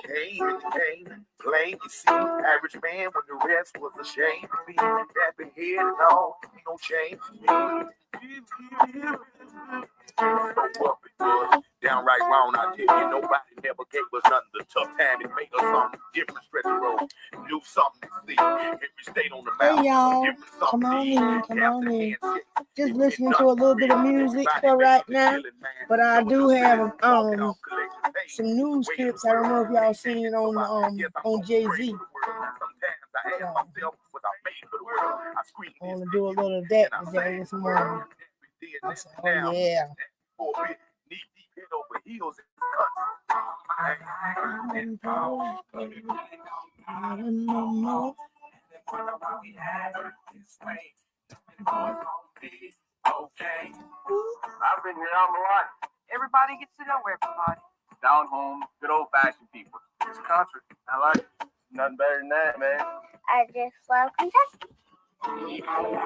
Came, plain to see. Average man when the rest was ashamed to be. Dapping head and all, ain't no change. Downright wrong, I tell you, nobody never gave us nothing. The tough time it made us something different. Stretch the road, knew something to see. Every state on the map. Hey y'all, come on in. Just listening to a little bit of music for right now, but I do have some news clips. I don't know if y'all seen it on Jayz. I want to do a little of that today this morning. Oh yeah. I've been here all my life. Everybody gets to know everybody. Down home, good old fashioned people. It's country. I like it. Nothing better than that, man. I just love Kentucky. Even though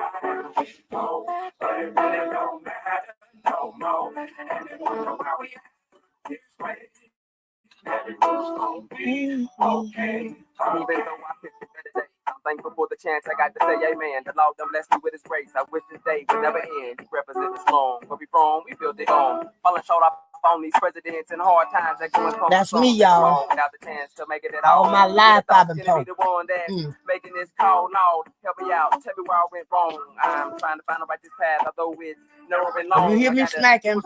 I picked the better day, I'm thankful for the chance I got to say amen. The Lord done blessed me with his grace. I wish this day would never end. He represents us long. Where we from, we built it on. Falling short on these presidents and hard times that going from. That's me, y'all. Without the chance to make it at all my life I've been told. The one that's making this call now. Help me out. Tell me where I went wrong. I'm trying to find the righteous path, although it's never been long. You hear me smacking?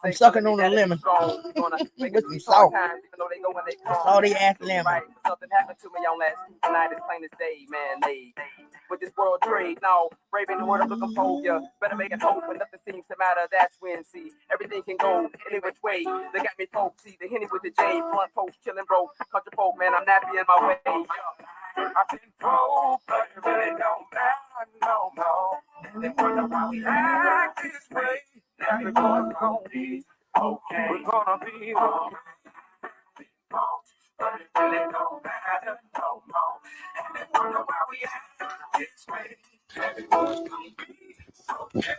I'm sucking on a lemon. With some salt. Salty ass lemon. Something happened to me on last night. It's plain as day, man. With this world trade, now braving the word I'm looking for. You better make it hope when nothing seems to matter. That's when, see, everything can go any which way. They got me folks, see the Henny with the J, front folks chilling, bro. Country folk, man, I'm nappy in my way. I've been told, but it really don't matter no more. They wonder why we act this way. Everyone's gonna be okay. We're gonna be okay. But it really don't matter no more. And they wonder why we act this way. Everyone's gonna be okay.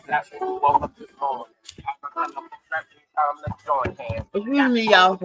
That's what we woke up this morning. Excuse me, y'all.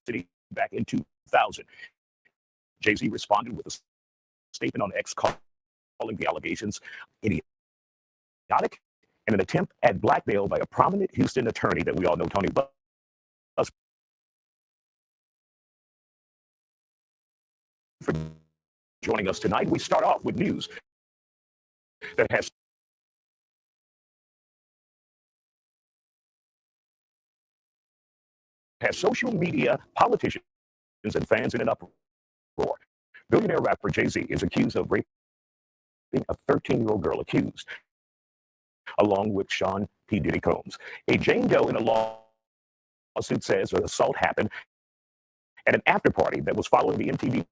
City back in 2000. Jay-Z responded with a statement on X calling the allegations idiotic and an attempt at blackmail by a prominent Houston attorney that we all know, Tony Buzz. For joining us tonight, we start off with news that has social media, politicians, and fans in an uproar. Billionaire rapper Jay-Z is accused of raping a 13-year-old girl accused, along with Sean P. Diddy Combs. A Jane Doe in a lawsuit says the assault happened at an after party that was following the MTV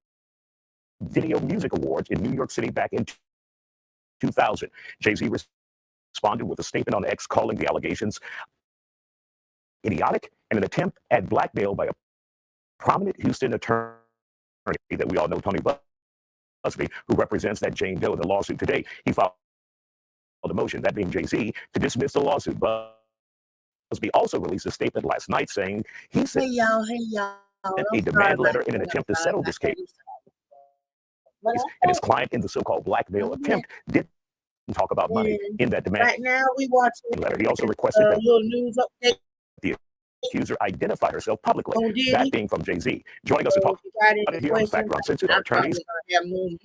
Video Music Awards in New York City back in 2000. Jay-Z responded with a statement on X calling the allegations idiotic and an attempt at blackmail by a prominent Houston attorney that we all know, Tony Busby, who represents that Jane Doe in the lawsuit today. He filed a motion, that being Jay-Z, to dismiss the lawsuit. Busby also released a statement last night saying he sent a demand letter in an attempt to settle this case. And his client, in the so-called blackmail attempt, didn't talk about money in that demand. Right now, we watching letter. He also requested that little news update. The accuser identify herself publicly. That being from Jay-Z. Joining us to talk about it here on the Factor Uncensored are attorneys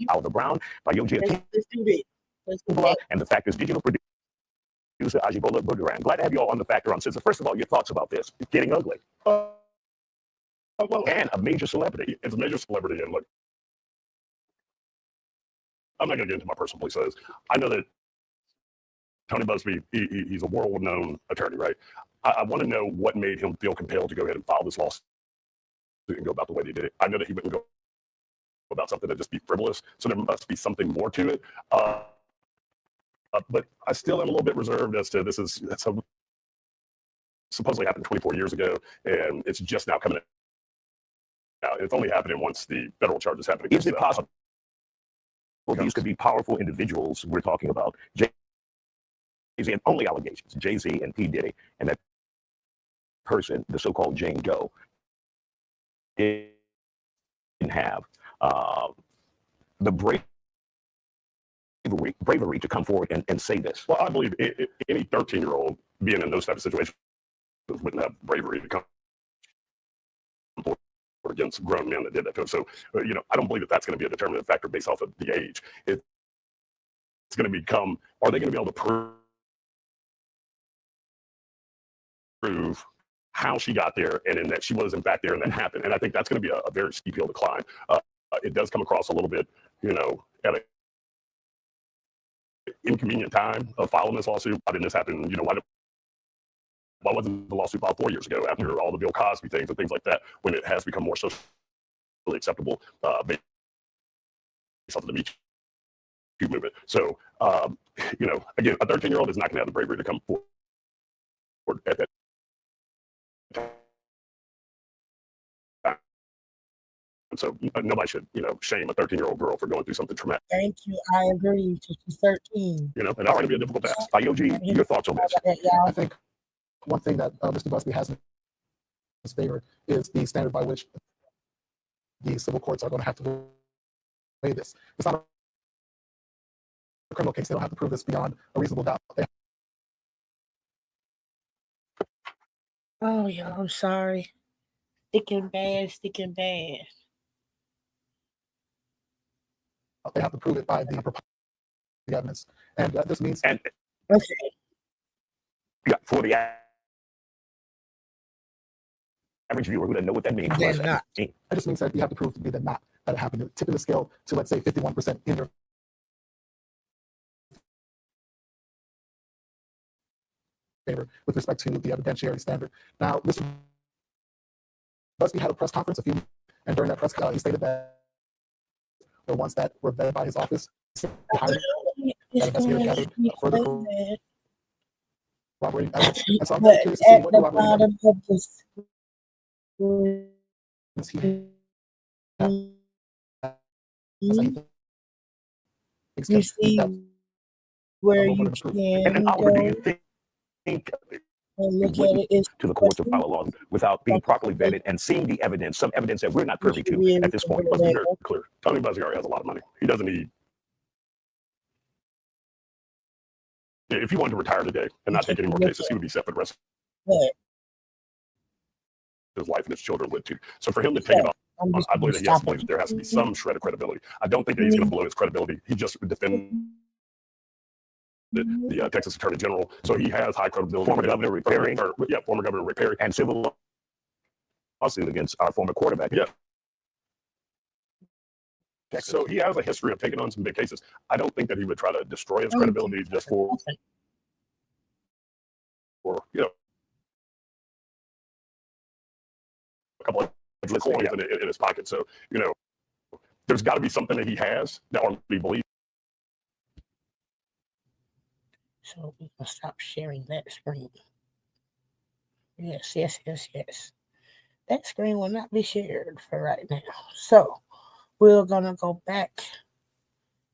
Oliver Brown, Bayoji Akeem, Let's do this. Let's do that. and the Factor's digital producer Ajibola Bugaran. Glad to have you all on the Factor Uncensored. First of all, your thoughts about this? It's getting ugly. Well, And a major celebrity. it's a major celebrity, and look, I'm not going to get into my personal beliefs. I know that Tony Busby, he's a world-known attorney, right? I want to know what made him feel compelled to go ahead and file this lawsuit and go about the way he did it. I know that he wouldn't go about something that just be frivolous, so there must be something more to it. But I still am a little bit reserved as to that's supposedly happened 24 years ago, and it's just now coming out. It's only happening once the federal charges happen. Is it possible these could be powerful individuals we're talking about? Jay-Z and only allegations, Jay-Z and P. Diddy, and that person, the so-called Jane Doe, didn't have the bravery to come forward and say this. Well, I believe any 13-year-old being in those type of situations wouldn't have bravery to come forward against grown men that did that to him. So, I don't believe that that's going to be a determinative factor based off of the age. It's going to become, are they going to be able to prove how she got there and in that she was in fact there and that happened? And I think that's going to be a very steep hill to climb. It does come across a little bit, at an inconvenient time of filing this lawsuit. Why didn't this happen? Why wasn't the lawsuit filed 4 years ago after all the Bill Cosby things and things like that, when it has become more socially acceptable based off of the Me Too movement? So, again, a 13-year-old is not going to have the bravery to come forward at that time. So nobody should, shame a 13-year-old girl for going through something traumatic. Thank you. I agree. She's 13. And that's going to be a difficult task. Ayoji, your thoughts on this? I think one thing that Mr. Busby has in his favor is the standard by which the civil courts are going to have to weigh this. It's not a criminal case. They don't have to prove this beyond a reasonable doubt. Oh, yeah, I'm sorry. Sticking bad. They have to prove it by the evidence. And this means... And Okay. yeah, for the average viewer who doesn't know what that means. They're not. It just means that you have to prove to me that it happened. Tipping the scale to, let's say, 51% in your favor with respect to the evidentiary standard. Now, Mr. Busby had a press conference and during that press conference, he stated that the ones that were vetted by his office, hired that investigator gathered further corroborating evidence. And so I'm very curious to see what corroborating evidence you see where you can And Oliver, do you think and look at it. It's to the courts of follow laws without being properly vetted and seeing the evidence, some evidence that we're not privy to at this point. Let's be very clear. Tony Buzzy already has a lot of money. He doesn't need. If he wanted to retire today and not take any more cases, he would be set for the rest of his life, and his children would too. So for him to take it off, I believe that he has to believe there has to be some shred of credibility. I don't think that he's going to blow his credibility. He just defended the Texas Attorney General, so he has high credibility. Former Governor Rick Perry, former Governor Rick Perry, and civil lawsuit against our former quarterback. Yeah. So he has a history of taking on some big cases. I don't think that he would try to destroy his credibility just for a couple of coins in his pocket. So, there's got to be something that he has that we believe. So we can stop sharing that screen. Yes. That screen will not be shared for right now. So we're gonna go back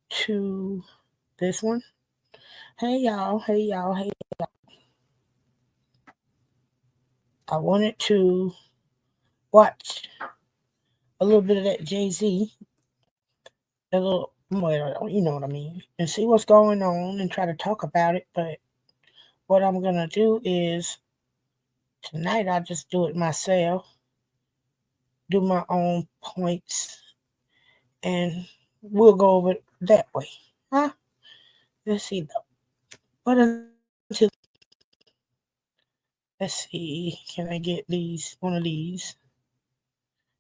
to this one. Hey y'all. I wanted to watch a little bit of that Jayz, a little, you know what I mean, and see what's going on and try to talk about it. But what I'm gonna do is tonight I'll just do it myself, do my own points, and we'll go over it that way. Huh? Let's see though. But until, let's see, can I get one of these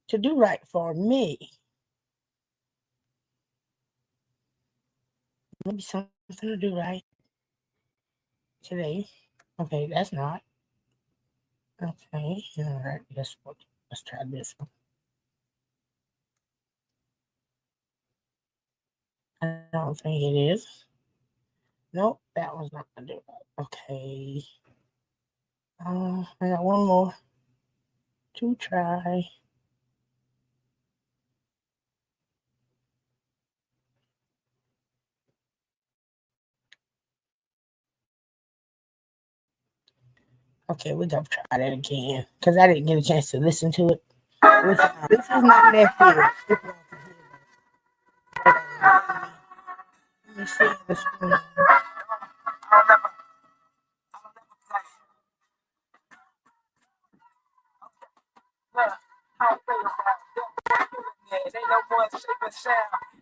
to do right for me? Maybe something to do right today. Okay, that's not. Okay, all right, let's try this one. I don't think it is. Nope, that one's not gonna do it. Okay. I got one more to try. Okay, we're gonna try that again because I didn't get a chance to listen to it. This is not left here. Let me see this one. Ain't no more safe and sound.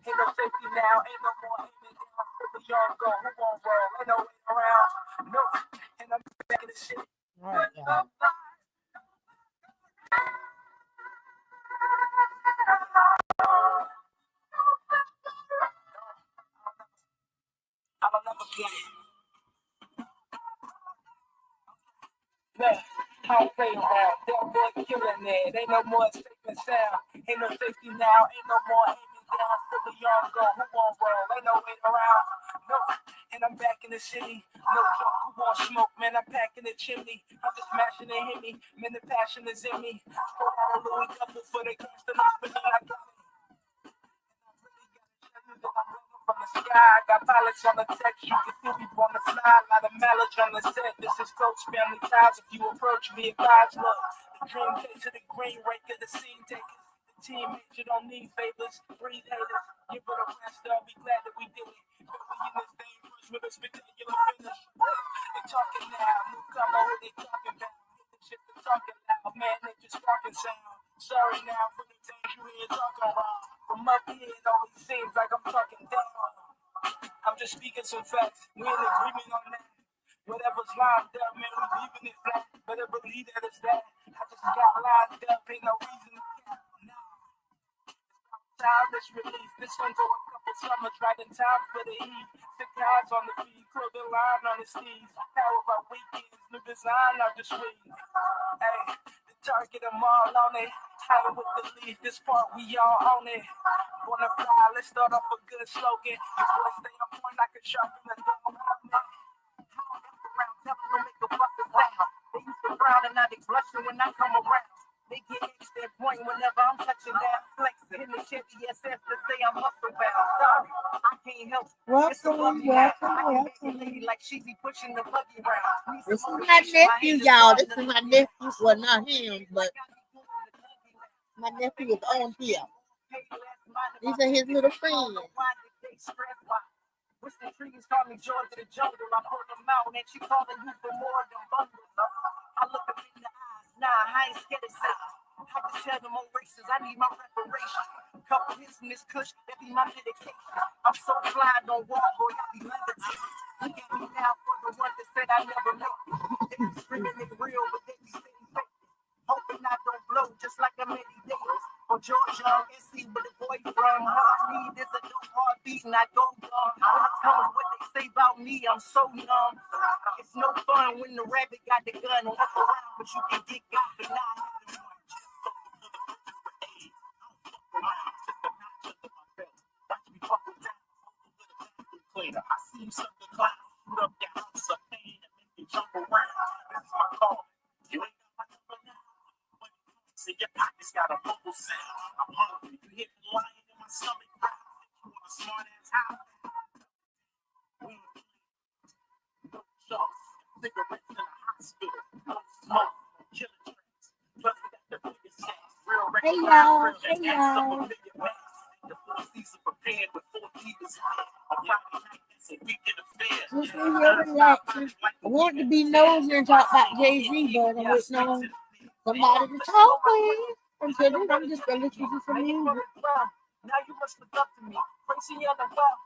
Ain't no safety now. Ain't no more aiming down. The yard go. Who won't roll? Ain't no way around. No. And I'm back in the shit. All right, y'all. I'll never play. Man, how play around. That boy killing it. Ain't no more safe and sound. Ain't no safety now. Ain't no more aiming down. The yard go. Who won't roll? Ain't no way around. No. And I'm back in the city. No joke. Who won't smoke? Man, I'm packing the chimney. I'm just smashing and hit me. Man, the passion is in me. Pull out a Louis double for the custom. But then I got it. From the sky, I got pilots on the text. You can still be on the fly. A lot of mileage on the set. This is Coach Family Ties. If you approach me, advise, look. The dream case to the green raker, the scene takers. The teammates, you don't need favors. Breathe haters. Give it a rest. I'll be glad that we did it. But we in this thing first with a spectacular finish. They talking now. Newcomer, what they talking about? The shit they talking loud. Man, they just talking sound. Sorry now for the things you hear talking about. From up here, it always seems like I'm talking down. I'm just speaking some facts. We in agreement on that. Whatever's lined up, man, we leaving it flat. Better believe that it's that. I just got lined up, ain't no reason to cap. No. Childish release. This one for a couple summers, right in time for the heat. Sick guys on the feet, clothing line on the steeds. Power by weekends, new design of the suite. Hey, the target them all on it. High with the lead, this part we all own it. Wanna fly, let's start off a good slogan. Your boy stay on point like a sharp in the dome. Around, tell them to make a busted sound. They used to frown and now they blushing when I come around. They get hit their point whenever I'm touching that flexing. In the Chevy SS to say I'm hustle bound. Sorry, I can't can't help. Welcome. Like she be pushing the buggy around. This is my nephew, y'all. This is my nephew. Well, not him, but my nephew is on here. These are his little friends. Whistle trees call me George of the jungle. I pull them out and she calling you for more than bundles. I look them in the eyes. Nah, I ain't scared of size. I can tell them on races. I need my reparation. Couple hits in this kush, that be my medication. I'm so fly, don't walk, boy. I be levitating. Look at me now for the one that said I never make it. They be screaming it real, but they be saying fake. Hoping I don't blow just like I'm Eddie Davis. Or Georgia, SC with a boy from. All I need is a dope heartbeat and I go dumb. When it comes what they say about me, I'm so numb. It's no fun when the rabbit got the gun. Walk around, but you can get got for not having one. I see you suck the cloud, shoot up your house of pain and make you jump around. This is my call. You ain't got my number now. But in your pockets got a vocal sound. I'm hungry. You hear me lying in my stomach growl. You want a smart ass house? No jokes. Cigarettes in the hospital. No smoke. Killing tricks. Plus we got the biggest chance. Real Hey y'all. Hey y'all. The four seasons prepared with 4 keys. A Friday night, that's a weekend affair. Just in here relaxing. I want to be nosy and talk about Jayz, but I'm waiting on somebody to talk with. Until then, I'm just going to listen to some music. Now you must look up to me. Crazy on the well.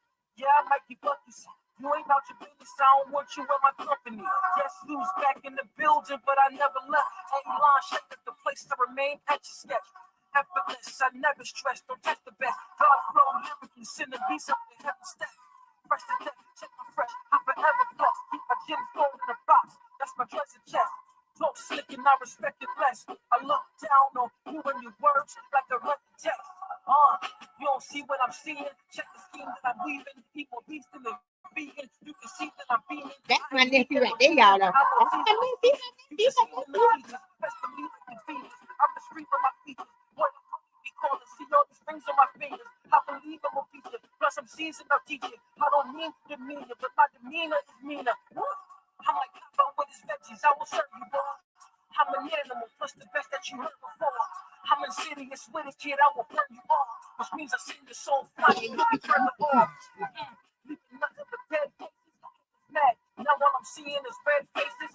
Yeah, I might be lucky. You ain't out your business. I don't want you in my company. Yes, Lou's back in the building, but I never left. Ain't line shake at the place to remain at your sketch. Effortless, I never stress, don't test the best. God flow lyrically, send a beast up in heaven step. Fresh to death, check my fresh, I forever blessed. Keep my gym gold in the box, that's my treasure chest. Talk slick and I respect it less. I look down on you and your words like a record text. You don't see what I'm seeing. Check the scheme that I'm weaving. People beast in the vegan. You can see that I'm beaming. That's my nephew right there, y'all. That's my nephew. I'm the street with my features. What be calling? See all these rings on my fingers. I believe I'm a feature. Plus I'm seasoned up teaching. I don't mean to demean you, but my demeanor is meaner. I'm like Papa with his veggies. I will serve you, boy. I'm an animal, plus the best that you heard before. I'm insidious with it, kid. I will burn you all, which means I sing the soul flying. You can turn the ball. Leaving nothing but dead faces. Mad. Now all I'm seeing is red faces.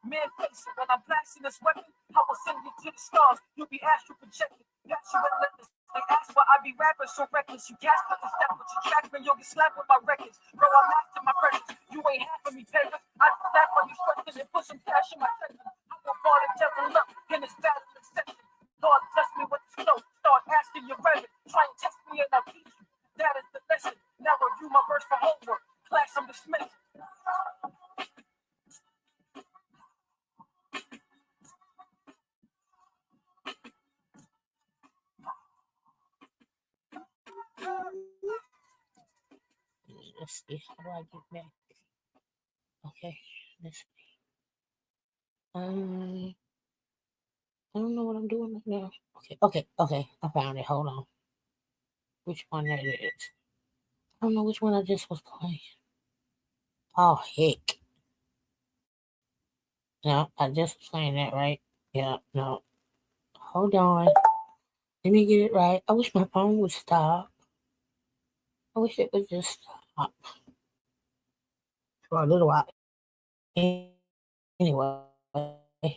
Man facing. When I'm blasting this weapon, I will send you to the stars. You'll be astral projected. Got you in letters. They ask why I be rapping so reckless. You can't step with your track, man. You'll get slapped with my records. Bro, I'm after my presence. You ain't half of me, Taylor. I do that for you questions and put some cash in my treasure. I will bar the devil up in this battle of section. Lord, bless me with the flow. Start asking your reverend. Try and test me and I'll teach you. That is the lesson. Now review my verse for homework. Class, I'm dismissed. Let's see. How do I get back? Okay. Let's see. I don't know what I'm doing right now. Okay. I found it. Hold on. Which one that is? I don't know which one I just was playing. Oh, heck. No, I just was playing that, right? Yeah, no. Hold on. Let me get it right. I wish my phone would stop. I wish it would just stop for a little while. Anyway. Okay,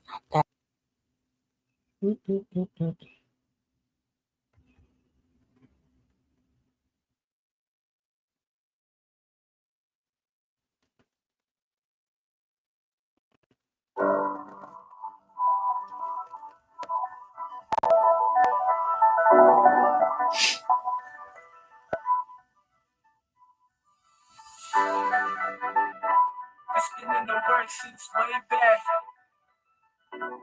not that. It's been in the works since way back. Hold on.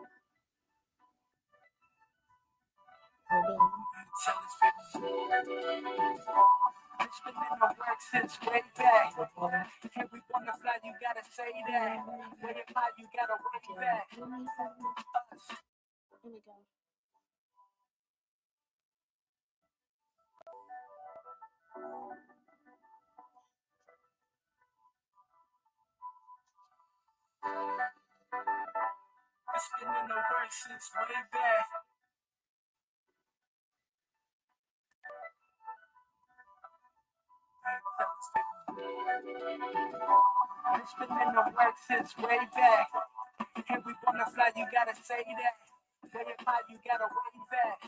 It's been in the works since way back. If we wanna fly, you gotta say that. When you fly, you gotta wait back. Here we go. work since way back. It's been in the work since way back. And we wanna fly, you gotta say that. Way up high, you gotta wave back.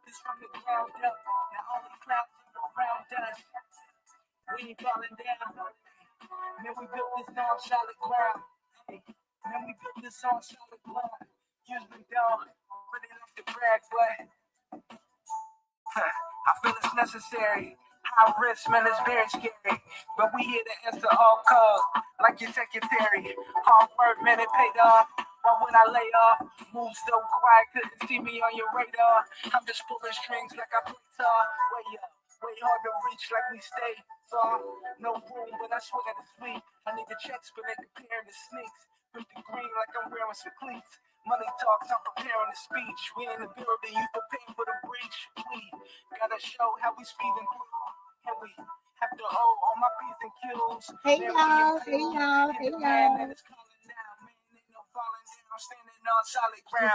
This from the ground up. Now all the clouds are around us. We ain't falling down. Man, we built this on solid ground. Hey, man, we built this on solid ground. Usually don't really like to brag, but I feel it's necessary. High risk, man, it's very scary. But we here to answer all calls, like your secretary. Hard work, man, it paid off. But when I lay off, move so quiet, couldn't see me on your radar. I'm just pulling strings like I play guitar. Way up, way hard to reach, like we stay far. No room, but I swear it's sweet. I need the checks, but they comparing the sneaks. With the green, like I'm wearing some cleats. Money talks, I'm preparing a speech. We in the building, you preparing for the breach. We gotta show how we speeding through. And we have to hold all my P's and Q's. Hey y'all, hey y'all, hey y'all. Just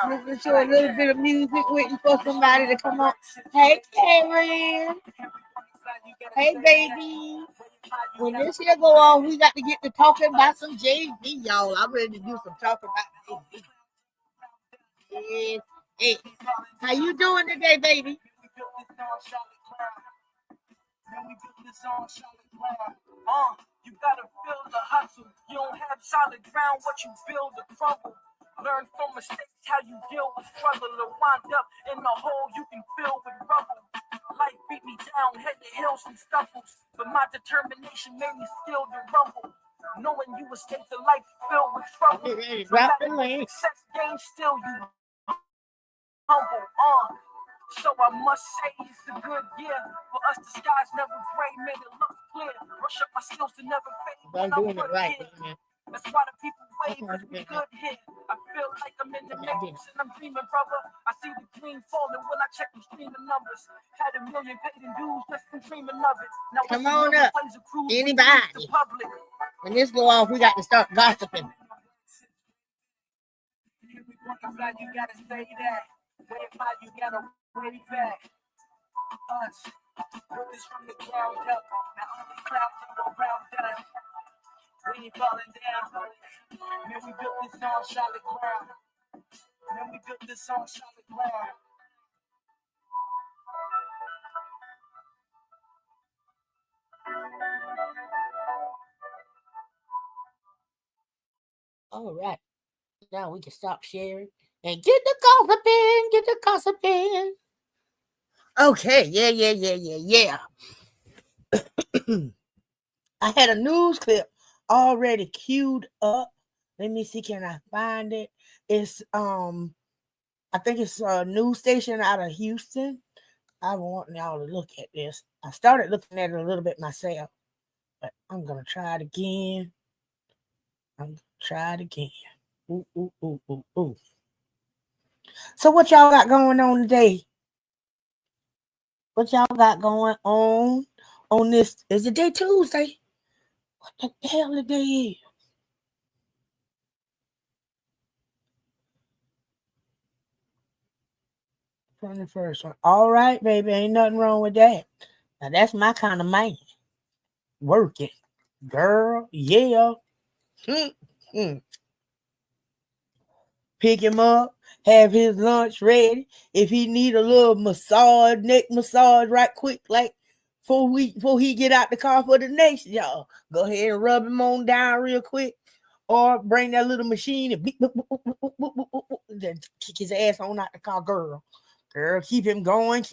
listening to a little bit of music, waiting for somebody to come on. Hey Karen. Hey baby. When this here go on, we got to get to talking about some Jayz, y'all. I'm ready to do some talking about Jayz. Yes. Hey, how you doing today, baby? You gotta build a hustle. You don't have solid ground, what you build a crumble. Learn from mistakes how you deal with struggle. To wind up in the hole you can fill with rubble. Life beat me down, head to hills and stumbles. But my determination made me still to rumble. Knowing you escaped the life filled with trouble. Drop the link. Success game still you humble. So I must say it's a good year. For us the skies never gray, made it look clear. Brush up my skills to never fade. I'm doing it right, man. That's why the people wave, cause we good here. I feel like I'm in the mix and I'm dreaming, brother. I see the dream falling when I check the streaming numbers. Had 1 million paid in dues just from dreaming of it. Now come on up, anybody. When this go off, we got to start gossiping. You gotta say that. Way by you gotta way back. Us, built this from the ground up. Now all the clouds are around us. We ain't falling down. Man, we built this on solid ground. Man, we built this on solid ground. All right. Now we can stop sharing and get the gossiping. Okay, yeah. I had a news clip already queued up. Let me see, can I find it? It's I think it's a news station out of Houston. I want y'all to look at this. I started looking at it a little bit myself, but I'm gonna try it again. Ooh. So what y'all got going on today? What y'all got going on this? Is it day Tuesday? What the hell the day is? 21st one. All right, baby. Ain't nothing wrong with that. Now that's my kind of man. Working. Girl, yeah. Pick him up, have his lunch ready. If he need a little massage, neck massage right quick, like before he get out the car for the next, y'all, go ahead and rub him on down real quick. Or bring that little machine and then kick his ass on out the car, girl. Girl, keep him going.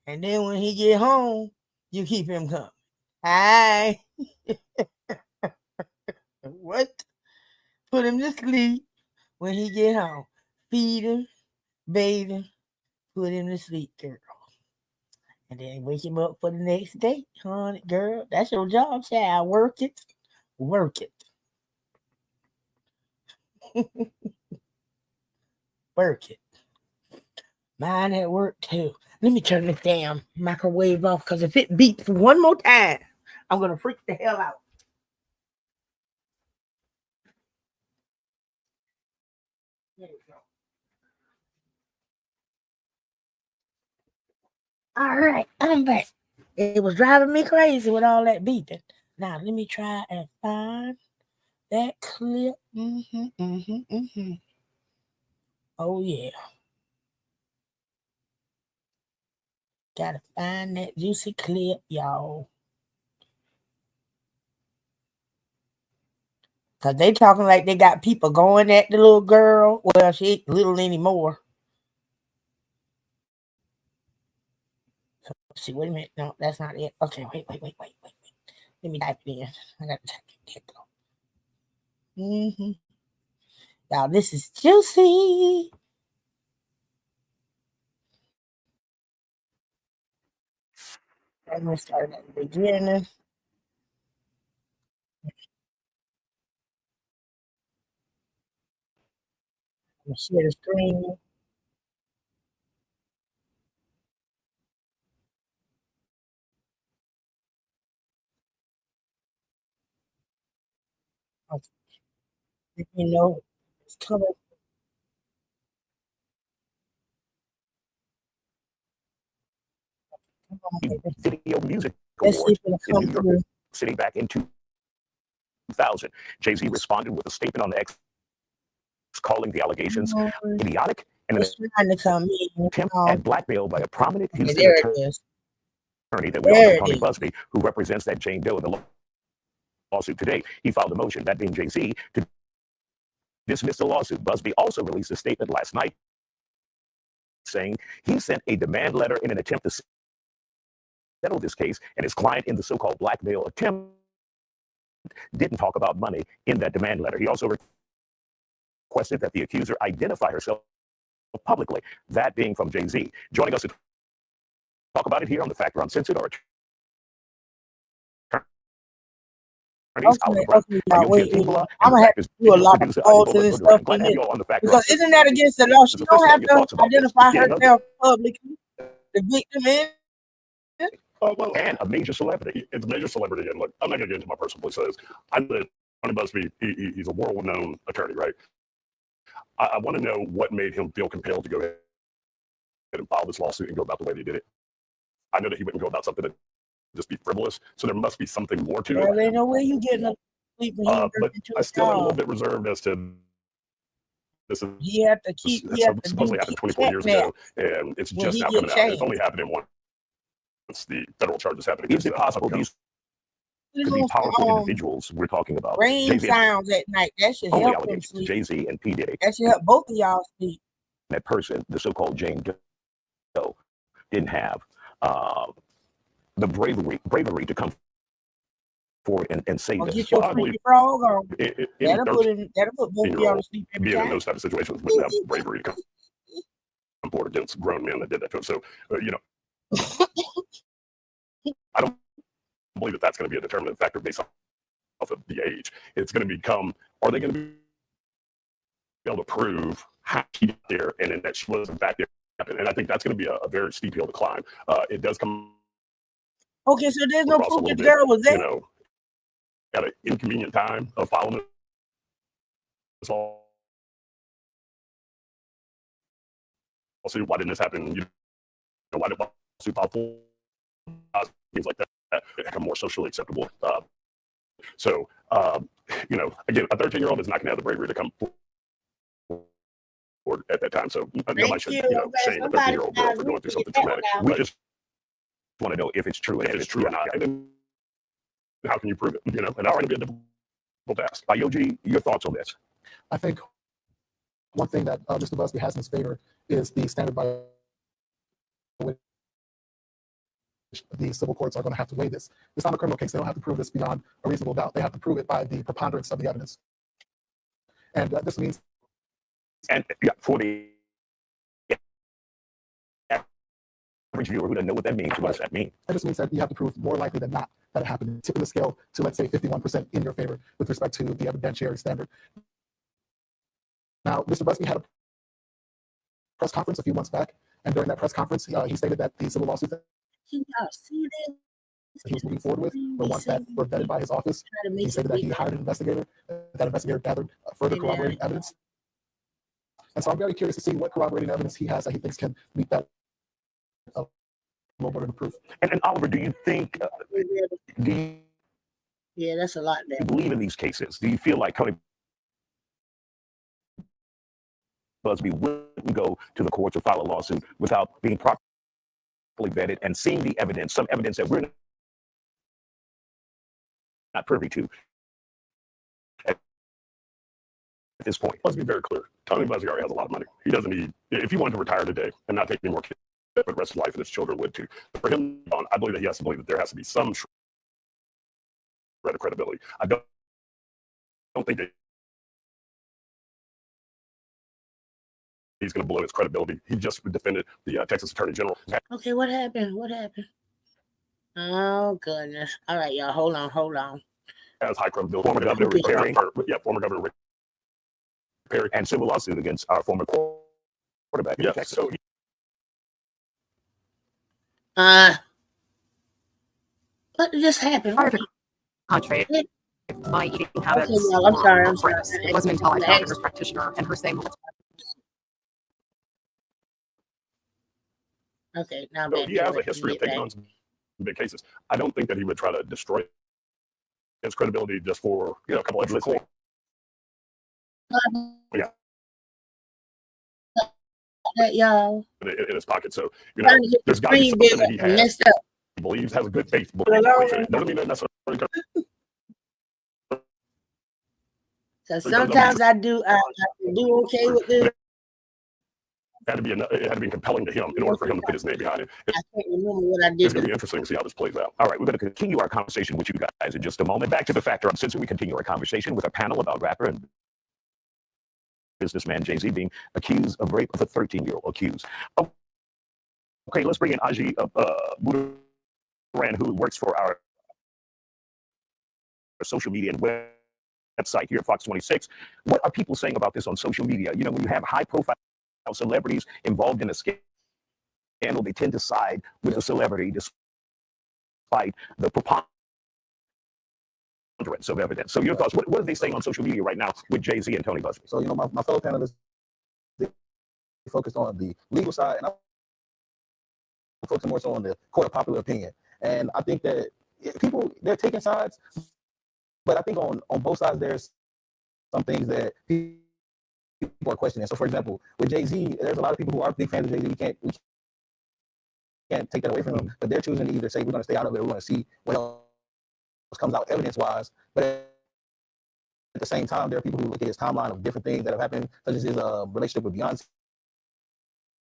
And then when he get home, you keep him coming. Hi. What? Put him to sleep when he get home. Feed him, bathe him, put him to sleep, girl. And then wake him up for the next day, honey, girl. That's your job, child. Work it. Work it. Mine at work too. Let me turn this damn microwave off because if it beeps one more time, I'm gonna freak the hell out. All right, I'm back. It was driving me crazy with all that beeping. Now let me try and find that clip. Oh yeah, gotta find that juicy clip, y'all. Cause they talking like they got people going at the little girl. Well, she ain't little anymore. See, wait a minute. No, that's not it. Okay, wait. Let me type it in. I gotta type it in. Y'all, this is juicy. I'm gonna start at the beginning. I'm gonna share the screen. Okay, you know, it's coming. Come on, baby. Video Music Let's see if Awards it'll in come New York through. City back in 2000. Jay-Z responded with a statement on the X calling the allegations idiotic and an It's trying to come in. attempt at blackmail by a prominent Okay, Houston there it is. attorney that we all know, There it Tony is. Busby, who represents that Jane Doe in the lawsuit today. He filed a motion, that being Jay-Z, to dismiss the lawsuit. Busby also released a statement last night saying he sent a demand letter in an attempt to settle this case, and his client in the so-called blackmail attempt didn't talk about money in that demand letter. He also requested that the accuser identify herself publicly, that being from Jay-Z. Joining us to talk about it here on the Factor Uncensored are attorneys Okay, Oliver y'all, wait. and I'm the gonna have Factor's to do a digital lot of producer, calls and Buddha. stuff Glad in to have it. you all on the Factor Because Uncensored. isn't that against the law? She So don't first of all, have your to thoughts about this. identify Getting herself publicly. The victim is. Well, and a major celebrity. it's a major celebrity, and look, I'm not going to get into my personal beliefs. I know that Tony Busby, he's a world-known attorney, right? I want to know what made him feel compelled to go ahead and file this lawsuit and go about the way he did it. I know that he wouldn't go about something that just be frivolous, so there must be something more to it. There ain't no way you getting a sleep when he But working to I a still am a little job. bit reserved as to this. He have to keep. He have to do Supposedly happened 24 cat years nap ago, and it's when just he now get coming out. It's changed. only happening once the federal charges happen. Is it possible these could be powerful individuals we're talking about? Rain Jay-Z sounds at night. That should only help him allegations. sleep. Jay-Z and P. Diddy. That should help both of y'all sleep. That person, the so-called Jane Doe, didn't have the bravery to come forward and say Or this. get your Well, I believe freaky frog on. any That'll put both of y'all to sleep every being in time. those type of situations wouldn't have bravery to come forward against grown men that did that to him. So, I don't believe that that's going to be a determinant factor based off of the age. It's going to become, are they going to be able to prove how she got there and then that she was in fact there? And I think that's going to be a very steep hill to climb. It does come. Okay, so there's no across a proof that little the bit, girl was there. At an inconvenient time of filing this lawsuit. Why didn't this happen? Why did lawsuit file for things like that become more socially acceptable? So, again, a 13-year-old is not going to have the bravery to come forward at that time. So nobody should, shame a 13-year-old girl for going through something traumatic. We just want to know if it's true and if it's true or not. And then how can you prove it? And that would be a difficult task. Yogi, your thoughts on this? I think one thing that Mr. Busby has in his favor is the standard by which the civil courts are going to have to weigh this. It's not a criminal case. They don't have to prove this beyond a reasonable doubt. They have to prove it by the preponderance of the evidence. And this means... And for the average viewer who doesn't know what that means, what does that mean? It just means that you have to prove more likely than not that it happened. Tipping the scale to, let's say, 51% in your favor with respect to the evidentiary standard. Now, Mr. Busby had a press conference a few months back, and during that press conference, he stated that the civil lawsuits that he was moving forward with were ones that were vetted by his office. He stated that he hired an investigator. That investigator gathered further corroborating evidence. And so I'm very curious to see what corroborating evidence he has that he thinks can meet that no burden of proof. And Oliver, do you think, do you Yeah, that's a lot there. believe in these cases? Do you feel like Tony Busby wouldn't go to the courts or file a lawsuit without being properly vetted and seeing the evidence, some evidence that we're not privy to at this point? Let's be very clear. Tony Busby already has a lot of money. He doesn't need, if he wanted to retire today and not take any more kids, for the rest of his life and his children would too. For him, I believe that he has to believe that there has to be some shred of credibility. I don't think that he's going to blow his credibility. He just defended the Texas Attorney General. Okay, what happened? Oh, goodness. All right, y'all. Hold on. Has high credibility. Former Governor Rick Perry. Former Governor Rick Perry. And civil lawsuit against our former quarterback in Texas. So What just happened? Prior to contrary, my eating habits. Okay, y'all, I'm sorry. It wasn't until I found a nurse practitioner and her saying, well, Okay, now So he has a history of taking on some big cases. I don't think that he would try to destroy his credibility just for a couple extra coins. Yeah, y'all. in his pocket. So Trying to get there's the got to be screen something that he bigger and has. messed up. He believes has a good faith. Belief. It doesn't mean that necessarily. So sometimes I do okay with this. It had to be compelling to him in order for him to put his name behind it. I can't remember what I It's did. going to be interesting to see how this plays out. All right, we're going to continue our conversation with you guys in just a moment. Back to the Factor Uncensored. We continue our conversation with a panel about rapper and businessman Jayz being accused of rape of a 13-year-old accused. Okay, let's bring in Aji Budaran, who works for our social media and website here at Fox 26. What are people saying about this on social media? When you have high-profile celebrities involved in a scandal, they tend to side with the celebrity despite the preponderance of evidence. So your thoughts, what are they saying on social media right now with Jayz and Tony Busby? So, my fellow panelists, they focused on the legal side, and I'm focusing more so on the court of popular opinion. And I think that people, they're taking sides, but I think on both sides, there's some things that people are questioning. So, for example, with Jayz, there's a lot of people who are big fans of Jayz. We can't take that away from them, but they're choosing to either say we're going to stay out of it, we're going to see what else comes out evidence-wise. But at the same time, there are people who look at his timeline of different things that have happened, such as his relationship with Beyonce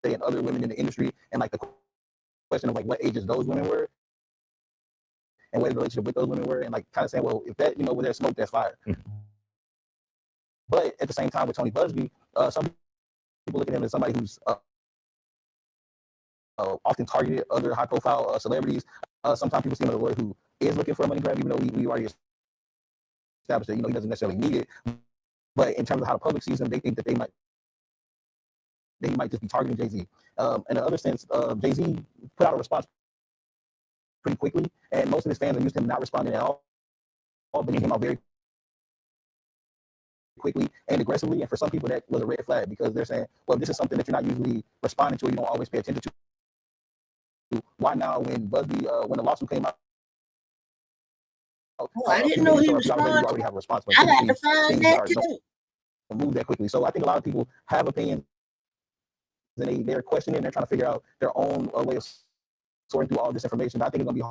and other women in the industry, and like the question of like what ages those women were, and what his relationship with those women were, and like kind of saying, well, if that where there's smoke, there's fire. But at the same time, with Tony Busby, some people look at him as somebody who's often targeted other high-profile celebrities. Sometimes people see him as a lawyer who is looking for a money grab, even though we already established that he doesn't necessarily need it. But in terms of how the public sees him, they think that he might just be targeting Jayz. In another sense, Jayz put out a response pretty quickly, and most of his fans are used to him not responding at all, but he came out very quickly and aggressively. And for some people, that was a red flag, because they're saying, well, this is something that you're not usually responding to, or you don't always pay attention to. Why now, when Busby, when the lawsuit came out? I didn't know he responded. You already have a response. I got to find that too. Move that quickly. So I think a lot of people have opinions, and they're questioning. They're trying to figure out their own way of sorting through all this information. But I think it's going to be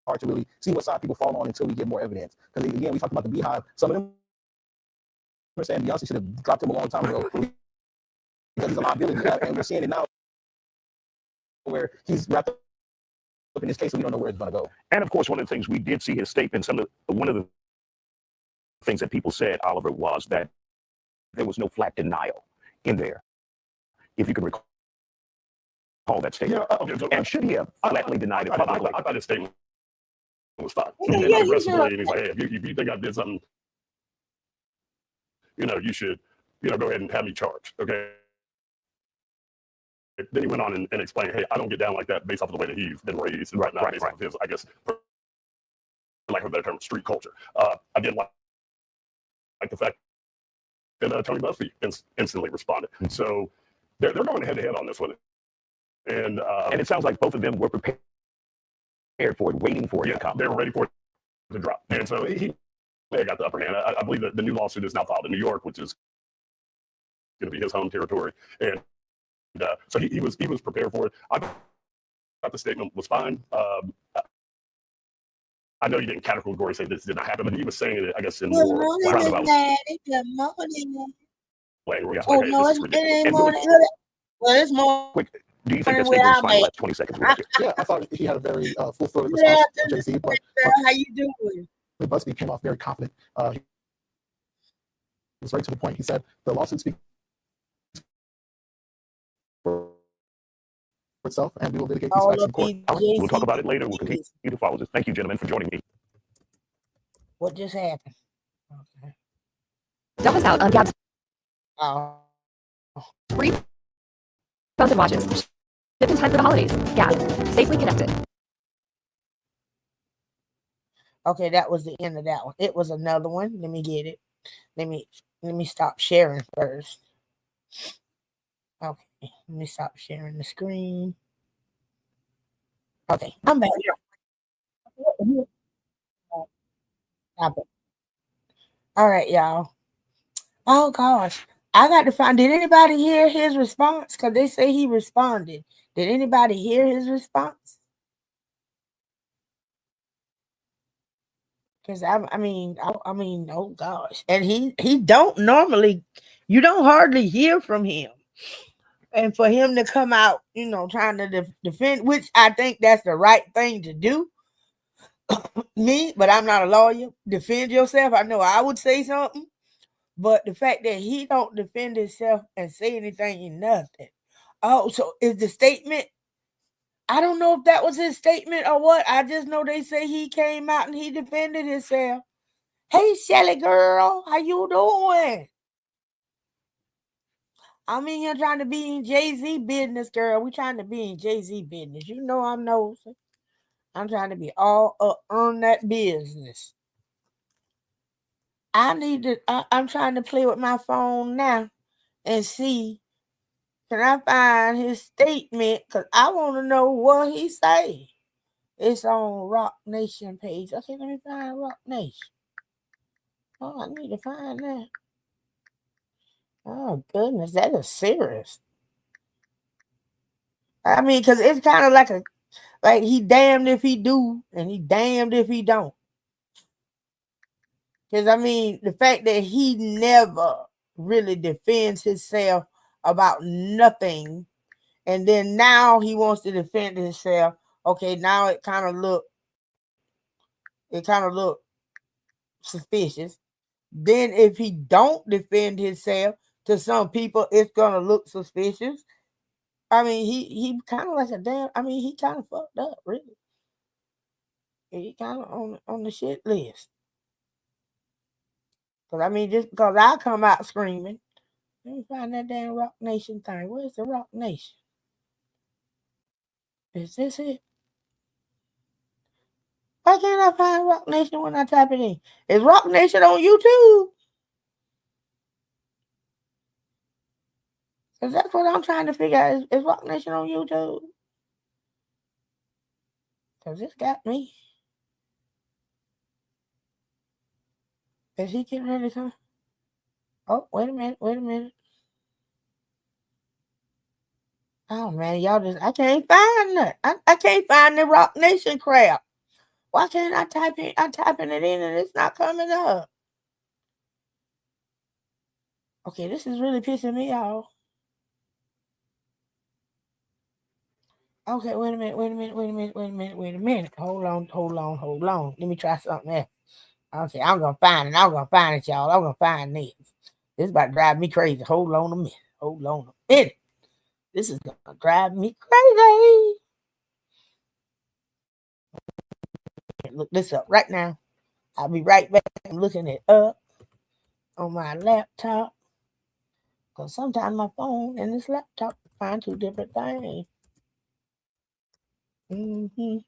hard to really see what side people fall on until we get more evidence. Because again, we talked about the Beehive. Some of them are saying Beyonce should have dropped him a long time ago because he's a liability, and we're seeing it now where he's wrapped up in this case, and we don't know where it's going to go. And of course, one of the things we did see his statement, one of the things that people said, Oliver, was that there was no flat denial in there, if you can recall that statement. Yeah, okay, so and should he have flatly denied it publicly? I thought his statement was fine. Yeah, Aggressively, and he's like, hey, if you think I did something, you should, go ahead and have me charged, okay? Then he went on and explained, hey, I don't get down like that based off of the way that he's been raised, and right now based off of his, I guess, for lack of a better term, street culture. I did like the fact that Tony Busby instantly responded. So they're going head to head on this one. And it sounds like both of them were prepared for it, waiting for it to come. they were ready for it to drop. And so he may have got the upper hand. I believe that the new lawsuit is now filed in New York, which is going to be his home territory. And so he was prepared for it. I thought the statement was fine. I know you didn't categorically say this did not happen, but he was saying it, I guess, in Good more morning, Miss roundabout Daddy. Good morning. way. Where Oh, okay, no, this is it ridiculous. ain't And really morning. Well, it's morning quick, do you think that where statement was I'm fine the at. last 20 seconds we got here? Yeah, I thought he had a very full-throated Good response to afternoon, Jay-Z, but girl. How you doing? Busby came off very confident. He was right to the point. He said the lawsuit speaks for itself, and we will litigate these All facts in up court. in We'll talk Jay-Z about it later. We'll continue business. to follow this. Thank you, gentlemen, for joining me. What just happened? Okay. Dump us out on Gab's Oh, free phones and watches. Ship in time for the holidays. Gab, safely connected. okay. That was the end of that one. It was another one. Let me get it. Let me stop sharing first. Okay. Let me stop sharing the screen. Okay, I'm back. Stop it. All right, y'all. Oh gosh, I got to find. Did anybody hear his response? Because they say he responded. Did anybody hear his response? Because I mean, oh gosh, and he don't normally. You don't hardly hear from him, and for him to come out, trying to defend, which I think that's the right thing to do. Me, but I'm not a lawyer. Defend yourself. I know I would say something. But the fact that he don't defend himself and say anything in nothing. Oh, so is the statement? I don't know if that was his statement or what. I just know they say he came out and he defended himself. Hey, Shelly girl, how you doing? I'm in here trying to be in Jay-Z business, girl. We trying to be in Jay-Z business. You know I'm nosy. I'm trying to be all up on that business. I'm trying to play with my phone now and see. Can I find his statement? Because I want to know what he say. It's on Rock Nation page. Okay, let me find Rock Nation. Oh, I need to find that. Oh, goodness, that is serious. I mean, because it's kind of like he damned if he do and he damned if he don't. Because, I mean, the fact that he never really defends himself about nothing, and then now he wants to defend himself. Okay, now it kind of look suspicious. Then if he don't defend himself, to some people it's gonna look suspicious. I mean, he kind of like a damn. I mean, he kind of fucked up, really. He kind of on the shit list. Because I mean, just because I come out screaming, let me find that damn Rock Nation thing. Where's the Rock Nation? Is this it? Why can't I find Rock Nation when I type it in? Is Rock Nation on YouTube? Because that's what I'm trying to figure out. Is Rock Nation on YouTube? Because it's got me. Is he getting ready to come? Oh, wait a minute. Oh man, I can't find that. I can't find the Rock Nation crap. Why can't I typing it in and it's not coming up? Okay, this is really pissing me off. Okay, wait a minute. Hold on. Let me try something else. Okay, I'm gonna find it, y'all. I'm gonna find this. This is about to drive me crazy. Hold on a minute. This is gonna drive me crazy. Look this up right now. I'll be right back. I'm looking it up on my laptop. Because sometimes my phone and this laptop find two different things. Mm-hmm.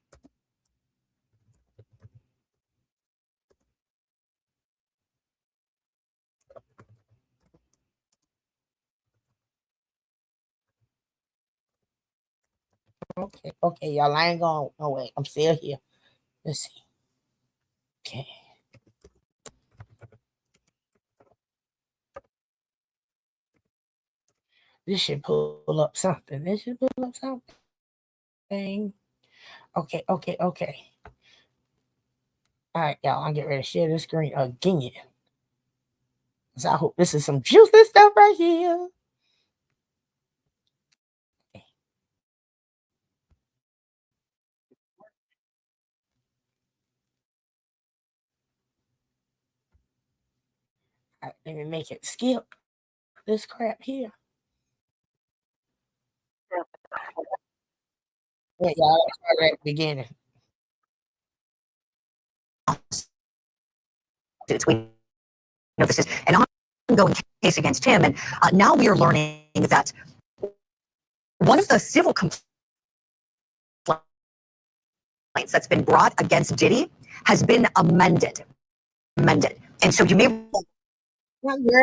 Okay, y'all. I ain't going. Oh wait, I'm still here. Let's see. Okay. This should pull up something. Okay. All right, y'all. I'm getting ready to share the screen again. So I hope this is some juicy stuff right here. All right, let me make it skip this crap here. Wait, y'all. Let's start at the beginning. This is an ongoing case against him, and now we are learning that one of the civil complaints that's been brought against Diddy has been amended. And so you may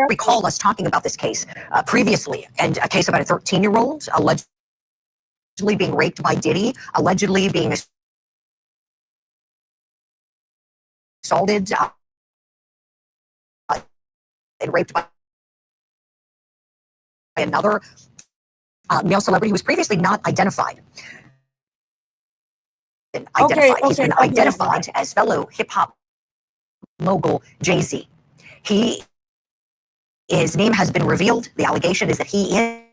recall us talking about this case previously, and a case about a 13-year-old allegedly being raped by Diddy, allegedly being assaulted and raped by another male celebrity who was previously not identified. He's been identified as fellow hip-hop mogul Jayz. His name has been revealed. The allegation is that he and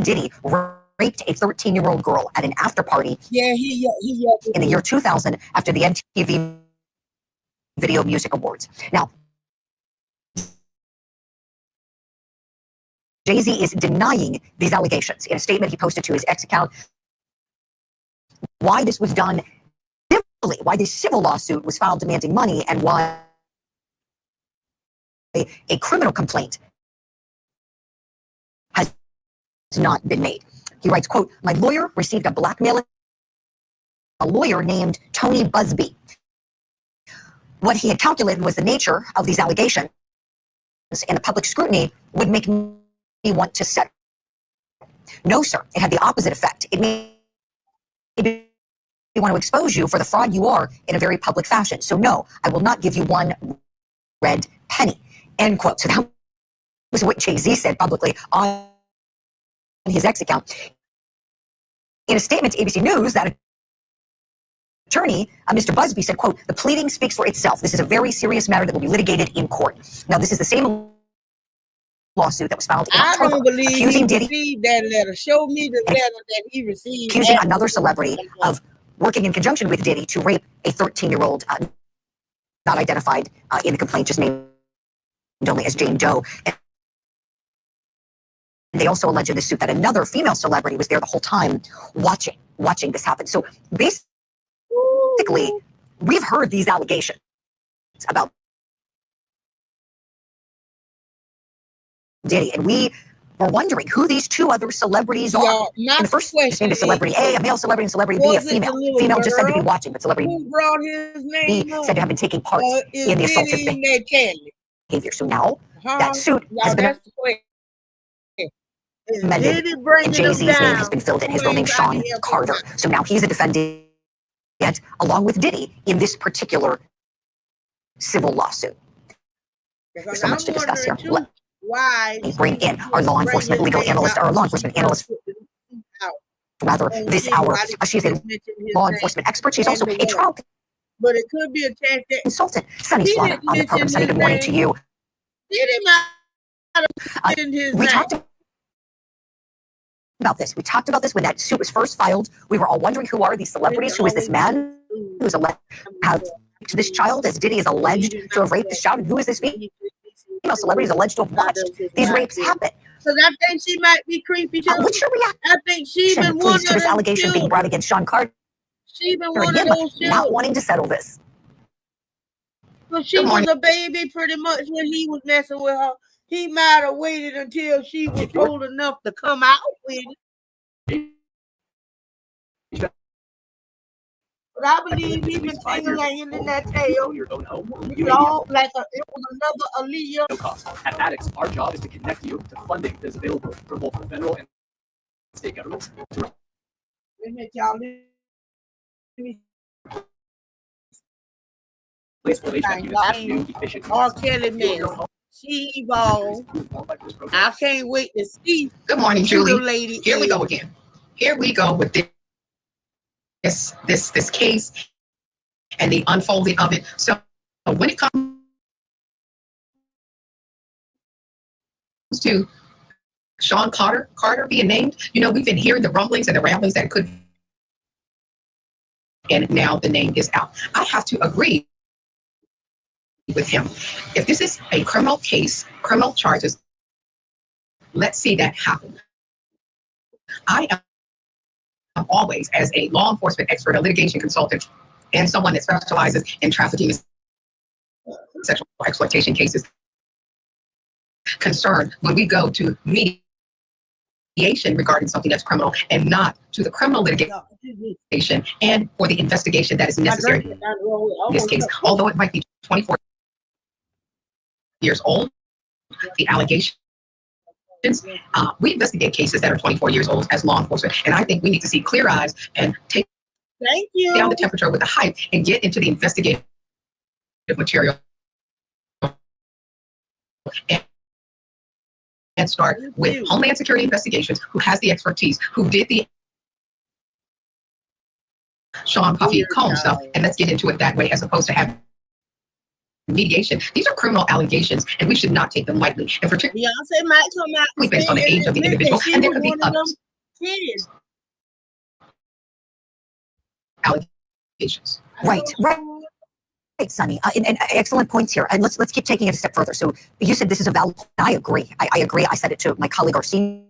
Diddy raped a 13-year-old girl at an after party in the year 2000 after the MTV Video Music Awards. Now, Jayz is denying these allegations. In a statement he posted to his X account, why this was done civilly, why this civil lawsuit was filed demanding money, and why a criminal complaint has not been made. He writes, quote, "My lawyer received a blackmail, a lawyer named Tony Busby. What he had calculated was the nature of these allegations and the public scrutiny would make me want to settle. No, sir, it had the opposite effect. It made me want to expose you for the fraud you are in a very public fashion. So no, I will not give you one red penny," end quote. So that was what Jayz said publicly on his X account. In a statement to ABC News, that attorney, Mr. Busby, said, quote, "The pleading speaks for itself. This is a very serious matter that will be litigated in court." Now, this is the same lawsuit that was filed in October, I don't believe accusing he Diddy received that letter. Show me the letter that he received. Accusing another celebrity of working in conjunction with Diddy to rape a 13-year-old, not identified in the complaint, just named only as Jane Doe. And they also allege in this suit that another female celebrity was there the whole time watching this happen. So basically, we've heard these allegations about Diddy, and we were wondering who these two other celebrities are. In the first, just named a celebrity A, a male celebrity, and celebrity B, a female. Female just said to be watching, but celebrity Who brought his name B said to have been taking part in the assaultive behavior. So now that suit has been amended, and Jayz's name has been filled in. His real name, Sean Carter. So now he's a defendant, along with Diddy, in this particular civil lawsuit. There's so much to discuss here. Let me bring in our law enforcement legal analyst, our law enforcement analyst, rather, this hour. She's a law enforcement expert. She's also a trial but it could be a chance that consultant. Sunny Slaughter on the program. Sunny, good morning to you. We talked about this. We talked about this when that suit was first filed. We were all wondering, who are these celebrities? Who is this man who is alleged to have to this child, as Diddy is alleged to have raped this child? And who is this female celebrity is alleged to have watched these rapes happen? Because I think she might be creepy too. What's your reaction? I think she's been one to this allegation being brought against Sean Carter. She's been one of those not wanting to settle this. Well, she was a baby pretty much when he was messing with her. He might have waited until she was old enough to come out with it. But I believe he's been tingling in that tail. Your own home. Like it was another Aaliyah. No cost. At Addicts, our job is to connect you to funding that is available from both the federal and state governments. Y'all let me Police relation that units pursue efficient R. means. Kelly mess. She evolved. I can't wait to see Good morning, who the Julie. lady Here we go is. again. Here we go with this case and the unfolding of it. So when it comes to Sean Carter being named, you know, we've been hearing the rumblings and the ramblings that it could, and now the name is out. I have to agree with him. If this is a criminal case, criminal charges, let's see that happen. I am always, as a law enforcement expert, a litigation consultant, and someone that specializes in trafficking and sexual exploitation cases, concerned when we go to mediation regarding something that's criminal and not to the criminal litigation and for the investigation that is necessary in this case. Although it might be 24 years old, the allegations, we investigate cases that are 24 years old as law enforcement, and I think we need to see clear eyes and take down the temperature with the hype and get into the investigative material and start with Homeland Security Investigations, who has the expertise, who did the Sean Puffy Combs stuff, and let's get into it that way as opposed to having mediation. These are criminal allegations, and we should not take them lightly. And particularly Beyonce might come out based on the age of the individual, and there could be others. Kids. Allegations. Right, Sonny. And excellent points here. And let's keep taking it a step further. So you said this is a valid. I agree. I agree. I said it to my colleague, our senior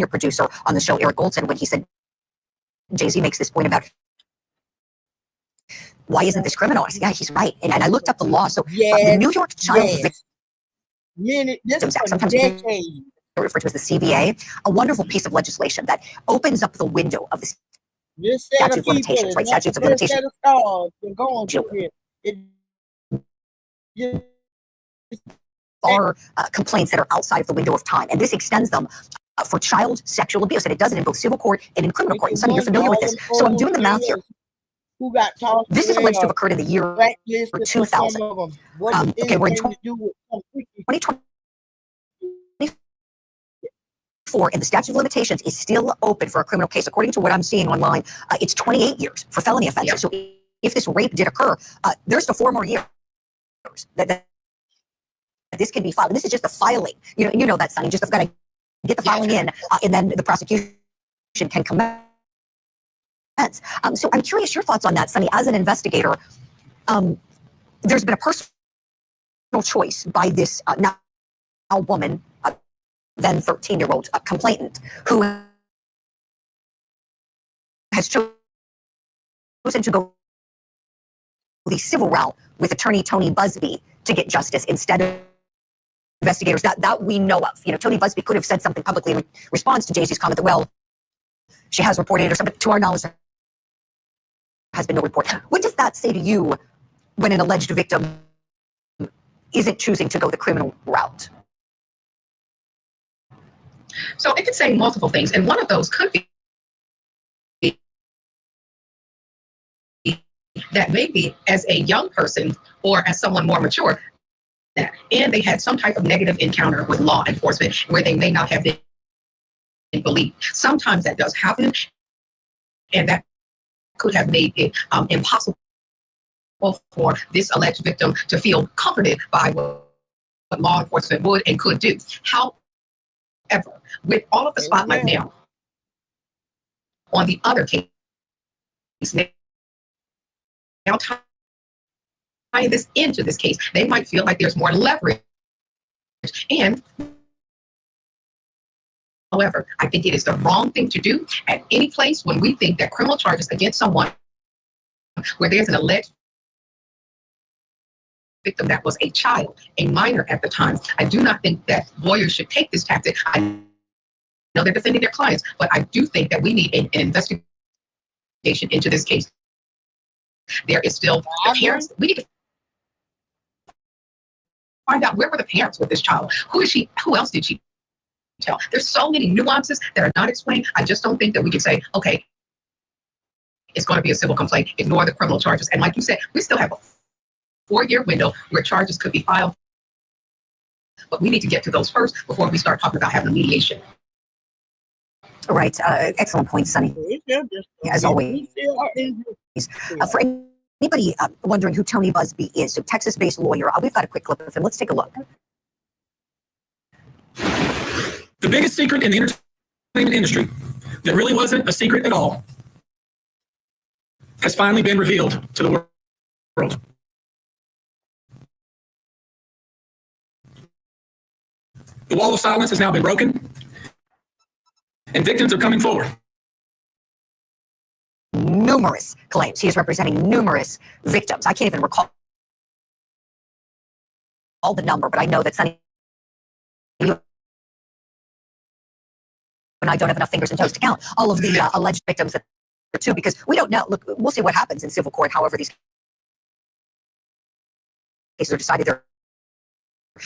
producer on the show, Eric Goldson, when he said Jayz makes this point about why isn't this criminal? I said, yeah, he's right. And I looked up the law. So the New York Child Victims Act, sometimes referred to as the CVA, a wonderful piece of legislation that opens up the window of the statute of limitations, right? Statutes of limitations. Are complaints that are outside of the window of time, and this extends them for child sexual abuse, and it does it in both civil court and in criminal court. And Sonny, you're familiar with this, so I'm doing the math here. This is alleged to have occurred in the year 2000. Okay, we're in 2024, and the statute of limitations is still open for a criminal case. According to what I'm seeing online, it's 28 years for felony offenses. So if this rape did occur, there's still 4 more years that this can be filed. And this is just the filing. You know that, Sonny. Just got to get the filing in, and then the prosecution can commence. So I'm curious your thoughts on that, Sonny. As an investigator, there's been a personal choice by this now woman, then 13-year-old complainant, who has chosen to go the civil route with attorney Tony Busby to get justice instead of investigators that we know of. You know, Tony Busby could have said something publicly in response to Jay's comment that, well, she has reported it or something. To our knowledge, there has been no report. What does that say to you when an alleged victim isn't choosing to go the criminal route? So it could say multiple things, and one of those could be that maybe as a young person or as someone more mature, and they had some type of negative encounter with law enforcement where they may not have been believed. Sometimes that does happen, and that could have made it impossible for this alleged victim to feel comforted by what law enforcement would and could do. However, with all of the spotlight now on the other case, now tying this into this case, they might feel like there's more leverage. And however, I think it is the wrong thing to do at any place when we think that criminal charges against someone where there's an alleged victim that was a child, a minor at the time. I do not think that lawyers should take this tactic. I know they're defending their clients, but I do think that we need an investigation into this case. There is still the parents. We need to find out, where were the parents with this child? Who is she? Who else did she tell? There's so many nuances that are not explained. I just don't think that we can say, okay, it's going to be a civil complaint. Ignore the criminal charges. And like you said, we still have a 4-year window where charges could be filed. But we need to get to those first before we start talking about having a mediation. Right. Excellent point, Sonny. As always. For anybody wondering who Tony Busby is, so Texas-based lawyer, we've got a quick clip of him. Let's take a look. The biggest secret in the entertainment industry that really wasn't a secret at all has finally been revealed to the world. The wall of silence has now been broken, and victims are coming forward. Numerous claims. He is representing numerous victims. I can't even recall all the number, but I know that Sonny, you and I don't have enough fingers and toes to count all of the alleged victims that too, because we don't know. Look, we'll see what happens in civil court. However, these cases are decided. They're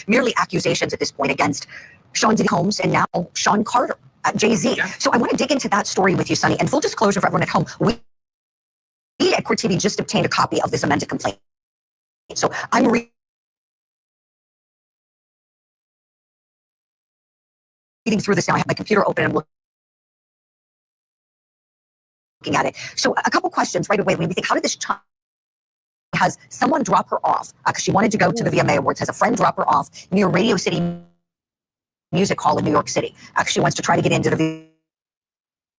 merely accusations at this point against Sean Diddy Combs and now Sean Carter, Jayz. Yeah. So I want to dig into that story with you, Sonny. And full disclosure for everyone at home, we at Court TV just obtained a copy of this amended complaint. So I'm reading through this now. I have my computer open and looking at it. So a couple questions right away. When we think, how did this child has someone drop her off because she wanted to go to the VMA Awards, has a friend drop her off near Radio City Music Hall in New York City. Actually wants to try to get into the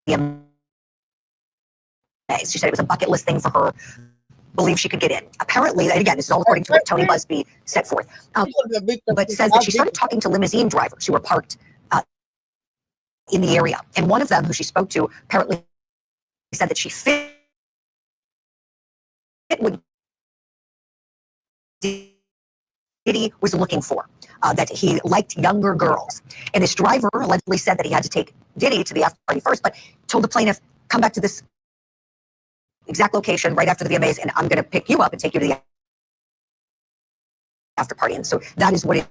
VMA. She said it was a bucket list thing for her. Believe she could get in. Apparently, and again, this is all according to what Tony Busby set forth. But says that she started talking to limousine drivers who were parked in the area. And one of them, who she spoke to, apparently said that she fit what Diddy was looking for, that he liked younger girls. And this driver allegedly said that he had to take Diddy to the after party first, but told the plaintiff, come back to this exact location right after the VMAs, and I'm going to pick you up and take you to the after party. And so that is what it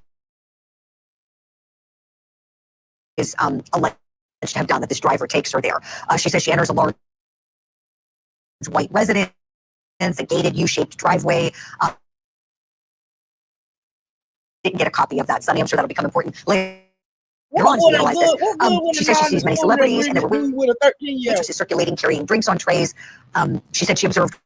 is alleged to have done, that this driver takes her there. She says she enters a large white residence, a gated U-shaped driveway. Didn't get a copy of that, Sonny. I'm sure that'll become important later on as we analyze this. She says she sees many celebrities, and there were waitresses circulating, carrying drinks on trays. She said she observed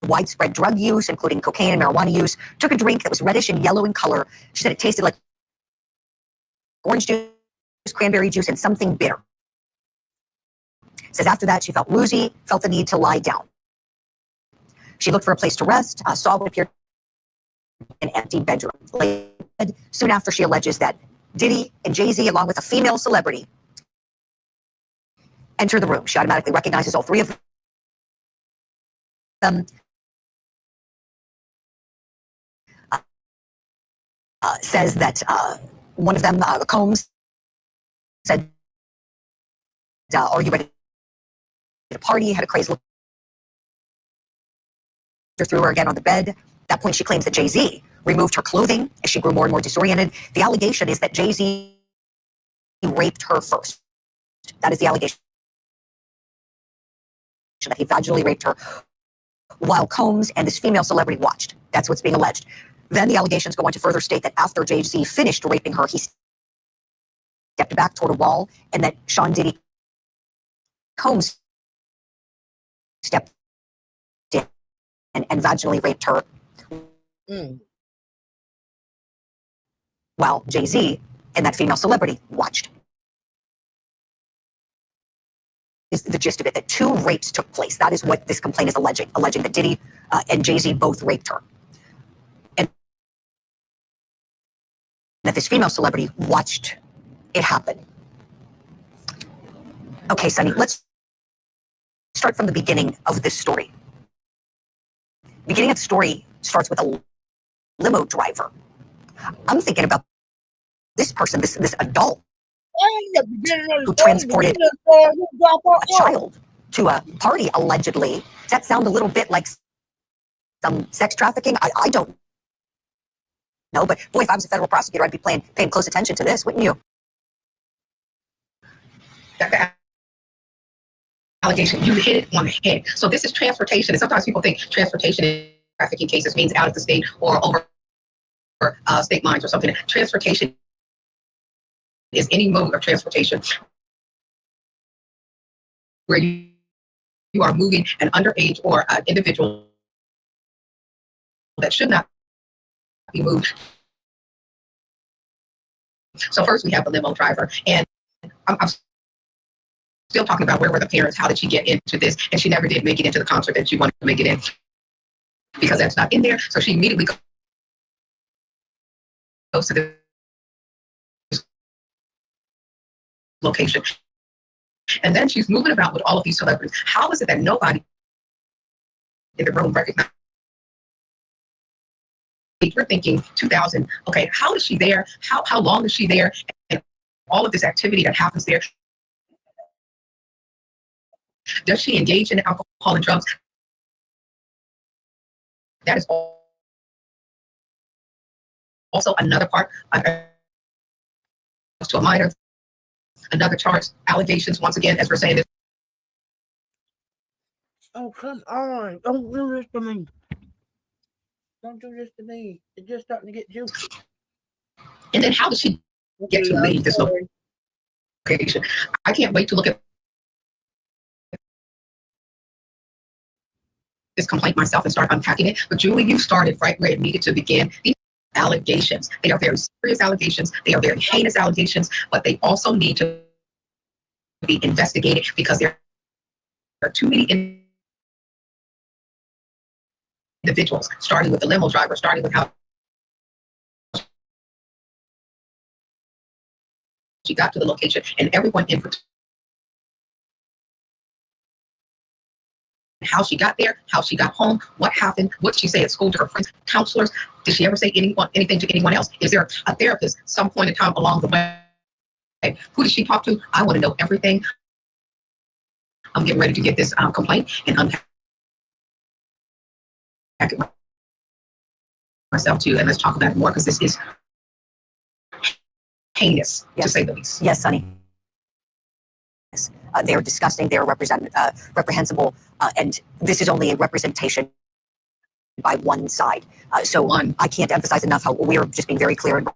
widespread drug use, including cocaine and marijuana use. Took a drink that was reddish and yellow in color. She said it tasted like orange juice, cranberry juice, and something bitter. Says after that, she felt woozy, felt the need to lie down. She looked for a place to rest, saw what appeared an empty bedroom. Soon after, she alleges that Diddy and Jayz, along with a female celebrity, enter the room. She automatically recognizes all three of them. Says that one of them, Combs, said, are you ready to party? Had a crazy look through her again on the bed. At that point, she claims that Jayz removed her clothing as she grew more and more disoriented. The allegation is that Jayz raped her first. That is the allegation, that he vaginally raped her while Combs and this female celebrity watched. That's what's being alleged. Then the allegations go on to further state that after Jayz finished raping her, he stepped back toward a wall, and that Sean Diddy Combs stepped in and vaginally raped her. While Jayz and that female celebrity watched. Is the gist of it, that 2 rapes took place. That is what this complaint is alleging that Diddy and Jayz both raped her. And that this female celebrity watched it happen. Okay, Sonny, let's start from the beginning of this story. The beginning of the story starts with a limo driver. I'm thinking about this person, this adult, who transported a child to a party, allegedly. Does that sound a little bit like some sex trafficking? I don't know, but boy, if I was a federal prosecutor, I'd be paying close attention to this, wouldn't you? Dr. allegation. You hit it on the head. So this is transportation. And sometimes people think transportation in trafficking cases means out of the state or over state lines or something. Transportation is any mode of transportation where you are moving an underage or an individual that should not be moved. So first we have the limo driver, and I'm still talking about where were the parents, how did she get into this, and she never did make it into the concert that she wanted to make it in because that's not in there. So she immediately goes to the location, and then she's moving about with all of these celebrities. How is it that nobody in the room recognized? You're thinking 2000. Okay, how is she there? How long is she there? And all of this activity that happens there. Does she engage in alcohol and drugs? That is also another part to a minor. Another charge, allegations. Once again, as we're saying this. Oh, come on! Don't do this to me. Don't do this to me. It's just starting to get juicy. And then how did she get to leave this location? I can't wait to look at this complaint myself and start unpacking it. But Julie, you started right where it needed to begin. These allegations, they are very serious allegations. They are very heinous allegations, but they also need to be investigated because there are too many individuals, starting with the limo driver, starting with how she got to the location, and everyone in particular. How she got there, how she got home, what happened, what she say at school to her friends, counselors. Did she ever say anything to anyone else? Is there a therapist some point in time along the way? Who did she talk to? I want to know everything. I'm getting ready to get this complaint and unpack it myself too, and let's talk about it more because this is heinous, to say the least. Yes, Sonny. They're disgusting, they're reprehensible, and this is only a representation by one side. So I can't emphasize enough how we're just being very clear in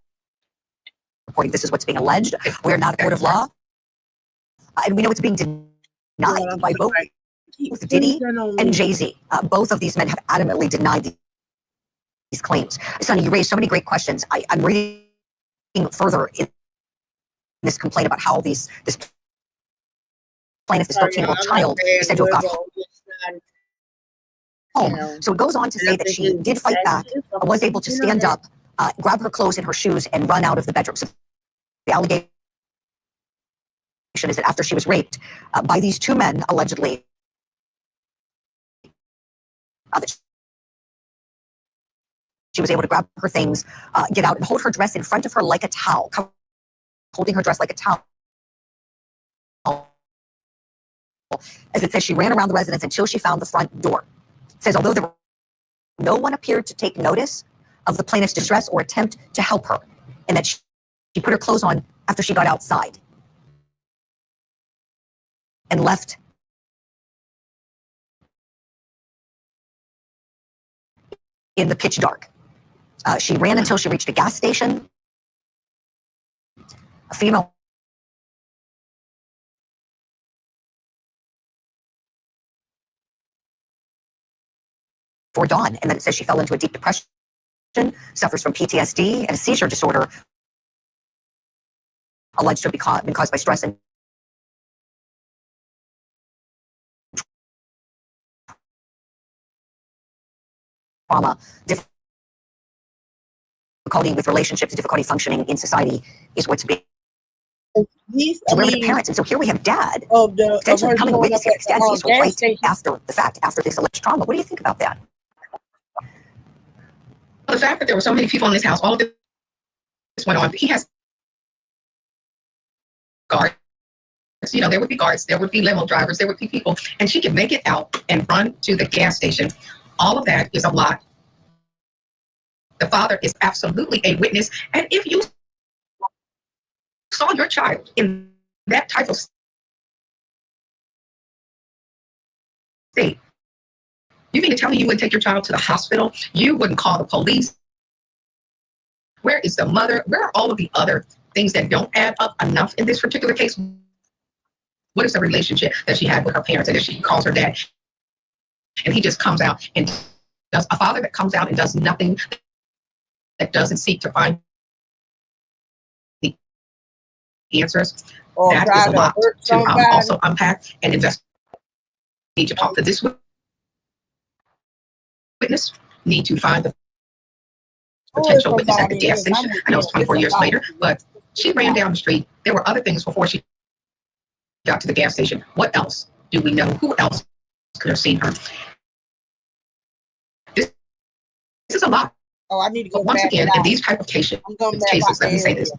reporting this is what's being alleged. We're not a court of law, and we know it's being denied by both Diddy and Jay-Z. Both of these men have adamantly denied these claims. Sonny, you raised so many great questions. I'm reading further in this complaint about how this plaintiff, this 13-year-old child, is said to have got home. So it goes on to say that she did fight back, was able to stand up, grab her clothes and her shoes, and run out of the bedroom. So the allegation is that after she was raped by these two men, allegedly, that she was able to grab her things, get out, and hold her dress in front of her like a towel, holding her dress like a towel. As it says, she ran around the residence until she found the front door. It says, although no one appeared to take notice of the plaintiff's distress or attempt to help her, and that she put her clothes on after she got outside and left in the pitch dark. She ran until she reached a gas station. A female for dawn, and then it says she fell into a deep depression, suffers from PTSD and a seizure disorder alleged to have been caused by stress and trauma, difficulty with relationships, difficulty functioning in society is what's being. So where were the parents? And so here we have dad potentially becoming a witness here. Dad sees her right after the fact, after this alleged trauma. What do you think about that? The fact that there were so many people in this house, all of this went on. He has guards. You know, there would be guards, there would be limo drivers, there would be people, and she could make it out and run to the gas station. All of that is a lie. The father is absolutely a witness, and if you saw your child in that type of state. You mean to tell me you wouldn't take your child to the hospital? You wouldn't call the police? Where is the mother? Where are all of the other things that don't add up enough in this particular case? What is the relationship that she had with her parents? And if she calls her dad, and he just comes out and does a father that comes out and does nothing, that doesn't seek to find the answers, Or that try is a lot hurt to somebody. also unpack and investigate. Need to talk to this witness, need to find the potential witness at the gas station. I know it's 24 years later, but she ran down the street. There were other things before she got to the gas station. What else do we know? Who else could have seen her? This is a lot. Oh, I need to go But once back again, in these type of cases, let me say this.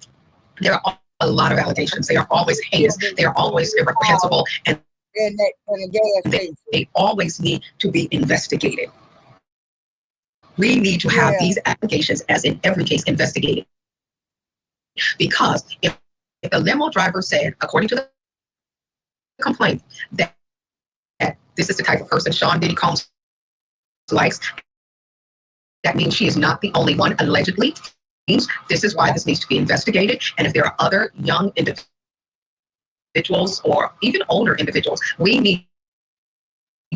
There are a lot of allegations. They are always heinous. They are always irreprehensible. And they always need to be investigated. We need to have these allegations, as in every case, investigated. Because if the limo driver said, according to the complaint, that this is the type of person Sean Diddy Combs likes, that means she is not the only one, allegedly. This is why this needs to be investigated. And if there are other young individuals or even older individuals, we need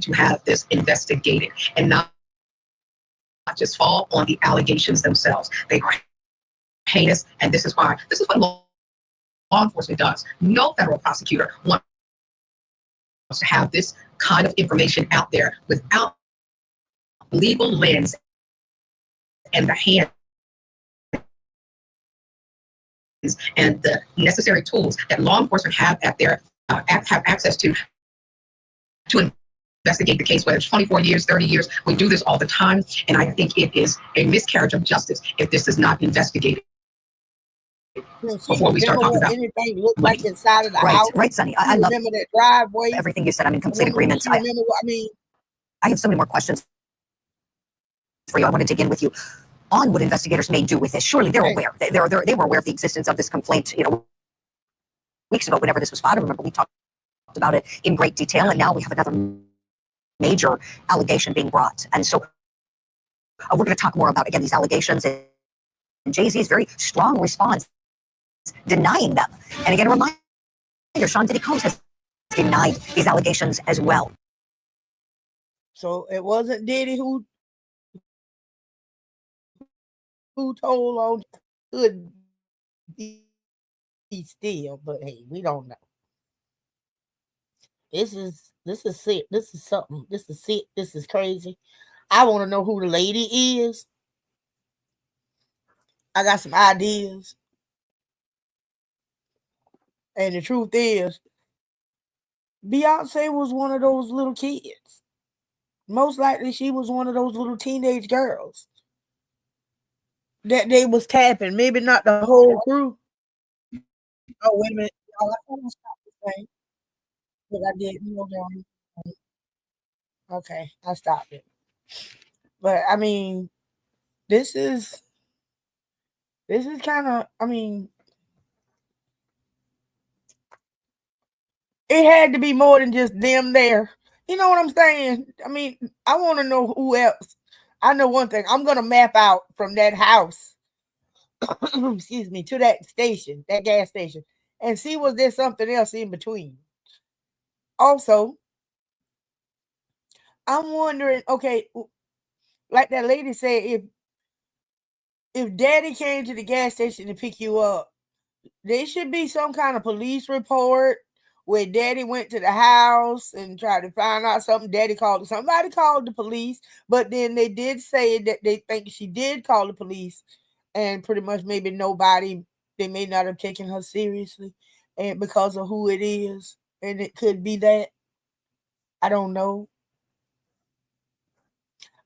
to have this investigated and not just fall on the allegations themselves. They are heinous, and this is what law enforcement does. No federal prosecutor wants to have this kind of information out there without legal lens and the hands and the necessary tools that law enforcement have at their have access to investigate the case, whether it's 24 years, 30 years. We do this all the time, and I think it is a miscarriage of justice if this is not investigated before we start talking about anything looked like inside of the house. Right, Sonny. I love remember that driveway. everything you said. I'm in complete agreement. I have so many more questions for you. I want to dig in with you on what investigators may do with this. Surely they're aware. They were aware of the existence of this complaint, weeks ago, whenever this was filed. I remember we talked about it in great detail, and now we have another major allegation being brought. And so we're going to talk more about, again, these allegations and Jay-Z's very strong response denying them. And again, a reminder, Sean Diddy Combs has denied these allegations as well. So it wasn't Diddy who told on could be still, but hey, we don't know. This is sick. This is something. This is sick. This is crazy. I want to know who the lady is. I got some ideas. And the truth is, Beyonce was one of those little kids. Most likely she was one of those little teenage girls that they was tapping. Maybe not the whole crew. Oh, wait a minute. I want to stop this thing. But I didn't. Hold on. Okay, I stopped it. But I mean, this is kind of, it had to be more than just them there. You know what I'm saying? I mean, I want to know who else. I know one thing. I'm going to map out from that house, excuse me, to that station, that gas station, and see was there something else in between. Also, I'm wondering, okay, like that lady said, if daddy came to the gas station to pick you up, there should be some kind of police report where daddy went to the house and tried to find out something. Somebody called the police, but then they did say that they think she did call the police, and pretty much maybe they may not have taken her seriously, and because of who it is, and it could be that. I don't know.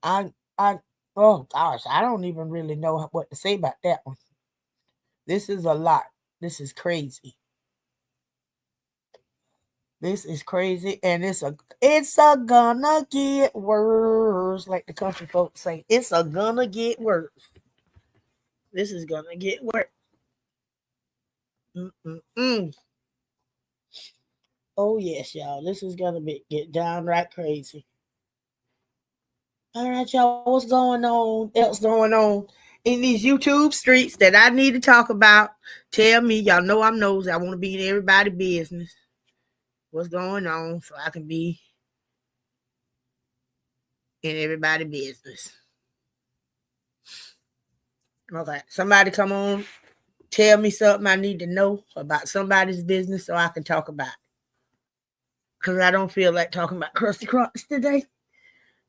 Oh gosh, I don't even really know what to say about that one. This is a lot. This is crazy. This is crazy, and it's a gonna get worse, like the country folks say. It's a gonna get worse. This is gonna get worse. Oh yes, y'all. This is gonna get downright crazy. All right, y'all. What's going on? Else going on in these YouTube streets that I need to talk about? Tell me. Y'all know I'm nosy. I want to be in everybody's business. What's going on so I can be in everybody's business. Okay. Somebody come on. Tell me something I need to know about somebody's business so I can talk about it. Because I don't feel like talking about Krusty Crunch today.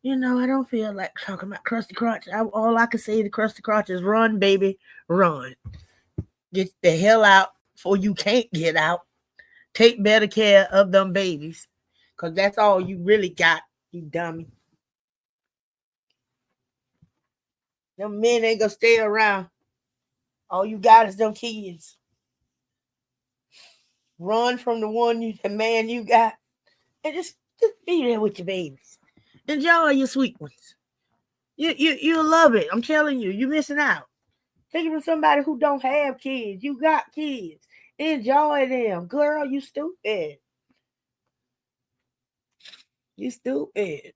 You know, I don't feel like talking about Krusty Crunch. All I can say to Krusty Crunch is run, baby, run. Get the hell out before you can't get out. Take better care of them babies. Because that's all you really got, you dummy. Them men ain't going to stay around. All you got is them kids. Run from the man you got. And just be there with your babies. Enjoy your sweet ones. You'll love it. I'm telling you, you're missing out. Take it from somebody who don't have kids. You got kids. Enjoy them. Girl, you stupid. You stupid.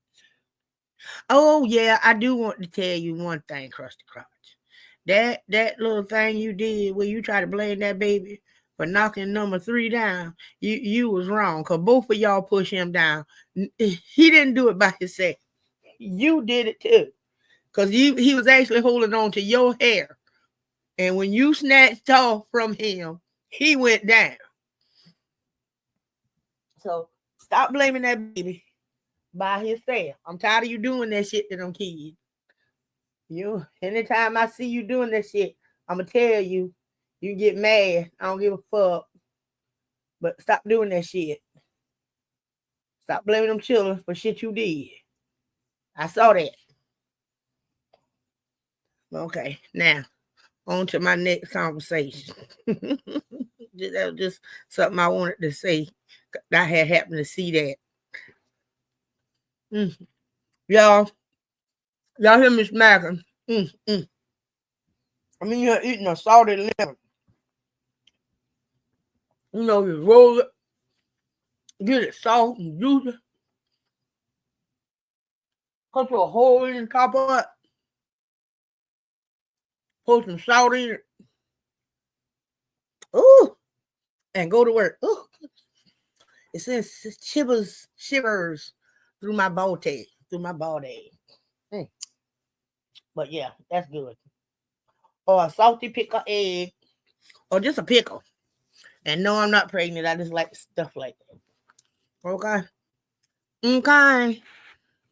Oh, yeah, I do want to tell you one thing, Krusty Crunch. That little thing you did where you try to blame that baby for knocking number 3 down, you was wrong, because both of y'all push him down. He didn't do it by himself. You did it too. Because he was actually holding on to your hair. And when you snatched off from him, he went down. So stop blaming that baby by himself. I'm tired of you doing that shit to them kids. Anytime I see you doing that shit, I'm going to tell you, you get mad. I don't give a fuck. But stop doing that shit. Stop blaming them children for shit you did. I saw that. Okay, now, on to my next conversation. That was just something I wanted to say. I had happened to see that. Y'all hear me smacking. I mean, you're eating a salted lemon. You know, you roll it, get it salt and juicy, cut you a hole in the top of it, put some salt in it. Ooh, and go to work. Ooh, it sends shivers through my body. But yeah, that's good. Or a salty pickle egg, or just a pickle. And no, I'm not pregnant. I just like stuff like that. Okay. Okay.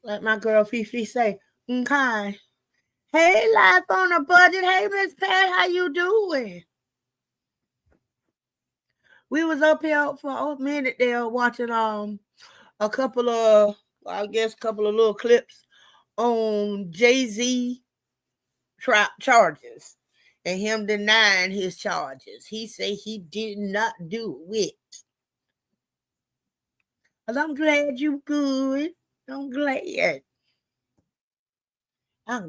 Like my girl Fifi say, okay. Hey, Life on a Budget. Hey, Miss Pat, how you doing? We was up here for a minute there watching a couple of little clips on Jayz charges and him denying his charges. He said he did not do it. But I'm glad you good. I'm glad. I've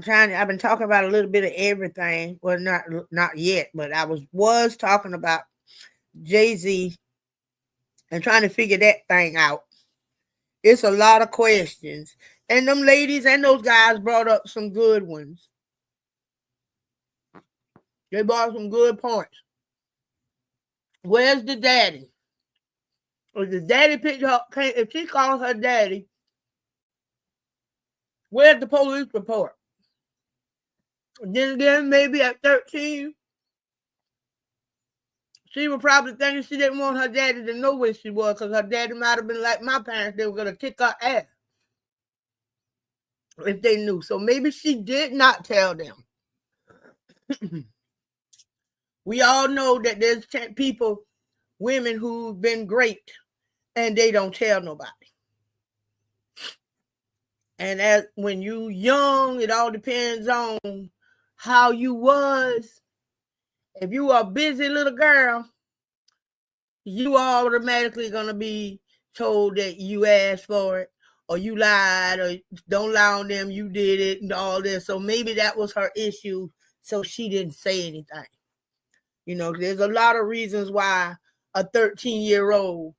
been talking about a little bit of everything. Well, not yet, but I was talking about Jayz and trying to figure that thing out. It's a lot of questions. And them ladies and those guys brought up some good ones. They brought some good points. Where's the daddy? If the daddy picked her, if she calls her daddy, where's the police report? Then again, maybe at 13, she was probably thinking she didn't want her daddy to know where she was, because her daddy might have been like my parents. They were going to kick her ass if they knew. So maybe she did not tell them. We all know that there's women who've been great, and they don't tell nobody. And when you young, it all depends on how you was. If you are a busy little girl, you automatically going to be told that you asked for it, or you lied, or don't lie on them, you did it, and all this. So maybe that was her issue, so she didn't say anything. There's a lot of reasons why a 13-year-old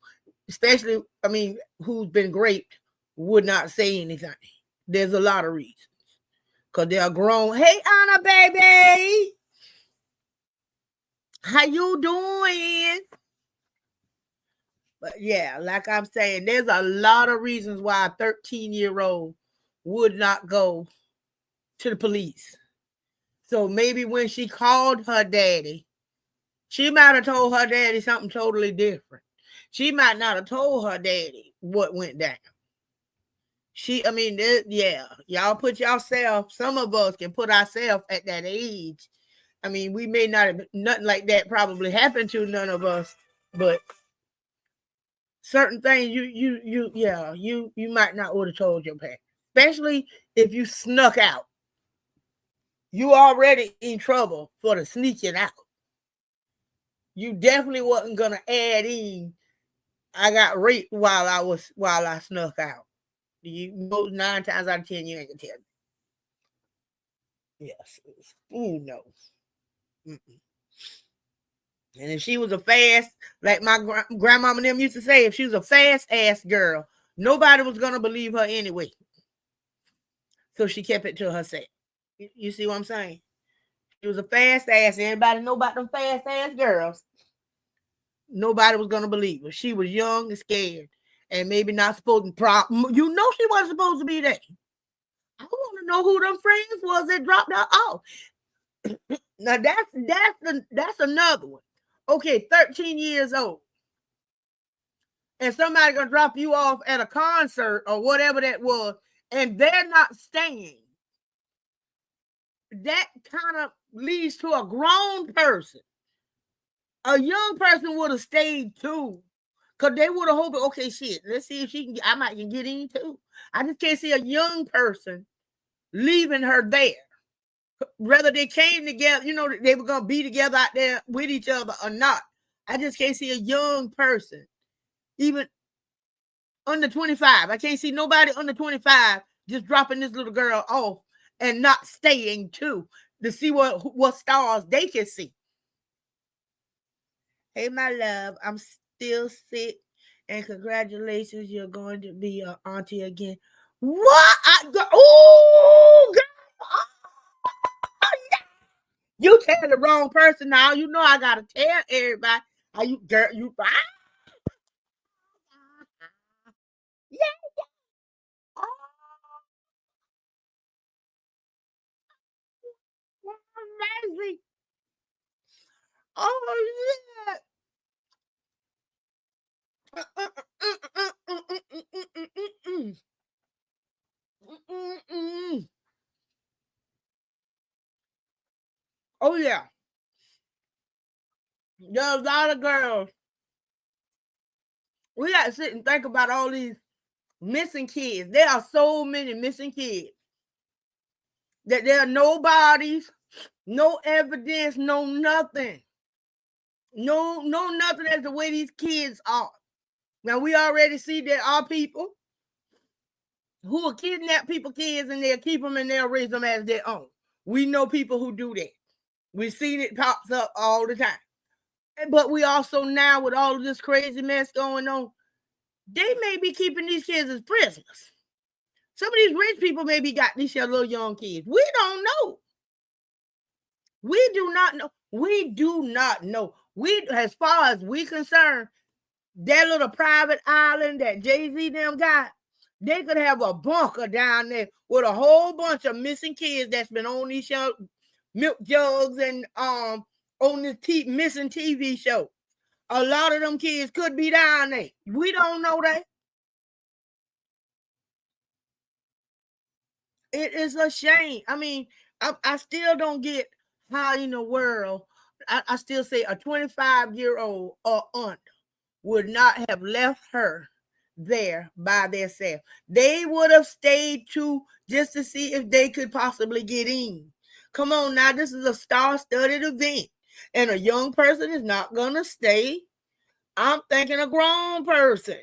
especially, I mean, who's been raped, would not say anything. There's a lot of reasons. Because they're grown. Hey, Anna, baby. How you doing? But yeah, like I'm saying, there's a lot of reasons why a 13-year-old would not go to the police. So maybe when she called her daddy, she might have told her daddy something totally different. She might not have told her daddy what went down. Yeah, y'all put yourself, some of us can put ourselves at that age. I mean, we may not have, nothing like that probably happened to none of us, but certain things you might not would have told your parents, especially if you snuck out. You already in trouble for the sneaking out. You definitely wasn't gonna add in, I got raped while I snuck out. You 9 times out of 10 you ain't gonna tell me. Yes, who knows? Mm-mm. And if she was a fast, like my grandmama and them used to say, if she was a fast ass girl, nobody was gonna believe her anyway. So she kept it to herself. You see what I'm saying? She was a fast ass. Everybody know about them fast ass girls. Nobody was gonna believe her. She was young and scared, and maybe not supposed to. You know she wasn't supposed to be there. I want to know who them friends was that dropped her off. Now that's another one. Okay, 13 years old, and somebody gonna drop you off at a concert or whatever that was, and they're not staying. That kind of leads to a grown person. A young person would have stayed too, because they would have hoped, okay, shit, let's see if I might can get in too. I just can't see a young person leaving her there. Whether they came together, they were going to be together out there with each other or not. I just can't see a young person, even under 25. I can't see nobody under 25 just dropping this little girl off and not staying too to see what stars they can see. Hey, my love, I'm still sick, and congratulations, you're going to be an auntie again. What? Oh, girl. You tell the wrong person now. You know I gotta tell everybody. How you, girl? You yeah. Oh, amazing. Oh yeah. Oh yeah. There's a lot of girls. We got to sit and think about all these missing kids. There are so many missing kids that there are no bodies, no evidence, no nothing. No nothing as the way these kids are. Now we already see there are people who will kidnap people, kids, and they'll keep them and they'll raise them as their own. We know people who do that. We've seen it pops up all the time. But we also now, with all of this crazy mess going on, they may be keeping these kids as prisoners. Some of these rich people maybe got these little young kids. We don't know. We do not know. We do not know. As far as we concerned, that little private island that Jayz them got, they could have a bunker down there with a whole bunch of missing kids that's been on these milk jugs and on this missing TV show. A lot of them kids could be down there. We don't know that. It is a shame. I mean, I still don't get how in the world, I still say a 25-year-old or under would not have left her there by themselves. They would have stayed too just to see if they could possibly get in. Come on now, this is a star-studded event, and a young person is not gonna stay. I'm thinking a grown person.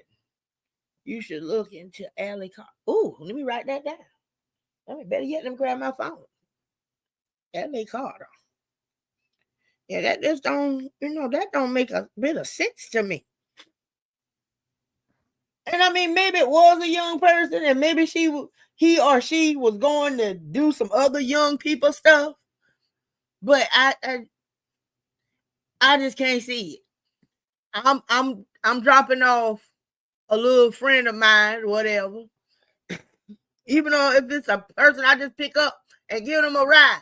You should look into Alley Carter. Oh, let me write that down. I mean, better yet, let me grab my phone. Alley Carter. Yeah, that just don't, that don't make a bit of sense to me. And I mean, maybe it was a young person, and maybe he or she was going to do some other young people stuff. But I just can't see it. I'm dropping off a little friend of mine, whatever. Even though if it's a person I just pick up and give them a ride.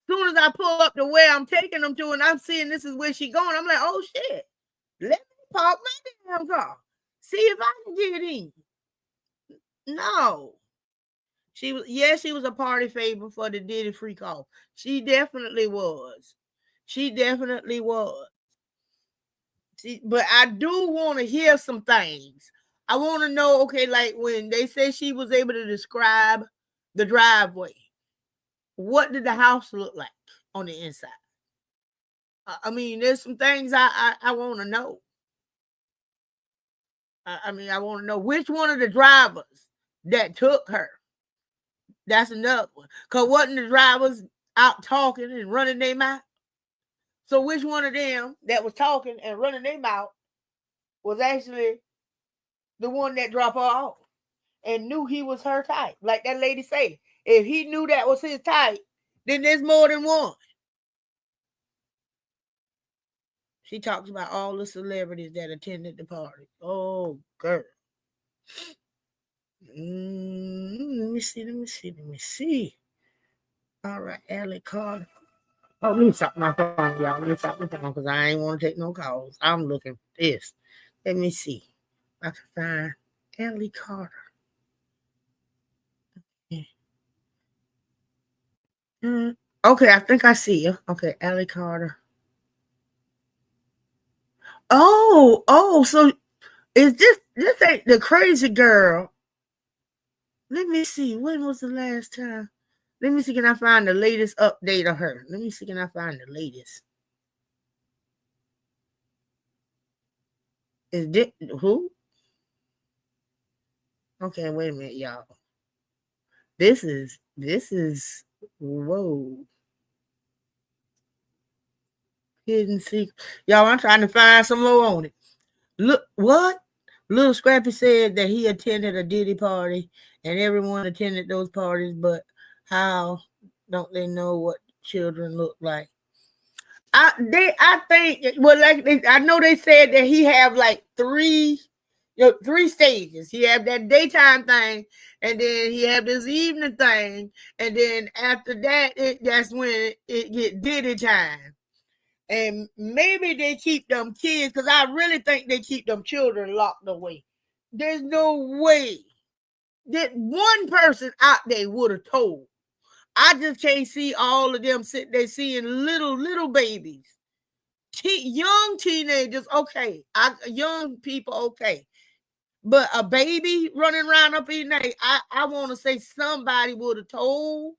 As soon as I pull up to where I'm taking them to and I'm seeing this is where she going, I'm like, oh shit. Let me park my damn car. See if I can get in. No. She was a party favor for the Diddy freak off. She definitely was. But I do want to hear some things. I want to know, okay, like when they say she was able to describe the driveway, what did the house look like on the inside? I mean, there's some things I want to know. I mean, I want to know which one of the drivers that took her. That's another one. Because wasn't the drivers out talking and running their mouth? So which one of them that was talking and running their mouth was actually the one that dropped her off and knew he was her type? Like that lady say, if he knew that was his type, then there's more than one. She talks about all the celebrities that attended the party. Oh, girl. Let me see. All right, Allie Carter. Oh, let me stop my phone, y'all. Let me stop my phone because I ain't want to take no calls. I'm looking for this. Let me see. I can find Allie Carter. Okay, I think I see you. Okay, Allie Carter. Oh, so is this ain't the crazy girl? Let me see. When was the last time? Let me see. Can I find the latest update of her? Let me see. Can I find the latest? Is this who? Okay, wait a minute, y'all. This is whoa. Hidden secret. Y'all, I'm trying to find some more on it. Look, what? Little Scrappy said that he attended a Diddy party and everyone attended those parties, but how don't they know what children look like? I think, well, like I know they said that he have like three stages. He have that daytime thing, and then he have this evening thing, and then after that, that's when it get Diddy time. And maybe they keep them kids, because I really think they keep them children locked away. There's no way that one person out there would have told. I just can't see all of them sitting there seeing little babies. Young teenagers, okay. Young people, okay. But a baby running around up in there, I want to say somebody would have told.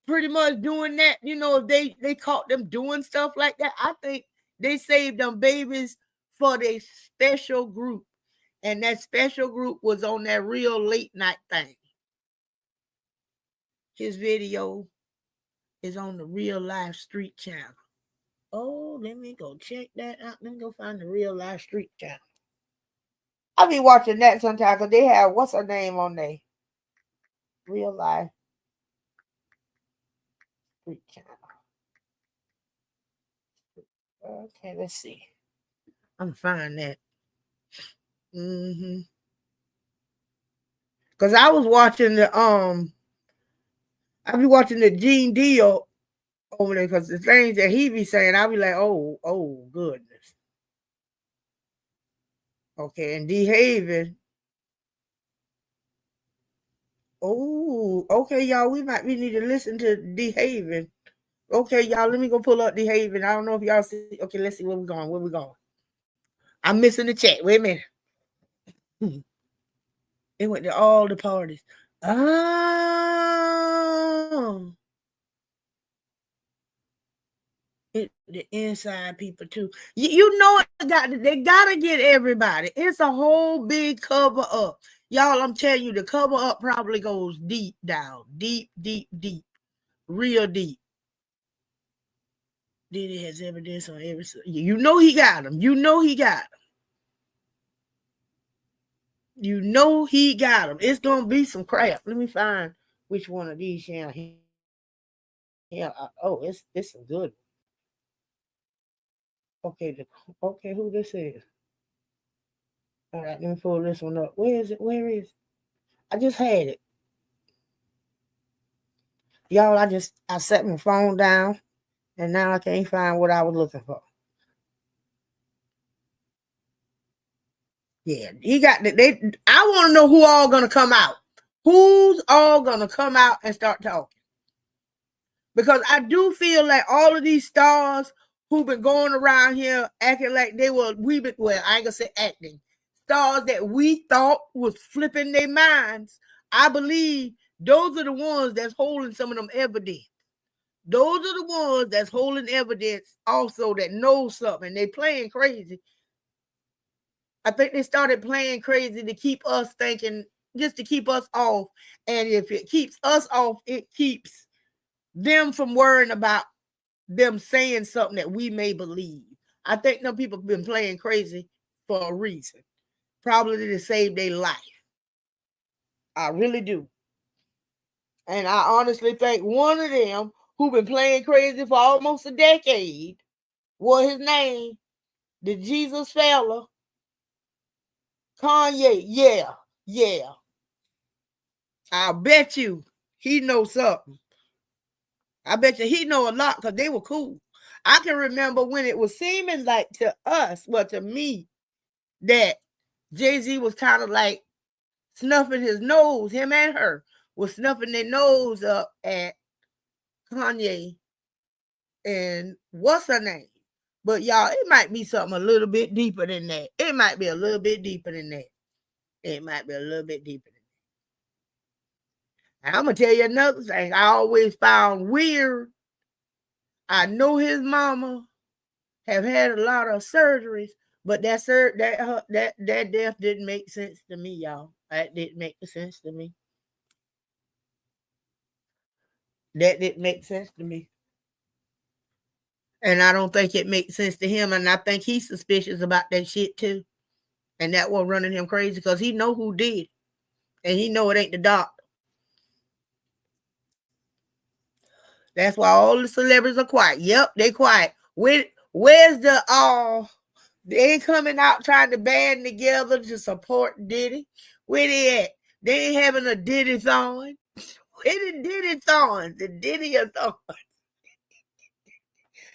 Pretty much doing that, if they caught them doing stuff like that, I think they saved them babies for their special group. And that special group was on that real late night thing. His video is on the Real Life Street channel. Oh, let me go check that out. Let me go find the Real Life Street channel. I'll be watching that sometimes because they have, what's her name on there? Real Life Street channel. Okay, let's see. I'm finding that. Because I was watching I be watching the Gene Deal over there because the things that he be saying, I'll be like, oh goodness. Okay, and D Haven. Oh, okay, y'all. We need to listen to D Haven. Okay, y'all, let me go pull up D Haven. I don't know if y'all see. Okay, let's see where we going. I'm missing the chat. Wait a minute. It went to all the parties. Oh. The inside people too. You know they gotta get everybody. It's a whole big cover up. Y'all, I'm telling you, the cover up probably goes deep down. Deep. Real deep. Diddy has evidence on every. You know he got them. You know he got them. It's gonna be some crap. Let me find which one of these here. Yeah. Oh, it's some good. Okay. Okay. Who this is? All right. Let me pull this one up. Where is it? Where is it? I just had it. Y'all, I set my phone down and now I can't find what I was looking for. Yeah, he got they. I want to know who all gonna come out. Who's all gonna come out and start talking? Because I do feel like all of these stars who've been going around here acting like they were well, I ain't gonna say acting. Stars that we thought was flipping their minds. I believe those are the ones that's holding some of them evidence. Those are the ones that's holding evidence also that know something. They playing crazy. I think they started playing crazy to keep us thinking, just to keep us off. And if it keeps us off, it keeps them from worrying about them saying something that we may believe. I think them people have been playing crazy for a reason. Probably to save their life. I really do. And I honestly think one of them who been playing crazy for almost a decade, what his name, the Jesus fella, Kanye. Yeah. I bet you he knows something. I bet you he know a lot because they were cool. I can remember when it was seeming like to us, well, to me, that Jay-Z was kind of like snuffing his nose, him and her was snuffing their nose up at Kanye and what's her name? But y'all, it might be something a little bit deeper than that. It might be a little bit deeper than that. It might be a little bit deeper than that. And I'm going to tell you another thing I always found weird. I know his mama have had a lot of surgeries, but that death didn't make sense to me, y'all. That didn't make sense to me. That didn't make sense to me. And I don't think it makes sense to him. And I think he's suspicious about that shit too. And that was running him crazy because he know who did. And he know it ain't the doctor. That's why all the celebrities are quiet. Yep, they quiet. Where's the they ain't coming out trying to band together to support Diddy? Where they at? They ain't having a Diddy-thon. Where the Diddy-thon? The Diddy-a-thon.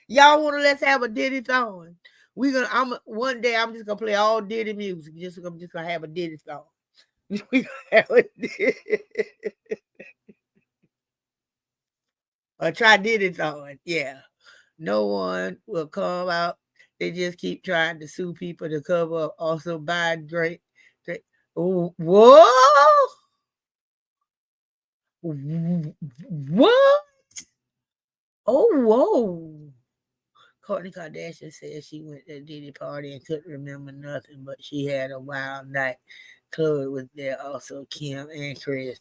Y'all want to let's have a Diddy-thon? One day I'm just gonna play all Diddy music. I'm just gonna have a Diddy-thon. We gonna have a Diddy. Or try Diddy-thon. Yeah. No one will come out. They just keep trying to sue people to cover up. Also buy Drake. Oh, whoa! What? Oh, whoa. Kourtney Kardashian said she went to a Diddy party and couldn't remember nothing, but she had a wild night. Chloe was there, also Kim and Chris.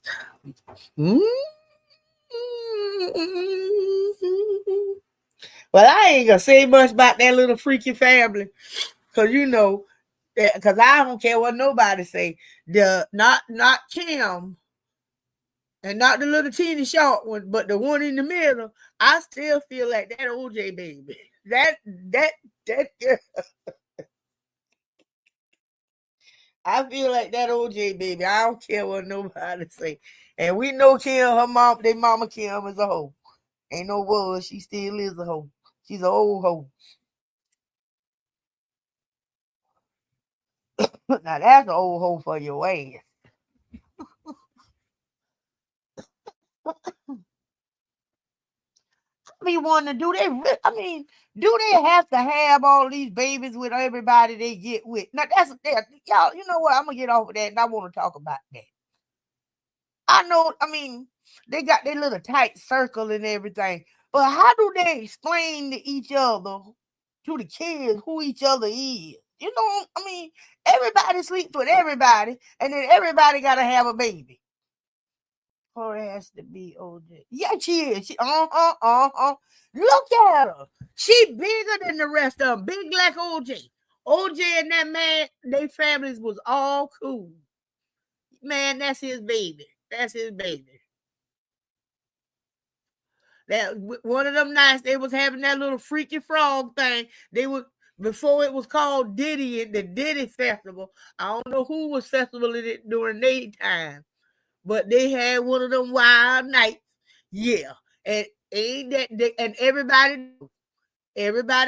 Well, I ain't gonna say much about that little freaky family, cause cause I don't care what nobody say. Not Kim, and not the little teeny short one, but the one in the middle. I still feel like that OJ baby. That girl. I feel like that OJ baby. I don't care what nobody say. And we know Kim, their mama Kim is a hoe. Ain't no was, she still is a hoe. She's an old hoe. Now that's an old hoe for your ass. Me want to do they have to have all these babies with everybody they get with? Now that's y'all. You know what? I'm gonna get off of that, and I want to talk about that. I know. They got their little tight circle and everything, but how do they explain to each other, to the kids, who each other is? Everybody sleeps with everybody, and then everybody gotta have a baby. Or it has to be OJ. Yeah, she is. Look at her. She bigger than the rest of them. Big like OJ. OJ and that man, their families was all cool. Man, that's his baby. That's his baby. That one of them nights they was having that little freaky frog thing. They were before it was called Diddy and the Diddy Festival. I don't know who was festivaling it during their time, but they had one of them wild nights. Yeah, and ain't that and everybody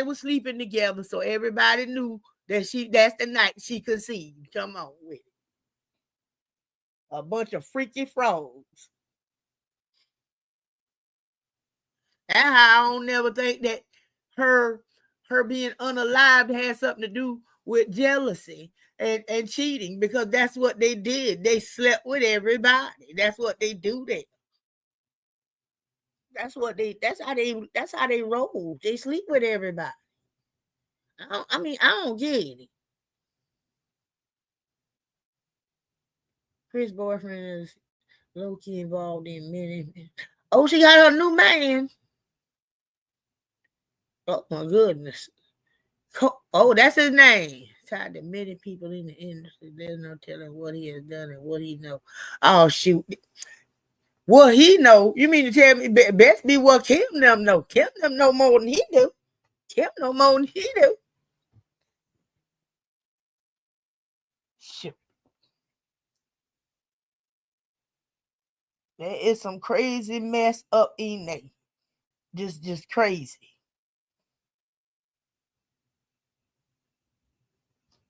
was sleeping together, so everybody knew that that's the night she conceived. Come on with it. A bunch of freaky frogs. That's how I don't never think that her being unalived had something to do with jealousy and cheating, because that's what they did. They slept with everybody. That's what they do there. That's how they roll. They sleep with everybody. I don't get it. Chris' boyfriend is low-key involved in many. Oh, she got her new man. Oh my goodness. Oh, that's his name. Tied to many people in the industry. There's no telling what he has done and what he know. Oh shoot. What he know? You mean to tell me best be what Kim them know? Kim them know more than he do. Kim know more than he do. Shoot. There is some crazy mess up in there. Just crazy.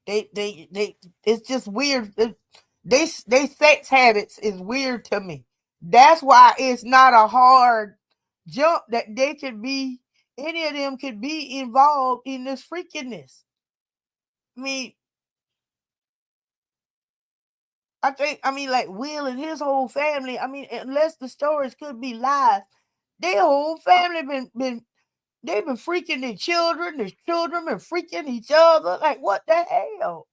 They it's just weird. They sex habits is weird to me. That's why it's not a hard jump that they could be, any of them could be involved in this freakiness. I mean, like Will and his whole family, unless the stories could be lies, their whole family been they've been freaking their children been freaking each other. Like, what the hell?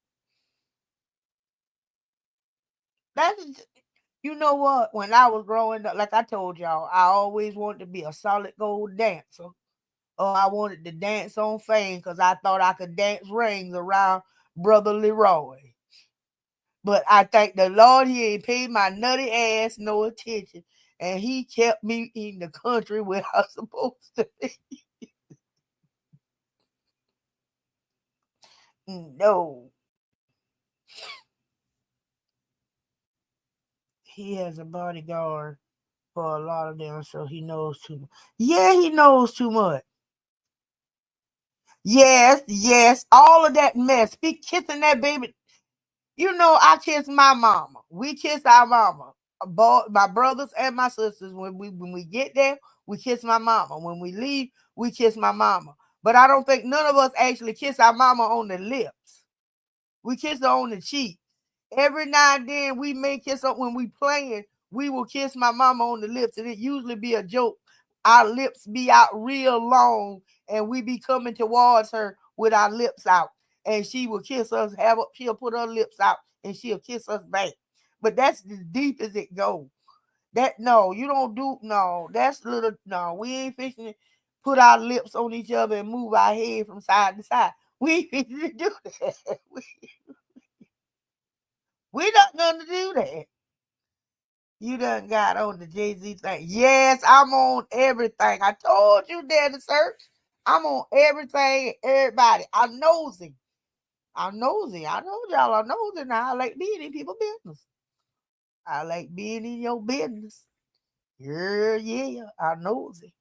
That's, you know what? When I was growing up, like I told y'all, I always wanted to be a solid gold dancer. Or I wanted to dance on Fame because I thought I could dance rings around Brother Leroy. But I thank the Lord he ain't paid my nutty ass no attention. And he kept me in the country where I was supposed to be. No. He has a bodyguard for a lot of them, so he knows too much. Yeah, he knows too much. Yes, all of that mess. Be kissing that baby. You know, I kiss my mama. We kiss our mama. My brothers and my sisters. When we get there, we kiss my mama. When we leave, we kiss my mama. But I don't think none of us actually kiss our mama on the lips. We kiss her on the cheek. Every now and then we may kiss her when we playing. We will kiss my mama on the lips, and it usually be a joke. Our lips be out real long, and we be coming towards her with our lips out, and she will kiss us. She'll put her lips out, and she'll kiss us back. But that's as deep as it goes. No, you don't do no. That's little no. We ain't fixing to put our lips on each other and move our head from side to side. We ain't fixing to do that. We're not gonna do that. You done got on the Jayz thing. Yes, I'm on everything. I told you there to search. I'm on everything, everybody. I'm nosy. I know y'all are nosy now. I like being in people's business. I like being in your business. Yeah, I nosy.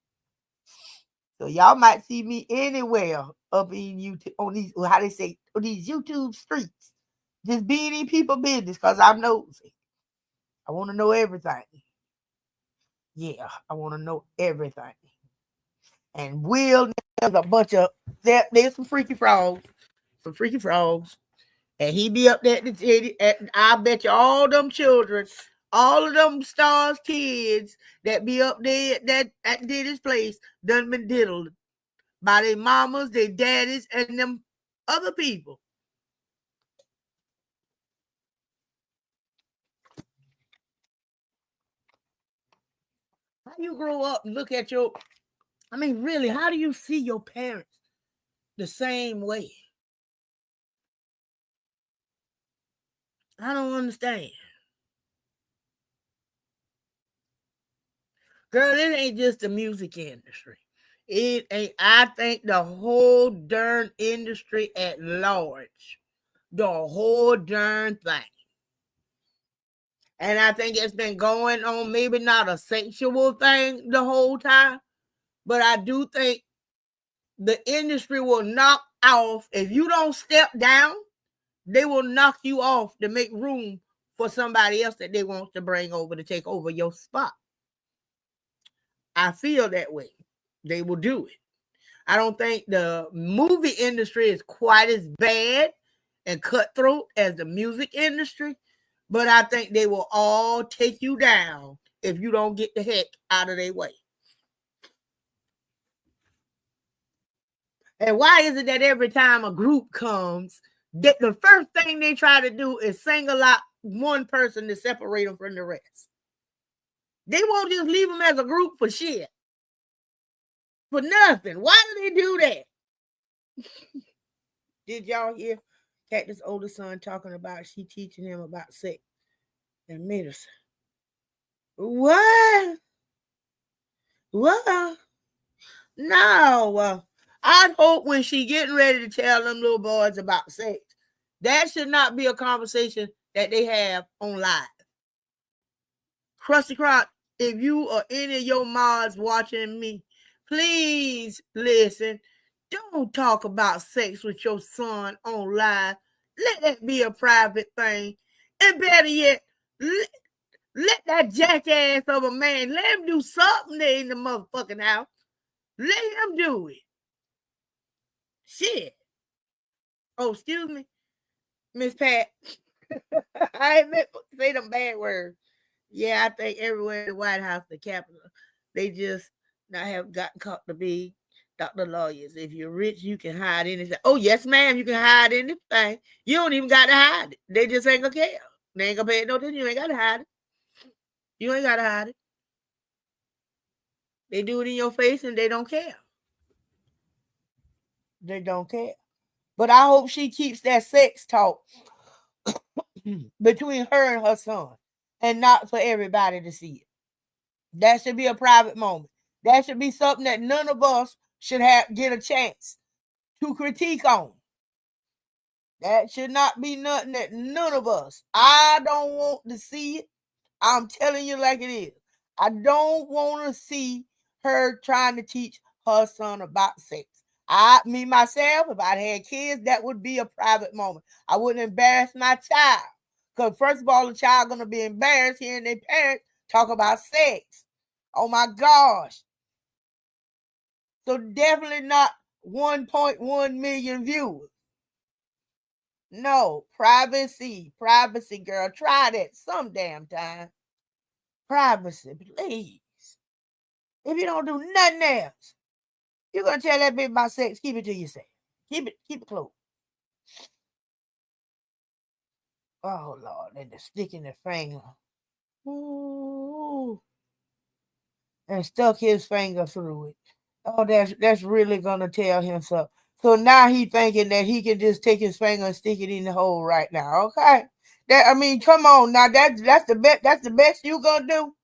So y'all might see me anywhere up in YouTube on these, how they say, on these YouTube streets. Just being in people's business because I'm nosy. I want to know everything. Yeah, I want to know everything. And Will, there's a bunch of, there's some freaky frogs. And he be up there and I bet you all them children, all of them stars kids that be up there at Diddy's place done been diddled by their mamas, their daddies, and them other people. How you grow up and look at really, how do you see your parents the same way? I don't understand. Girl, it ain't just the music industry. It ain't, I think the whole darn industry at large. The whole darn thing. And I think it's been going on, maybe not a sexual thing the whole time, but I do think the industry will knock off. If you don't step down, they will knock you off to make room for somebody else that they want to bring over to take over your spot. I feel that way. They will do it. I don't think the movie industry is quite as bad and cutthroat as the music industry, but I think they will all take you down if you don't get the heck out of their way. And why is it that every time a group comes, that the first thing they try to do is single out one person to separate them from the rest? They won't just leave them as a group for shit. For nothing. Why do they do that? Did y'all hear Cactus' oldest son talking about she teaching him about sex and medicine? What? What? No. I hope when she getting ready to tell them little boys about sex, that should not be a conversation that they have on live. Krusty Croc, if you or any of your mods watching me, please listen. Don't talk about sex with your son on live. Let that be a private thing. And better yet, let that jackass of a man, let him do something there in the motherfucking house. Let him do it. Shit. Oh, excuse me, Miss Pat. I ain't meant to say them bad words. Yeah, I think everywhere in the White House, the Capitol, they just not have gotten caught to be Dr. Lawyers. If you're rich, you can hide anything. Oh, yes, ma'am, you can hide anything. You don't even got to hide it. They just ain't gonna care. They ain't gonna pay no attention. You ain't got to hide it. You ain't got to hide it. They do it in your face and they don't care. They don't care. But I hope she keeps that sex talk between her and her son and not for everybody to see it. That should be a private moment. That should be something that none of us should get a chance to critique on. That should not be nothing that none of us. I don't want to see it. I'm telling you like it is. I don't want to see her trying to teach her son about sex. Myself, if I had kids, that would be a private moment. I wouldn't embarrass my child. Because first of all, the child going to be embarrassed hearing their parents talk about sex. Oh my gosh. So definitely not 1.1 million viewers. No, privacy, girl. Try that some damn time. Privacy, please. If you don't do nothing else, you're gonna tell that bitch about sex, keep it to yourself. Keep it close. Oh Lord, and the stick in the finger. Ooh. And stuck his finger through it. Oh, that's really gonna tell him something. So now he thinking that he can just take his finger and stick it in the hole right now. Okay. Come on now. That's the best you gonna do.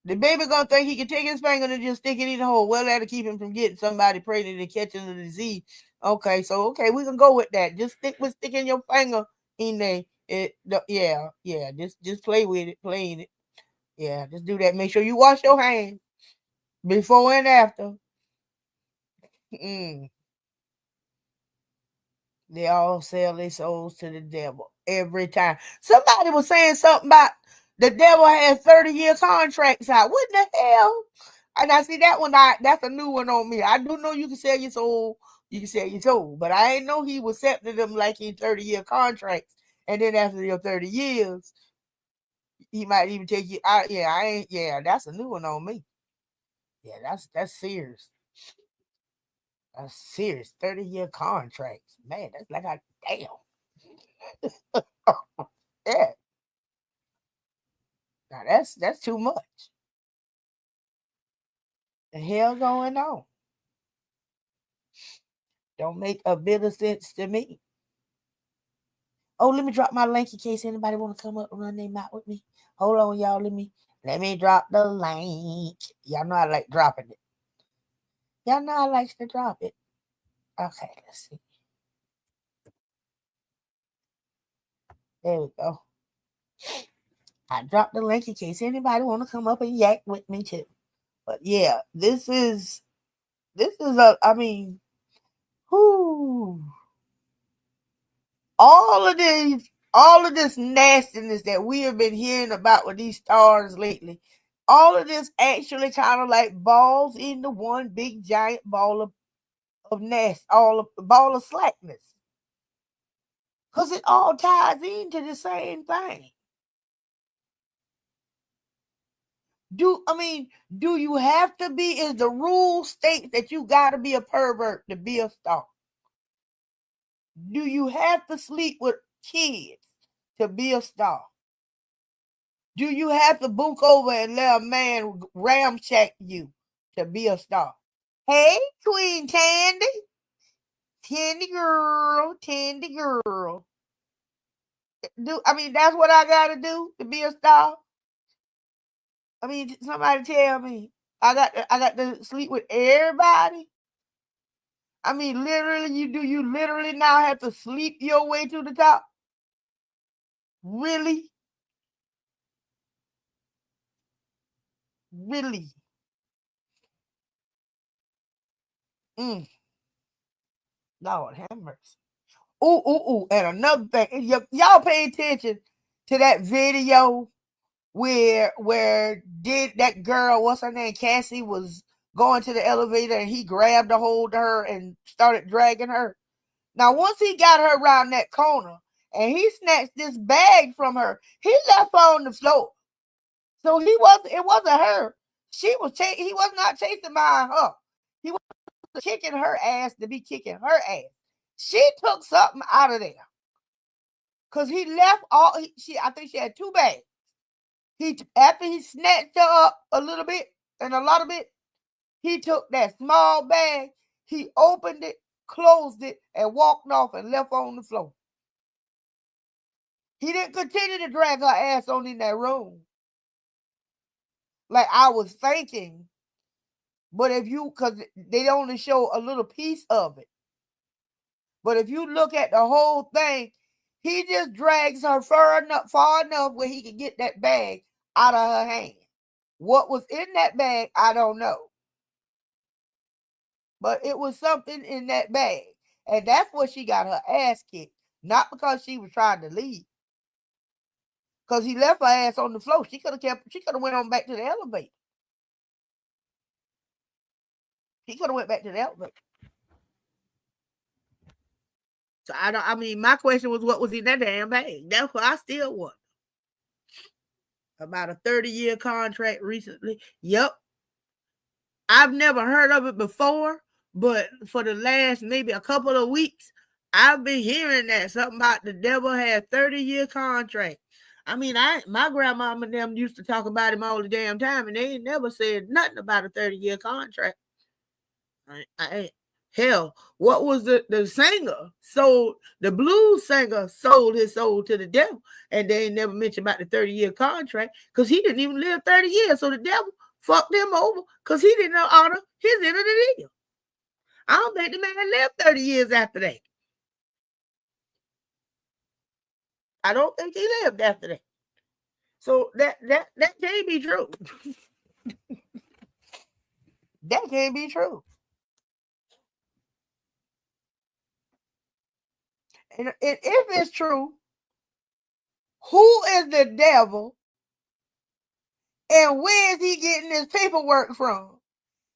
The baby gonna think he can take his finger and just stick it in the hole. Well, that'll keep him from getting somebody pregnant and catching the disease. Okay, so we can go with that. Just stick with sticking your finger in there. Just play with it, playing it. Yeah, just do that. Make sure you wash your hands before and after. They all sell their souls to the devil every time. Somebody was saying something about the devil has 30-year contracts out. What the hell? And I see that one. That's a new one on me. I do know you can sell your soul. You can sell your soul, but I ain't know he was accepting them like in 30-year contracts. And then after your 30 years, he might even take you out. Yeah, that's a new one on me. Yeah, that's serious. That's serious. 30-year contracts. Man, that's like a damn. Yeah. Now that's too much. The hell going on? Don't make a bit of sense to me. Oh, let me drop my link in case anybody want to come up and run their mouth with me. Hold on, y'all. Let me Let me drop the link. Y'all know I like dropping it. Y'all know I like to drop it. Okay, let's see. There we go. I dropped the link in case anybody want to come up and yak with me too. But yeah, this is I mean, whoo. All of this nastiness that we have been hearing about with these stars lately, all of this actually kind of like balls into one big giant ball of ball of slackness. Because it all ties into the same thing. Do you have to be, is the rule state that you gotta be a pervert to be a star? Do you have to sleep with kids to be a star? Do you have to book over and let a man ramshack you to be a star? Hey, Queen Tandy. Tandy girl. That's what I gotta do to be a star? I mean, somebody tell me I got to sleep with everybody? I mean, literally, you literally now have to sleep your way to the top? Really? Really? Lord have mercy. Ooh. And another thing, y'all pay attention to that video where did that girl, what's her name, Cassie, was going to the elevator and he grabbed a hold of her and started dragging her. Now, once he got her around that corner and he snatched this bag from her, he left her on the floor. So it wasn't her. He was not chasing behind her. He was kicking her ass to be kicking her ass. She took something out of there. Because he left I think she had 2 bags. After he snatched her up a little bit and a lot of it, he took that small bag, he opened it, closed it, and walked off and left her on the floor. He didn't continue to drag her ass on in that room like I was thinking. But because they only show a little piece of it. But if you look at the whole thing, he just drags her far enough where he can get that bag out of her hand. What was in that bag, I don't know. But it was something in that bag. And that's where she got her ass kicked. Not because she was trying to leave. Because he left her ass on the floor. She could have went on back to the elevator. He could have went back to the elevator. So my question was, what was in that damn bag? That's what I still want. About a 30-year contract recently. Yep. I've never heard of it before, but for the last maybe a couple of weeks, I've been hearing that something about the devil had 30-year contract. I mean, my grandmama and them used to talk about him all the damn time, and they ain't never said nothing about a 30-year contract. Hell, what was the singer sold? The blues singer sold his soul to the devil, and they ain't never mentioned about the 30-year contract because he didn't even live 30 years. So the devil fucked him over because he didn't honor his end of the deal. I don't think the man lived 30 years after that. I don't think he lived after that. So that can't be true. That can't be true. And if it's true, who is the devil? And where is he getting his paperwork from?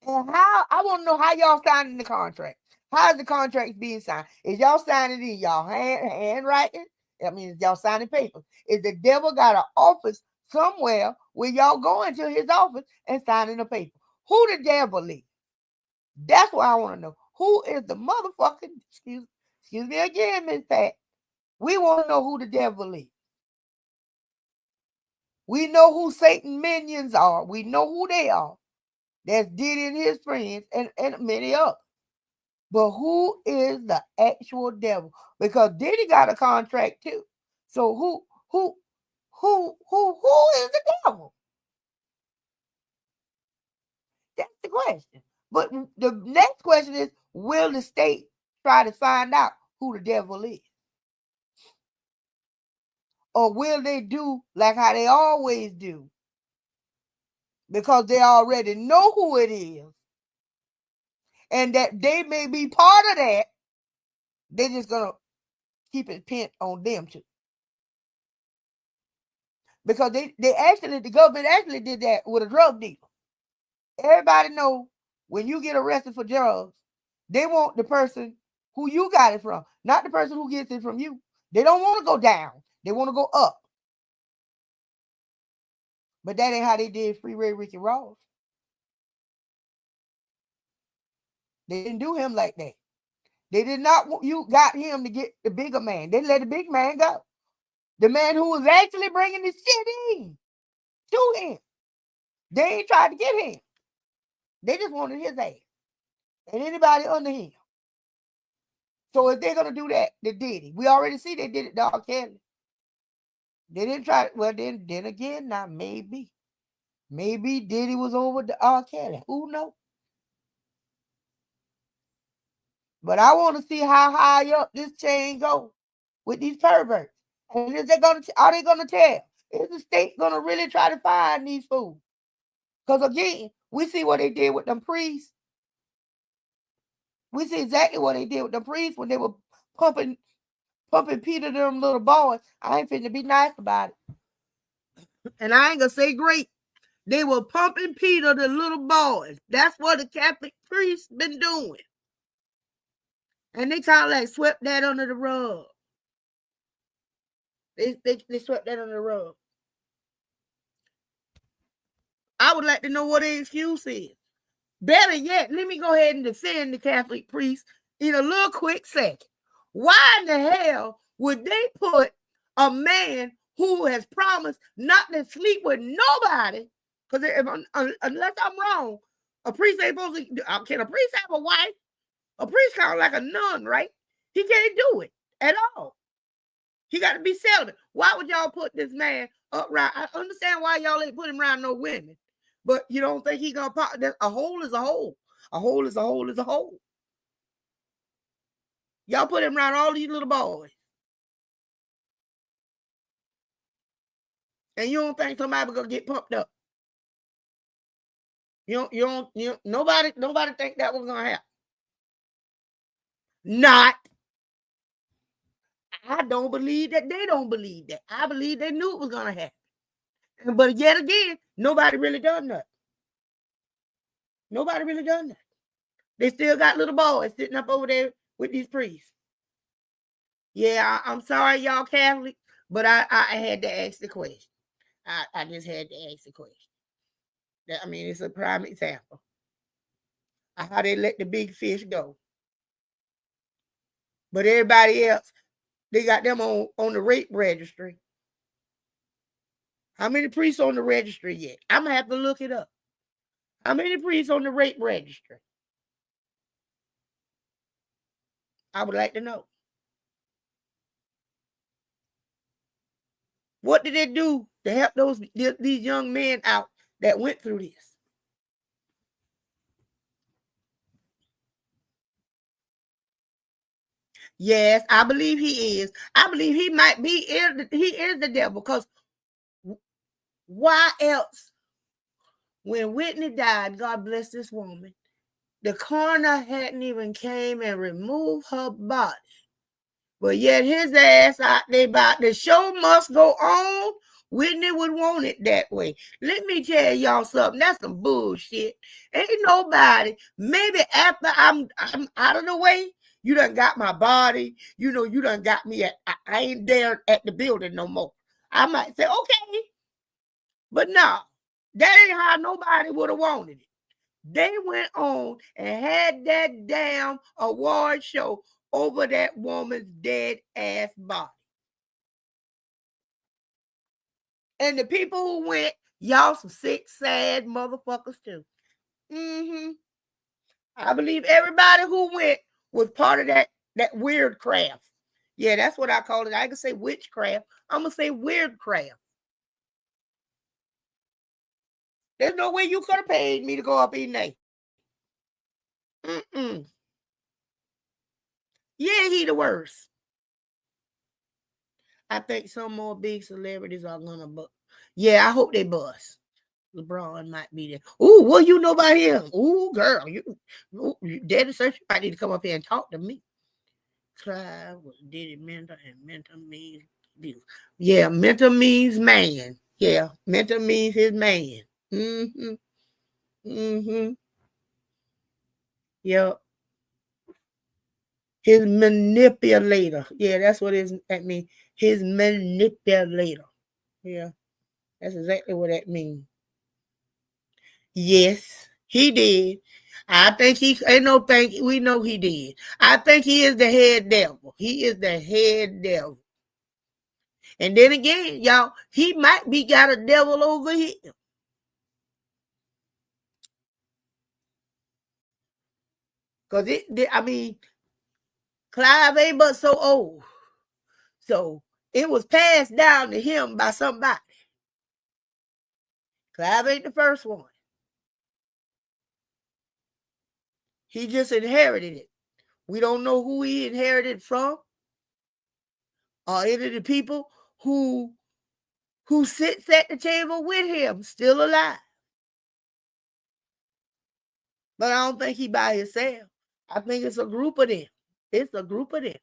And how? I want to know how y'all signing the contract. How is the contract being signed? Is y'all signing in y'all handwriting? I mean, is y'all signing papers? Is the devil got an office somewhere where y'all going to his office and signing a paper? Who the devil is? That's what I want to know. Who is the motherfucking, excuse me again, Miss Pat. We want to know who the devil is. We know who Satan minions are. We know who they are. That's Diddy and his friends and many others. But who is the actual devil? Because Diddy got a contract too. So who is the devil? question. But the next question is, will the state try to find out who the devil is? Or will they do like how they always do? Because they already know who it is. And that they may be part of that. They're just going to keep it pinned on them too. Because the government actually did that with a drug dealer. Everybody know when you get arrested for drugs, they want the person who you got it from, not the person who gets it from you. They don't want to go down. They want to go up. But that ain't how they did Freeway Ricky Ross. They didn't do him like that. They did not want you got him to get the bigger man. They let the big man go. The man who was actually bringing the shit in to him. They ain't tried to get him. They just wanted his ass. And anybody under him. So if they're going to do that, they did it. We already see they did it to R. Kelly. They didn't try it. Well, then again, now maybe. Maybe Diddy was over to R. Kelly. Who knows? But I want to see how high up this chain goes with these perverts. And are they going to tell? Is the state going to really try to find these fools? Because again, we see what they did with them priests. We see exactly what they did with the priests when they were pumping Peter to them little boys. I ain't finna be nice about it. And I ain't gonna say great. They were pumping Peter to little boys. That's what the Catholic priests been doing. And they kind of like swept that under the rug. They swept that under the rug. I would like to know what their excuse is. Better yet, let me go ahead and defend the Catholic priests in a little quick second. Why in the hell would they put a man who has promised not to sleep with nobody? Because unless I'm wrong, a priest ain't supposed to. Can a priest have a wife? A priest kind of like a nun, right? He can't do it at all. He got to be celibate. Why would y'all put this man up around? I understand why y'all ain't put him around no women. But you don't think he gonna pop? A hole is a hole. A hole is a hole is a hole. Y'all put him around all these little boys. And you don't think somebody gonna get pumped up. Nobody think that was gonna happen. Not. I don't believe that they don't believe that. I believe they knew it was gonna happen. But yet again, nobody really done that. Nobody really done that. They still got little boys sitting up over there with these priests. Yeah, I'm sorry, y'all Catholic, but I had to ask the question. I just had to ask the question. I mean, it's a prime example of how they let the big fish go. But everybody else, they got them on the rape registry. How many priests on the registry yet? I'm going to have to look it up. How many priests on the rape registry? I would like to know. What did they do to help these young men out that went through this? Yes, I believe he is. I believe he might be. He is the devil. Because why else? When Whitney died, God bless this woman, the coroner hadn't even came and removed her body. But yet his ass out there about the show must go on. Whitney would want it that way. Let me tell y'all something. That's some bullshit. Ain't nobody. Maybe after I'm out of the way, you done got my body. You done got me I ain't there at the building no more. I might say, okay. But no, that ain't how nobody would have wanted it. They went on and had that damn award show over that woman's dead ass body. And the people who went, y'all some sick, sad motherfuckers too. I believe everybody who went was part of that weird craft. Yeah, that's what I call it. I can say witchcraft. I'm going to say weird craft. There's no way you could have paid me to go up in there. Yeah, he the worst. I think some more big celebrities are gonna bust. Yeah, I hope they bust. LeBron might be there. Ooh, what you know about him? Ooh, girl, Daddy said you might need to come up here and talk to me. Clive was did it mentor and mentor means abuse. Yeah, mentor means man. Yeah, mentor means his man. Mm-hmm. Mm-hmm. Yep. His manipulator. Yeah, that's what that means. His manipulator. Yeah, that's exactly what that means. Yes, he did. I think he ain't no think we know he did. I think he is the head devil. He is the head devil. And then again, y'all, he might be got a devil over him. Cause I mean, Clive ain't but so old. So it was passed down to him by somebody. Clive ain't the first one. He just inherited it. We don't know who he inherited from or any of the people who sits at the table with him still alive. But I don't think he by himself. I think it's a group of them. It's a group of them.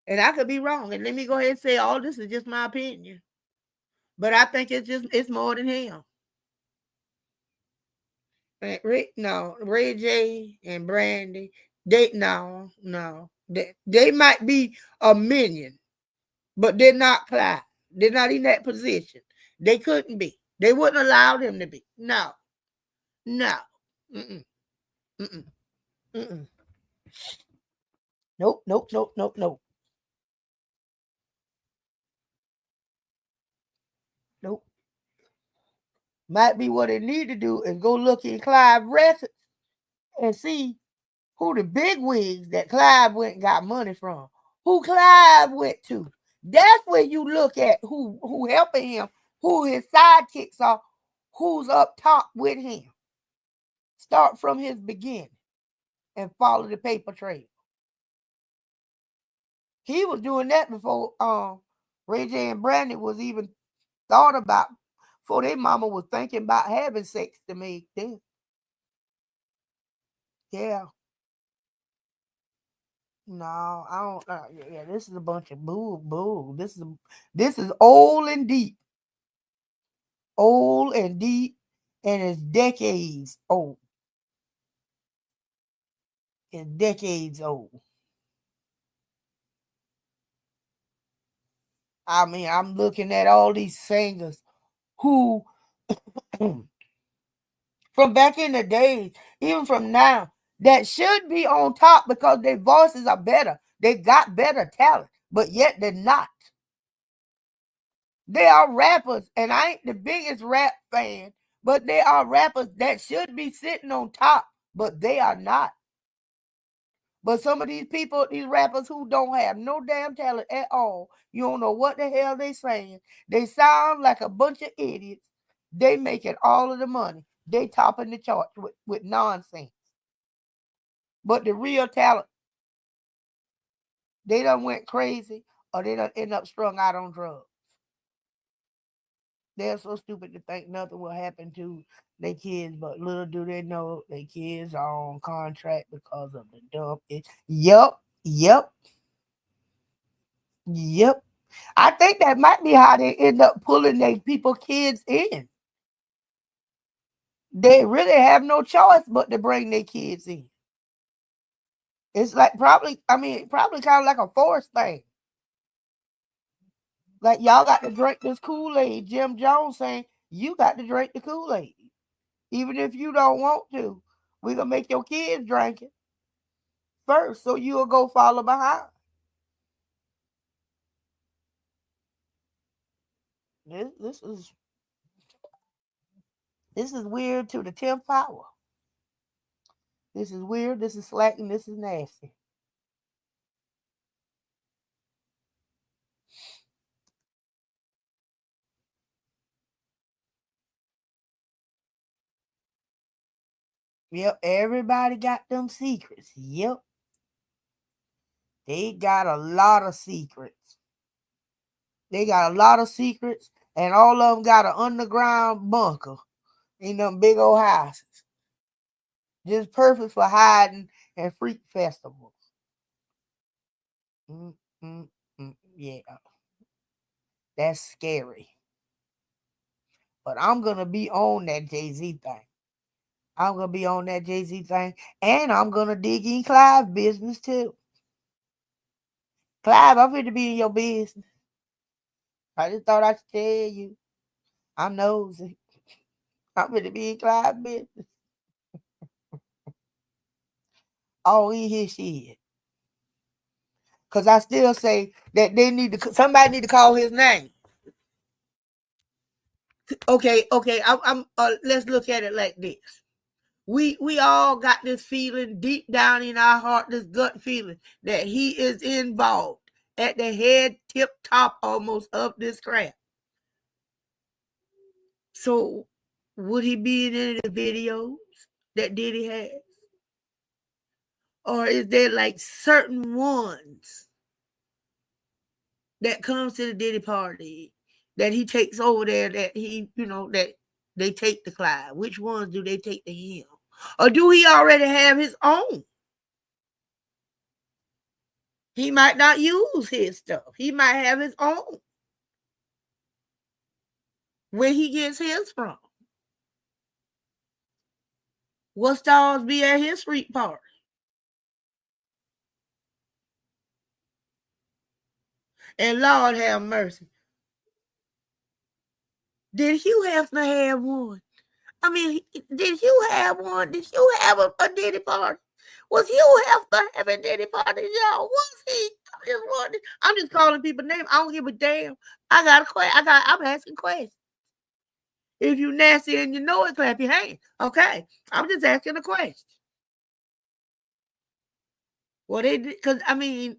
And I could be wrong. And let me go ahead and say all this is just my opinion. But I think it's more than him. Ray J and Brandy, they might be a minion, but they're not Clyde. They're not in that position. They couldn't be. They wouldn't allow them to be. No. Mm-mm. Mm-mm. Mm-mm. Nope. Nope. Might be what they need to do is go look in Clive records and see who the big wigs that Clive went and got money from. Who Clive went to. That's where you look at who helping him, who his sidekicks are, who's up top with him. Start from his beginning and follow the paper trail. He was doing that before Ray J and Brandy was even thought about, before their mama was thinking about having sex to make them. Yeah. No, I don't. Yeah, this is a bunch of boo. This is old and deep, and it's decades old. It's decades old. I mean, I'm looking at all these singers who, from back in the day, even from now, that should be on top because their voices are better. They got better talent, but yet they're not. They are rappers, and I ain't the biggest rap fan, but they are rappers that should be sitting on top, but they are not. But some of these people, these rappers who don't have no damn talent at all, you don't know what the hell they saying. They sound like a bunch of idiots. They making all of the money. They topping the charts with nonsense. But the real talent, they done went crazy or they done end up strung out on drugs. They're so stupid to think nothing will happen to their kids, but little do they know their kids are on contract because of the dump. Yep. I think that might be how they end up pulling their people kids in. They really have no choice but to bring their kids in. It's like probably kind of like a forced thing. Like y'all got to drink this Kool-Aid. Jim Jones saying you got to drink the Kool-Aid. Even if you don't want to. We're gonna make your kids drink it first, so you'll go follow behind. This is weird to the 10th power. This is weird, this is slacking, this is nasty. Yep, everybody got them secrets. Yep. They got a lot of secrets. They got a lot of secrets, and all of them got an underground bunker in them big old houses. Just perfect for hiding and freak festivals. Yeah. That's scary. But I'm going to be on that Jayz thing. I'm going to be on that Jayz thing. And I'm going to dig in Clive's business too. Clive, I'm going to be in your business. I just thought I should tell you. I'm nosy. I'm going to be in Clive's business. Oh, he hear shit. Because I still say that somebody need to call his name. Okay. Let's look at it like this. We all got this feeling deep down in our heart, this gut feeling that he is involved at the head tip top almost of this crap. So would he be in any of the videos that Diddy has? Or is there like certain ones that comes to the Diddy party that he takes over there that he, that they take to Clyde? Which ones do they take to him? Or do he already have his own? He might not use his stuff. He might have his own. Where he gets his from. What stars be at his street party? And Lord have mercy. Did Hugh Hefner have one? I mean, did Hugh have one? Did Hugh have a Diddy party? Was Hugh Hefner having Diddy parties, y'all? Was he? I'm just calling people names. I don't give a damn. I'm asking questions. If you nasty and you know it, clap your hands. Okay. I'm just asking a question. Well, they did, because I'm just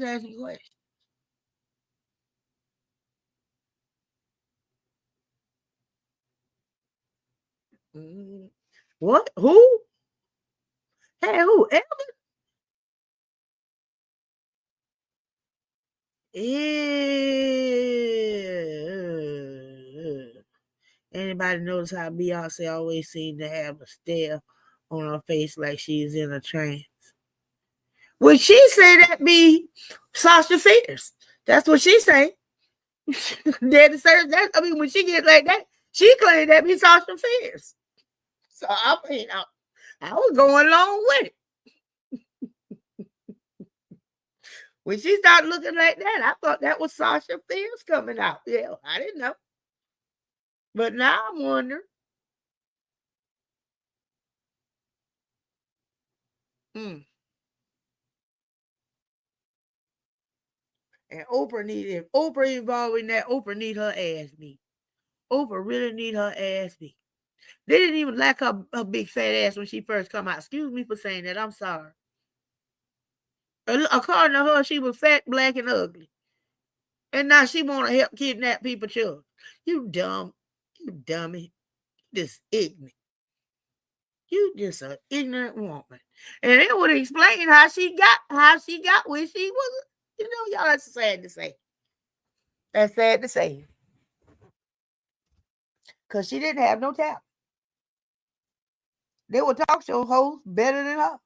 asking a question. What? Who? Hey, who? Elvis? Anybody notice how Beyonce always seems to have a stare on her face like she's in a trance? Would she say that be Sasha Fierce? That's what she say. When she gets like that, she claimed that be Sasha Fierce. So I was going along with it. When she started looking like that, I thought that was Sasha Fierce coming out. Yeah, I didn't know. But now I'm wondering. And if Oprah involved in that, Oprah need her ass beat. Oprah really need her ass beat. They didn't even like her big fat ass when she first come out. Excuse me for saying that. I'm sorry. According to her, she was fat, black, and ugly. And now she want to help kidnap people's children. You dumb. You dummy. Just ignorant. You just an ignorant woman. And it would explain how she got where she was. Y'all, that's sad to say. That's sad to say. Because she didn't have no talent. They were talk show hosts better than her.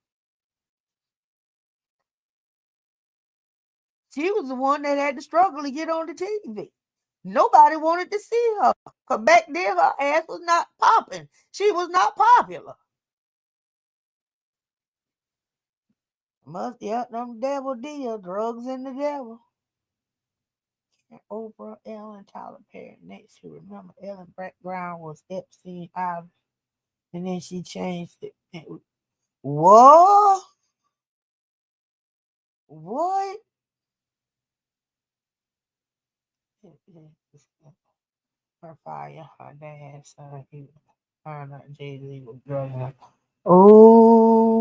She was the one that had to struggle to get on the TV. Nobody wanted to see her. Because back then, her ass was not popping. She was not popular. Them devil deal, drugs and the devil. And Oprah, Ellen, Tyler Perry. Next, you remember Ellen background was Epstein Island. And then she changed it. What? What? Her fire, her dad, son, Jayz was drugging. Ooh.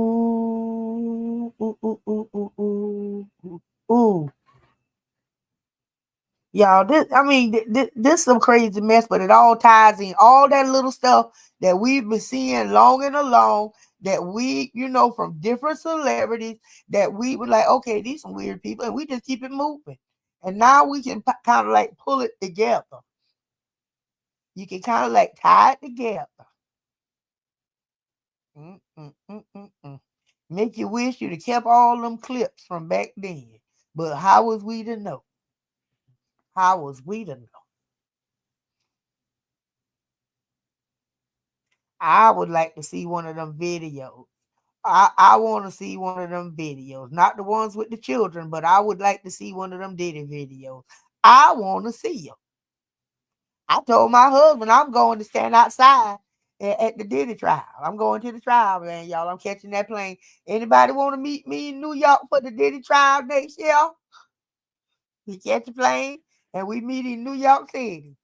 Y'all, this some crazy mess, but it all ties in. All that little stuff that we've been seeing long and along, that we, from different celebrities, that we were like, okay, these some weird people, and we just keep it moving. And now we can kind of like pull it together. You can kind of like tie it together. Make you wish you'd have kept all them clips from back then. But how was we to know? How was we to know? I would like to see one of them videos. I want to see one of them videos. Not the ones with the children, but I would like to see one of them Diddy videos. I want to see them. I told my husband I'm going to stand outside at the Diddy trial. I'm going to the trial, man, y'all. I'm catching that plane. Anybody want to meet me in New York for the Diddy trial next year? We catch a plane and we meet in New York City.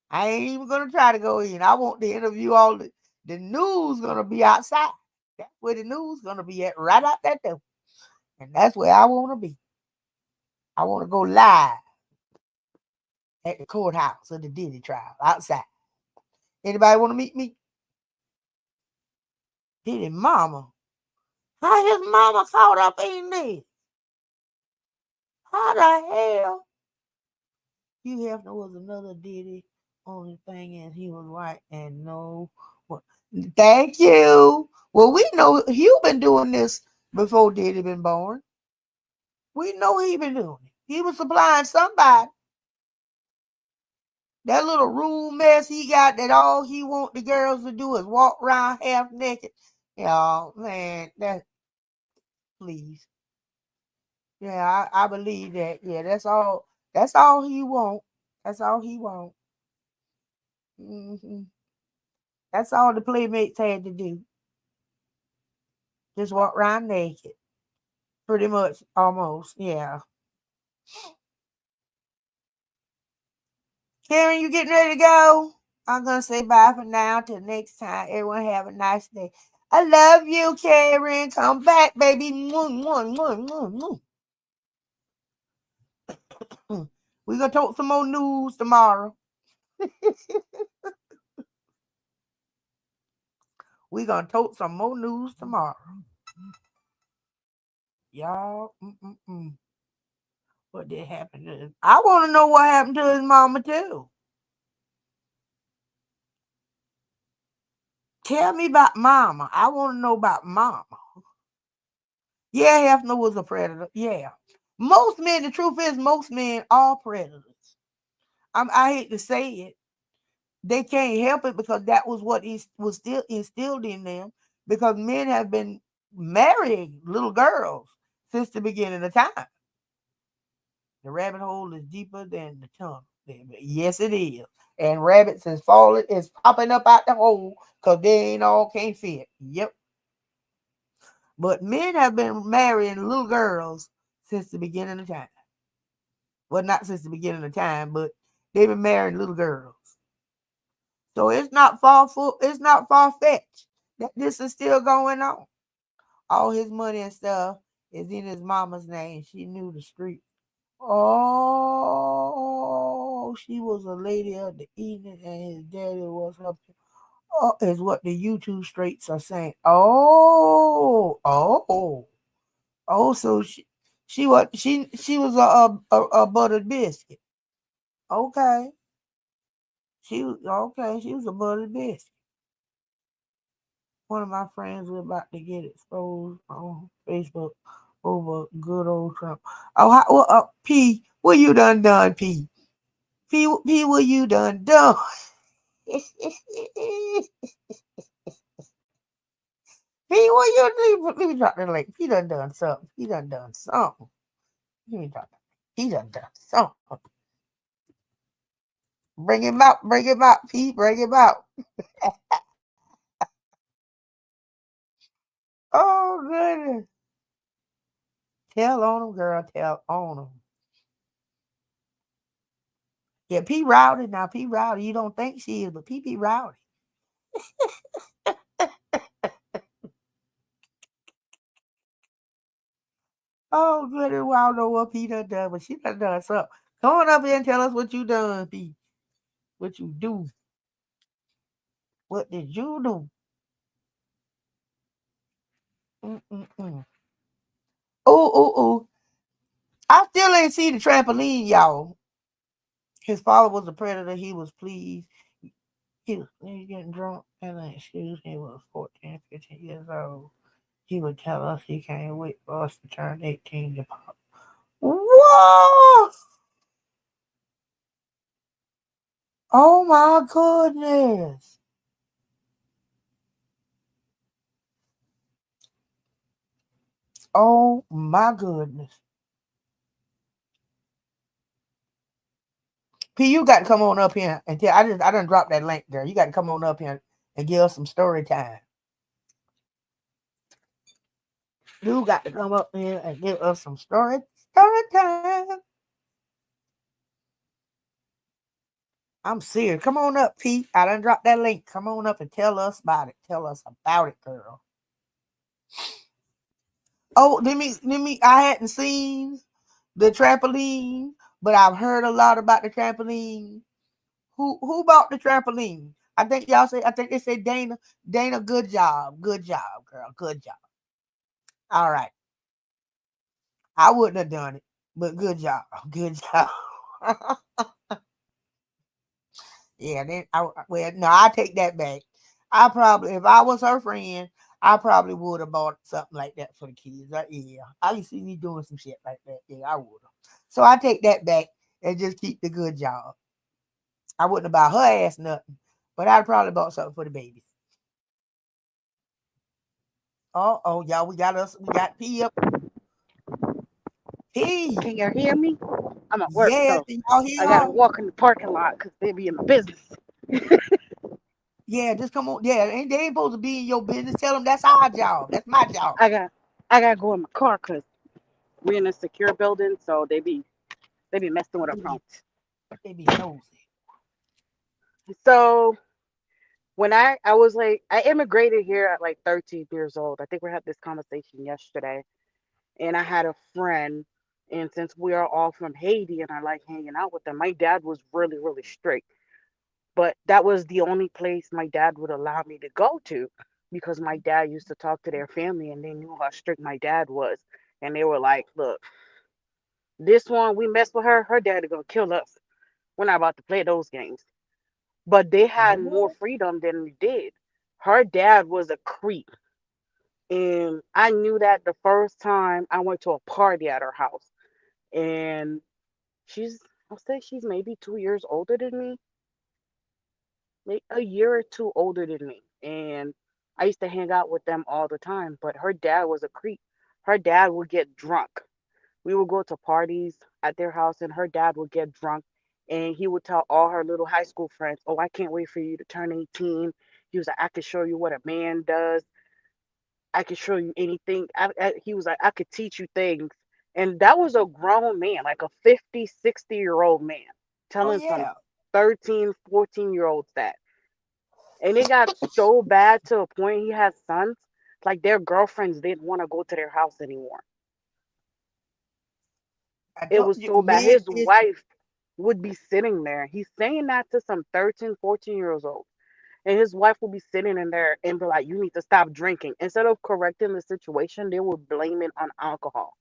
I ain't even going to try to go in. I want to interview all the news going to be outside. That's where the news going to be at, right out that door. And that's where I want to be. I want to go live at the courthouse of the Diddy trial outside. Anybody want to meet me? Diddy mama. How his mama caught up in this? How the hell? You have there was another Diddy. Only thing is he was white and no. Well, thank you. Well, we know you been doing this before Diddy been born. We know he been doing it. He was supplying somebody. That little room mess he got that all he want the girls to do is walk around half naked. Y'all, man, that please. Yeah, I believe that. Yeah, that's all he want. That's all he want. That's all the playmates had to do. Just walk around naked. Pretty much, almost, yeah. Karen, you getting ready to go? I'm going to say bye for now. Till next time. Everyone have a nice day. I love you, Karen. Come back, baby. We're going to talk some more news tomorrow. We're going to talk some more news tomorrow. Y'all, what did happen to him? I want to know what happened to his mama, too. Tell me about mama. I want to know about mama. Yeah, Hefner was a predator. Yeah. Most men, the truth is, most men are predators. I hate to say it. They can't help it because that was what was still instilled in them, because men have been marrying little girls since the beginning of time. The rabbit hole is deeper than the tunnel. Yes, it is. And rabbits is popping up out the hole because they can't fit. Yep. But men have been marrying little girls since the beginning of time. Well, not since the beginning of time, but they've been marrying little girls. So it's not far-fetched that this is still going on. All his money and stuff is in his mama's name. She knew the street. Oh, she was a lady of the evening, and his daddy was her. Oh, is what the YouTube straights are saying. Oh. So she was a buttered biscuit. Okay. She was a buttered biscuit. One of my friends was about to get exposed on Facebook over good old Trump. P, what you done, P? P, what you done? P, what you let me drop that link. He done something. He done something. Let me drop that. He done something. Bring him out, P, bring him out. Oh, goodness. Tell on him, girl. Tell on him. Yeah, P Rowdy. Now, P Rowdy, you don't think she is, but P Rowdy. Oh, goodness. Well, I don't know what P done, but she done something. Come on up here and tell us what you done, P. What you do? What did you do? Mm-mm-mm. Oh. I still ain't see the trampoline, y'all. His father was a predator. He was pleased. He was getting drunk and an excuse. He was 14, 15 years old. He would tell us he can't wait for us to turn 18 to pop. Whoa! Oh my goodness. Oh my goodness. P, you got to come on up here and tell. I done dropped that link, girl. You got to come on up here and give us some story time. You got to come up here and give us some story time. I'm serious. Come on up, Pete. I done dropped that link. Come on up and tell us about it. Tell us about it, girl. Oh, let me. I hadn't seen the trampoline, but I've heard a lot about the trampoline. Who bought the trampoline? I think y'all say. I think they said Dana. Dana, good job, girl, good job. All right, I wouldn't have done it, but good job. Yeah, then I take that back. I probably, if I was her friend, I probably would have bought something like that for the kids. I used to see me doing some shit like that. Yeah, I would have. So I take that back and just keep the good job. I wouldn't have bought her ass nothing, but I'd probably bought something for the babies. Oh, y'all, we got P up. P. Can y'all hear me? I'm at work, Yes, so y'all hear I gotta y'all? walk in the parking lot because they be in the business. Yeah, just come on. Yeah, they ain't supposed to be in your business. Tell them that's our job. That's my job. I gotta go in my car because we're in a secure building, so they be messing with our phones. They be nosy. So when I was like, I immigrated here at like 13 years old. I think we had this conversation yesterday, and I had a friend, and since we are all from Haiti and I like hanging out with them, my dad was really really strict. But that was the only place my dad would allow me to go to because my dad used to talk to their family and they knew how strict my dad was. And they were like, look, this one, we mess with her, her dad is going to kill us. We're not about to play those games. But they had more freedom than we did. Her dad was a creep. And I knew that the first time I went to a party at her house. And I'll say she's maybe 2 years older than me, maybe a year or two older than me. And I used to hang out with them all the time. But her dad was a creep. Her dad would get drunk. We would go to parties at their house, and her dad would get drunk. And he would tell all her little high school friends, "Oh, I can't wait for you to turn 18." He was like, "I can show you what a man does. I can show you anything." He was like, "I could teach you things." And that was a grown man, like a 50, 60-year-old man, Oh telling some yeah. 13, 14-year-olds that. And it got so bad to a point he had sons, like their girlfriends didn't want to go to their house anymore. I It told was you, so bad. me His wife would be sitting there. He's saying that to some 13, 14 years old. And his wife would be sitting in there and be like, "You need to stop drinking." Instead of correcting the situation, they would blame it on alcohol.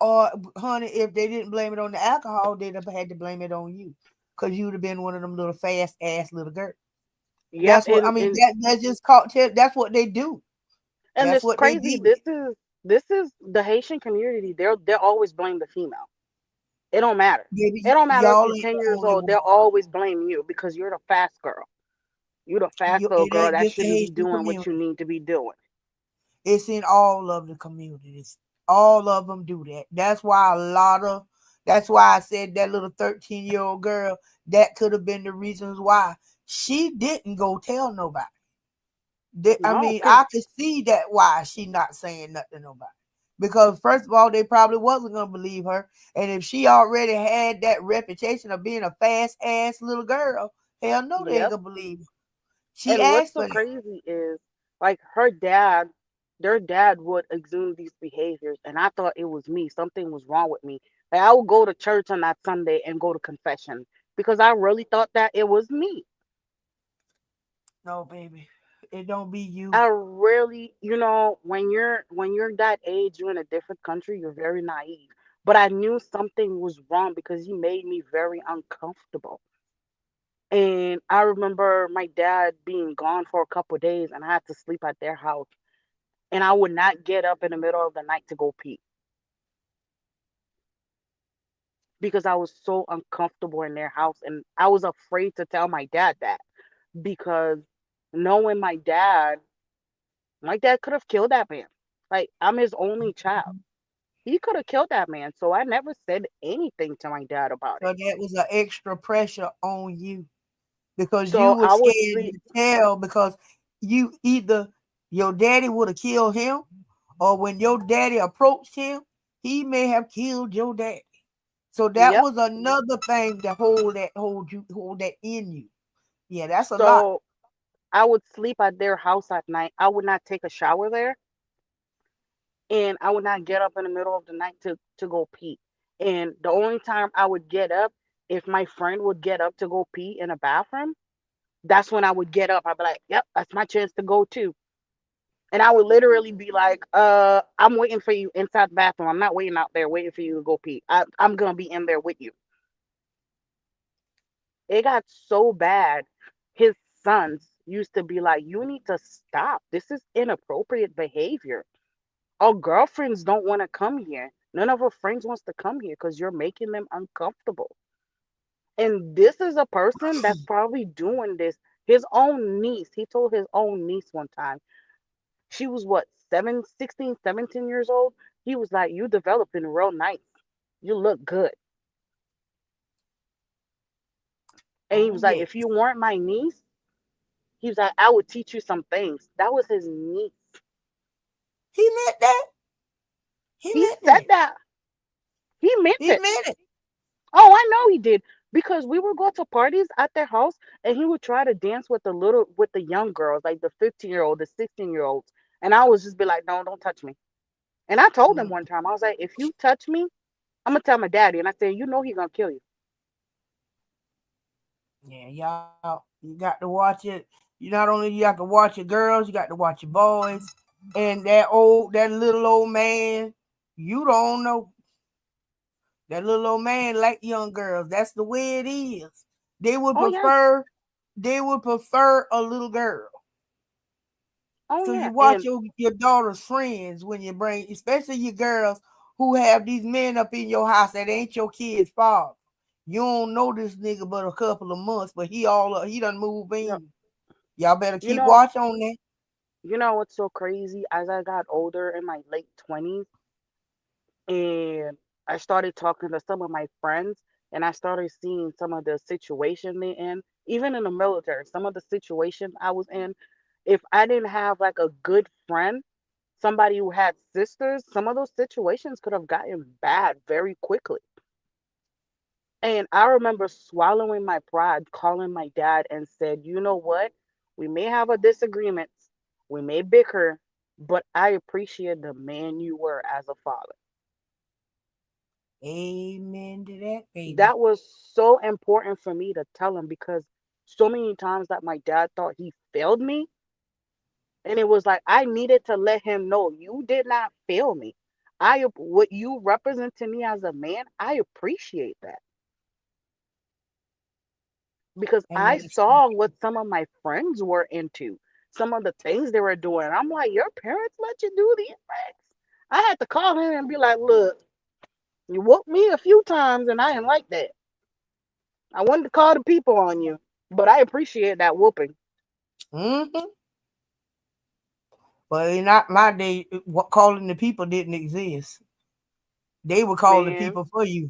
or honey, if they didn't blame it on the alcohol, they'd have had to blame it on you. Cause you'd have been one of them little fast ass little girls. Yep, That's what I mean. That's just called. That's what they do. and That's it's what they crazy. did. This is the Haitian community. They'll always blame the female. It don't matter. It Baby, don't matter if y'all you're ain't 10 the years only old. one. They'll always blame you because you're the fast girl. You're the fast little It girl ain't that just the shouldn't be Haitian doing what you community. need to be doing. It's in all of the communities. All of them do that. That's why I said that little 13-year-old girl, that could have been the reasons why she didn't go tell nobody. I No, mean, because I could see that why she not saying nothing to nobody. Because first of all, they probably wasn't gonna believe her. And if she already had that reputation of being a fast ass little girl, hell no, they ain't yep. gonna believe her. She And what's asked so for that. crazy is like her dad. their dad would exude these behaviors, and I thought it was me. Something was wrong with me. Like I would go to church on that Sunday and go to confession because I really thought that it was me. No, baby, it don't be you. I really, when you're that age, you're in a different country, you're very naive. But I knew something was wrong because he made me very uncomfortable. And I remember my dad being gone for a couple of days, and I had to sleep at their house. And I would not get up in the middle of the night to go pee because I was so uncomfortable in their house, and I was afraid to tell my dad that because knowing my dad could have killed that man. Like I'm his only child. He could have killed that man. So I never said anything to my dad about So it. that was an extra pressure on you because you So were I would scared sleep. to tell because you either your daddy would have killed him or when your daddy approached him, he may have killed your daddy. So that Yep. was another thing to hold that in you. Yeah, that's a lot. So I would sleep at their house at night. I would not take a shower there, and I would not get up in the middle of the night to go pee. And the only time I would get up, if my friend would get up to go pee in a bathroom, that's when I would get up. I'd be like, "Yep, that's my chance to go too." And I would literally be like, I'm waiting for you inside the bathroom. I'm not waiting out there waiting for you to go pee. I'm gonna be in there with you." It got so bad. His sons used to be like, "You need to stop. This is inappropriate behavior. Our girlfriends don't want to come here. None of our friends wants to come here because you're making them uncomfortable." And this is a person that's probably doing this. His own niece, he told his own niece one time, she was what, 16, 17 years old? He was like, "You developing real nice. You look good." And he Oh was like, yeah. "If you weren't my niece," he was like, "I would teach you some things." That was his niece. He meant that. He He meant said that. that. He meant He it. meant it. Oh, I know he did. Because we would go to parties at their house and he would try to dance with the young girls, like the 15-year-old, the 16-year-olds. And I was just be like, "No, don't touch me." And I told him Mm, one time, I was like, "If you touch me, I'm gonna tell my daddy." And I said, "You know he's gonna kill you." yeah, y'all, you got to watch it. You not only you got to watch your girls, you got to watch your boys. And that little old man, you don't know. That little old man like young girls. That's the way it is. They would Oh yeah. prefer, they would prefer a little girl. Oh So you yeah. watch your daughter's friends when you bring, especially your girls who have these men up in your house that ain't your kid's father. You don't know this nigga but a couple of months, but he done move No, in. Y'all better you keep know, watch on that. what's so crazy? As I got older in my late 20s, and I started talking to some of my friends, and I started seeing some of the situation they in, even in the military, some of the situations I was in. If I didn't have like a good friend, somebody who had sisters, some of those situations could have gotten bad very quickly. And I remember swallowing my pride, calling my dad and said, "You know what? We may have a disagreement, we may bicker, but I appreciate the man you were as a father." Amen to that, baby. That was so important for me to tell him because so many times that my dad thought he failed me. And it was like I needed to let him know you did not fail me. What you represent to me as a man, I appreciate that because And I that's saw what some of my friends were into, some of the things they were doing. I'm like, your parents let you do these things? I had to call him and be like, "Look, you whooped me a few times and I didn't like that. I wanted to call the people on you, but I appreciate that whooping." mm-hmm. But in not my day, what calling the people didn't exist. They were calling the Man, people for you.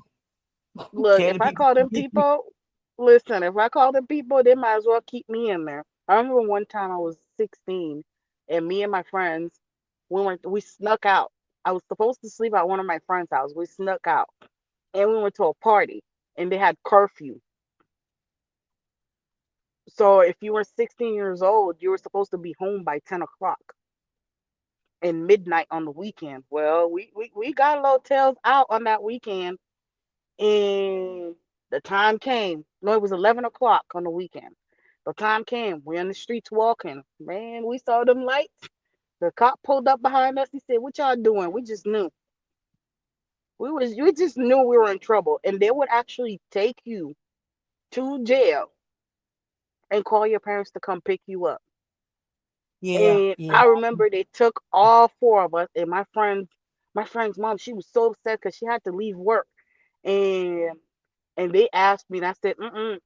look, Tell the if I people call come them get you. people, listen, if I call them people, they might as well keep me in there. I remember one time I was 16 and me and my friends, we snuck out. I was supposed to sleep at one of my friends' house. We snuck out and we went to a party and they had curfew. So if you were 16 years old, you were supposed to be home by 10 o'clock. and midnight on the weekend. Well, we got a little tails out on that weekend, and the time came. No, it was 11 o'clock on the weekend. The time came. We're in the streets walking. Man, we saw them lights. The cop pulled up behind us. He said, "What y'all doing?" We just knew. We just knew we were in trouble, and they would actually take you to jail and call your parents to come pick you up. Yeah, And yeah. I remember they took all four of us, and my friend's mom, she was so upset because she had to leave work, and they asked me, and I said,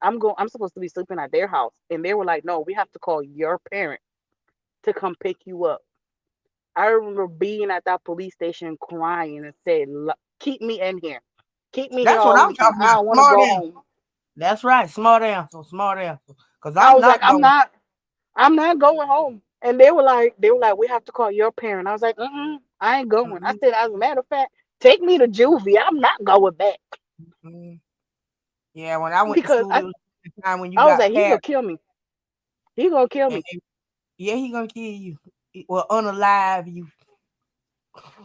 I'm supposed to be sleeping at their house, and they were like, no, we have to call your parent to come pick you up. I remember being at that police station crying and said, keep me in here, keep me here That's what all I'm weekend. talking I about. don't want to Smart go answer. home. That's right. Smart answer. Smart answer. Because I I'm was like, not going. I'm not going home. And they were like, we have to call your parent. I was like, I ain't going. I said, as a matter of fact, take me to juvie. I'm not going back. Mm-mm. Yeah, when I went to Because school, there was a time when you I was got like, he gonna parents, kill me. He gonna kill and me. yeah, he gonna kill you. Well, unalive you.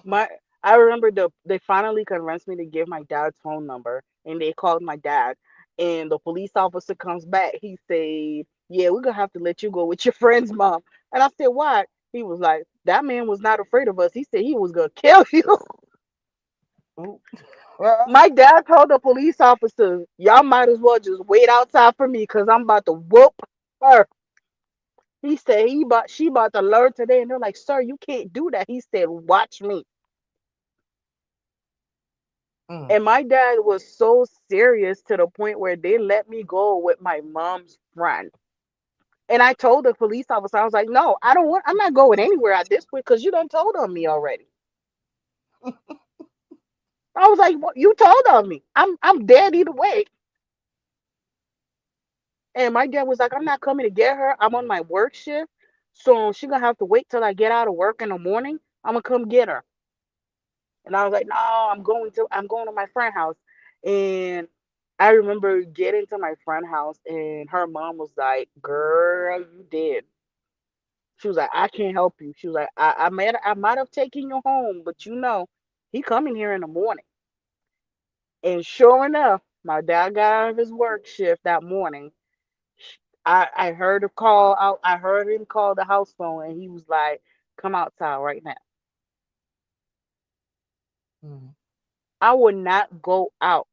My I remember they finally convinced me to give my dad's phone number, and they called my dad, and the police officer comes back. He said, "Yeah, we're gonna have to let you go with your friend's mom." And I said, "Why?" He was like, "That man was not afraid of us. He said he was gonna kill you." Ooh. Well, My dad told the police officer, "Y'all might as well just wait outside for me, cause I'm about to whoop her." He said she about to learn today, and they're like, "Sir, you can't do that." He said, "Watch me." mm. And my dad was so serious to the point where they let me go with my mom's friend. And I told the police officer, I was like, "No, I'm not going anywhere at this point because you done told on me already." I was like, "What you told on me. I'm dead either way." And my dad was like, "I'm not coming to get her. I'm on my work shift. So she gonna have to wait till I get out of work in the morning. I'm gonna come get her." And I was like, "No, I'm going to my friend house." And I remember getting to my friend house, and her mom was like, "Girl, you did." She was like, "I can't help you." She was like, I might have taken you home, but he coming here in the morning." And sure enough, my dad got out of his work shift that morning. I heard a call out. I heard him call the house phone, and he was like, "Come outside right now." Mm. I would not go out.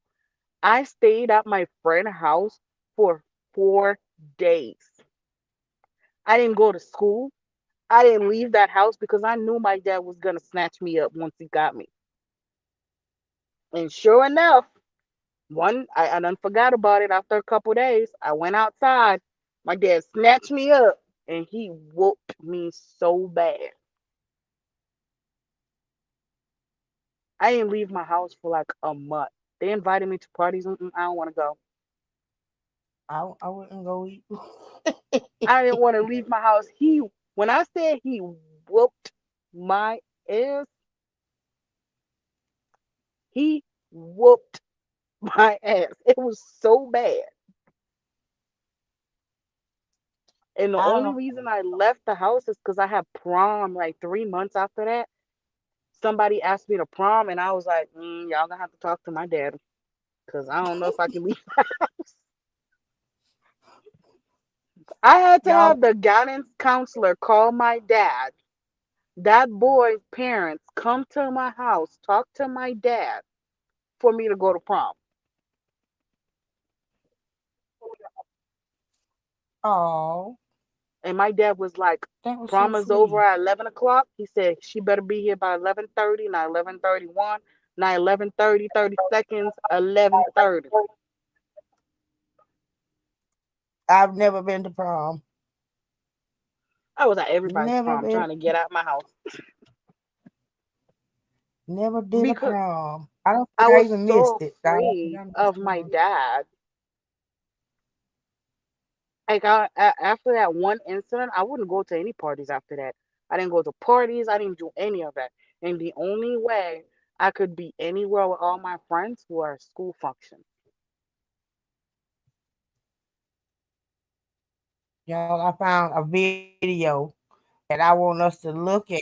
I stayed at my friend's house for 4 days. I didn't go to school. I didn't leave that house because I knew my dad was gonna snatch me up once he got me. And sure enough, I done forgot about it after a couple days. I went outside. My dad snatched me up and he whooped me so bad. I didn't leave my house for like a month. They invited me to parties. I don't want to go. I wouldn't go eat. I didn't want to leave my house. When I said he whooped my ass, he whooped my ass. It was so bad. And the I only don't. reason I left the house is because I had prom like 3 months after that. Somebody asked me to prom, and I was like, y'all gonna have to talk to my dad because I don't know if I can leave. I had to Y'all, have the guidance counselor call my dad. That boy's parents come to my house, talk to my dad for me to go to prom. oh, And my dad was like, that was so "Prom is over sweet. at 11 o'clock." He said she better be here by 11:30, not 11:31, not 11:30, 30 seconds, 11:30. I've never been to prom. I was at everybody's Never prom been. trying to get out my house Never did a because prom. I don't I think I was even missed so it. I don't think afraid I missed of my prom. dad. Like after that one incident, I wouldn't go to any parties after that. I didn't go to parties. I didn't do any of that. And the only way I could be anywhere with all my friends were school functions. Y'all, I found a video that I want us to look at.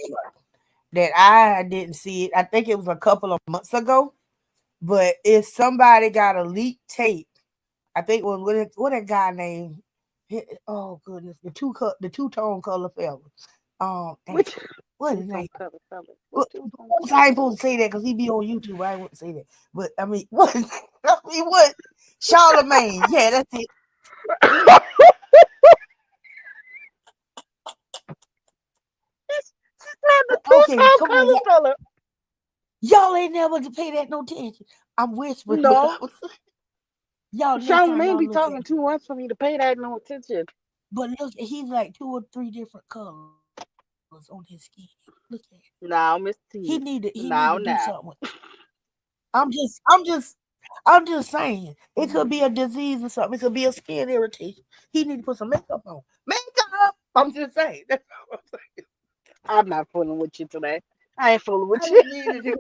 that I didn't see it. I think it was a couple of months ago. But if somebody got a leaked tape, I think what that guy named. Oh goodness, the two-tone color fella. Which what his name? color fella? I ain't supposed to say that because he be on YouTube. I wouldn't say that. But I mean, what? What? Charlemagne. Yeah, that's it. Okay, come on, fella. Y'all ain't never pay that no attention. I'm whispering. No. Y'all, Charlemagne be talking too much for me to pay that no attention. But look, he's like 2 or 3 different colors on his skin. Look at it. Now, Miss T. He need to do something. I'm just saying. It could be a disease or something. It could be a skin irritation. He need to put some makeup on. Makeup. I'm just saying. That's all I'm saying. I'm not fooling with you today. I ain't fooling with I you. didn't mean to do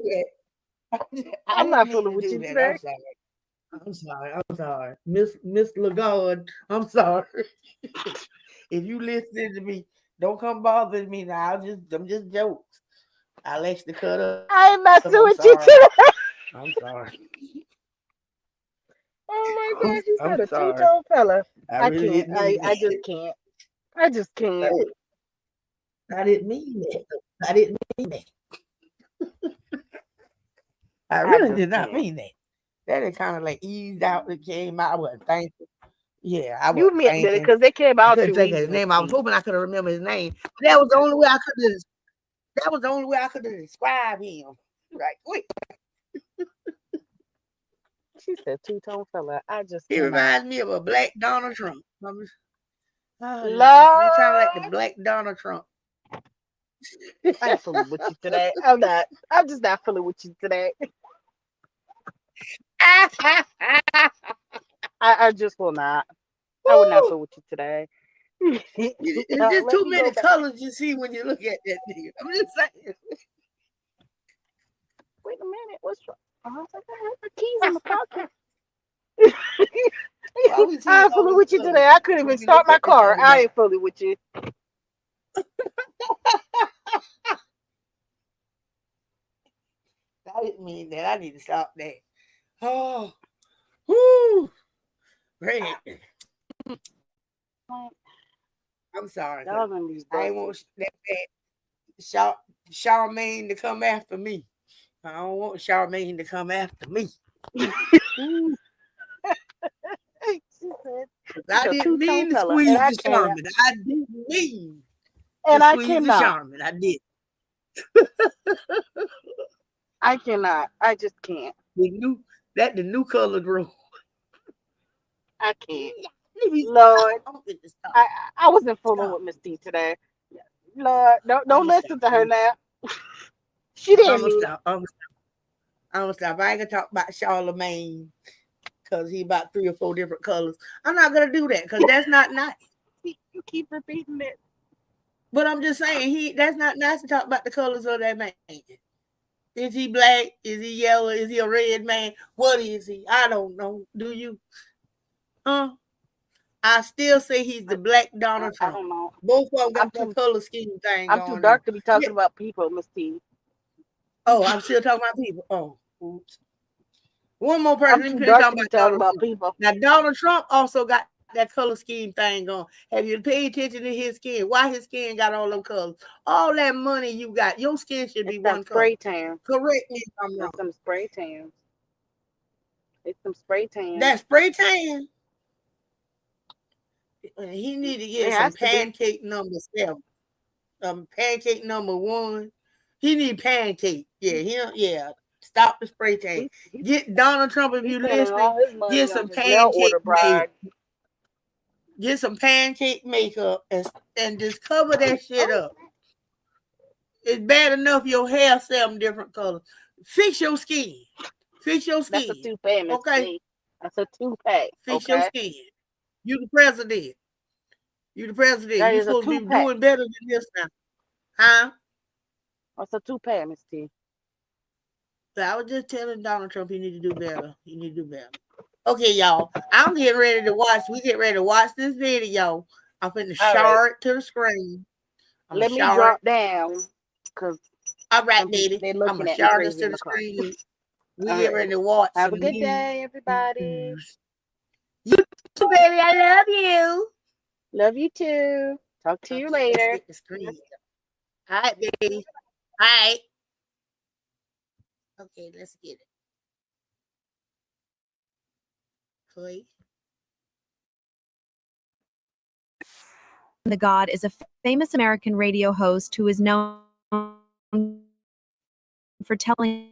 that. I'm not fooling with you today. I'm sorry. Miss Lagarde, I'm sorry. If you listen to me, don't come bothering me now. I'm just jokes. I'll let you cut up. I ain't messing with you today. I'm sorry. Oh my God, you said a two-tone fella. I can't. I just can't. I just can't. I didn't mean that. I didn't mean that. I really did not mean that. That it kind of like eased out. It came out. I wasn't thankful. Yeah, I was. You meant it because they came out. I couldn't think of his name. I was hoping I could remember his name. That was the only way I could. That was the only way I could describe him. Right, quick. She said two-tone fella. He reminds me of a black Donald Trump. Lord. He sounds like the black Donald Trump. I ain't fooling with you today. I'm not. I'm just not fooling with you today. I just will not. I would not fool with you today. It's just too many colors you see when you look at that nigga. I'm just saying. Wait a minute. What's wrong? I was like, I have the keys in my pocket. I ain't fooling with you today. I couldn't even start my car. I ain't fooling with you. I didn't mean that. I need to stop that. Oh, whoo, great. I'm sorry. I ain't want that Charlemagne to come after me. I don't want Charlemagne to come after me. I didn't mean to squeeze the Charmin. I didn't mean to squeeze the Charmin. I did. I cannot. I just can't. The new colored room. I can't. Lord, I wasn't fooling with Miss T today. Lord, don't listen to her now. She didn't mean. I'm gonna stop. I ain't gonna talk about Charlemagne because he about 3 or 4 different colors. I'm not gonna do that because that's not nice. You keep repeating it. But I'm just saying that's not nice to talk about the colors of that man. Is he black? Is he yellow? Is he a red man? What is he? I don't know. Do you? Huh? I still say he's the black Donald Trump. I don't know. Both of them got that color scheme thing. I'm too dark to be talking about people, Miss T. Oh, I'm still talking about people. Oh, oops. One more person. I'm too dark to be talking about people. Now, Donald Trump also got that color scheme thing going. Have you paid attention to his skin? Why his skin got all them colors? All that money you got, your skin should be one color. Spray tan. Correct me if I'm wrong. Some spray tan. It's some spray tan. That spray tan. He need to get some pancake number 7. Pancake number 1. He need pancake. Yeah. Stop the spray tan. Get Donald Trump if you listening. Get some pancake makeup. Get some pancake makeup and just cover that shit up. It's bad enough your hair 7 different colors. Fix your skin. Fix your skin. That's a toupee, Miss T. That's a toupee. Fix your skin. You the president. You're supposed to be doing better than this now. Huh? What's a toupee, Miss T? So I was just telling Donald Trump he need to do better. Okay, y'all. I'm getting ready to watch. We get ready to watch this video. I'm finna shower it to the screen. Let me drop down because All right, lady. They're I'm looking gonna at me shout this crazy to in the the car. screen. We All get right. ready to watch Have a some good day, everybody. news. You too, baby. I love you. Love you too. Talk to you Okay, let's later. get the screen. All right, baby. All right. Okay, let's get it. Play. The God is a famous American radio host who is known for telling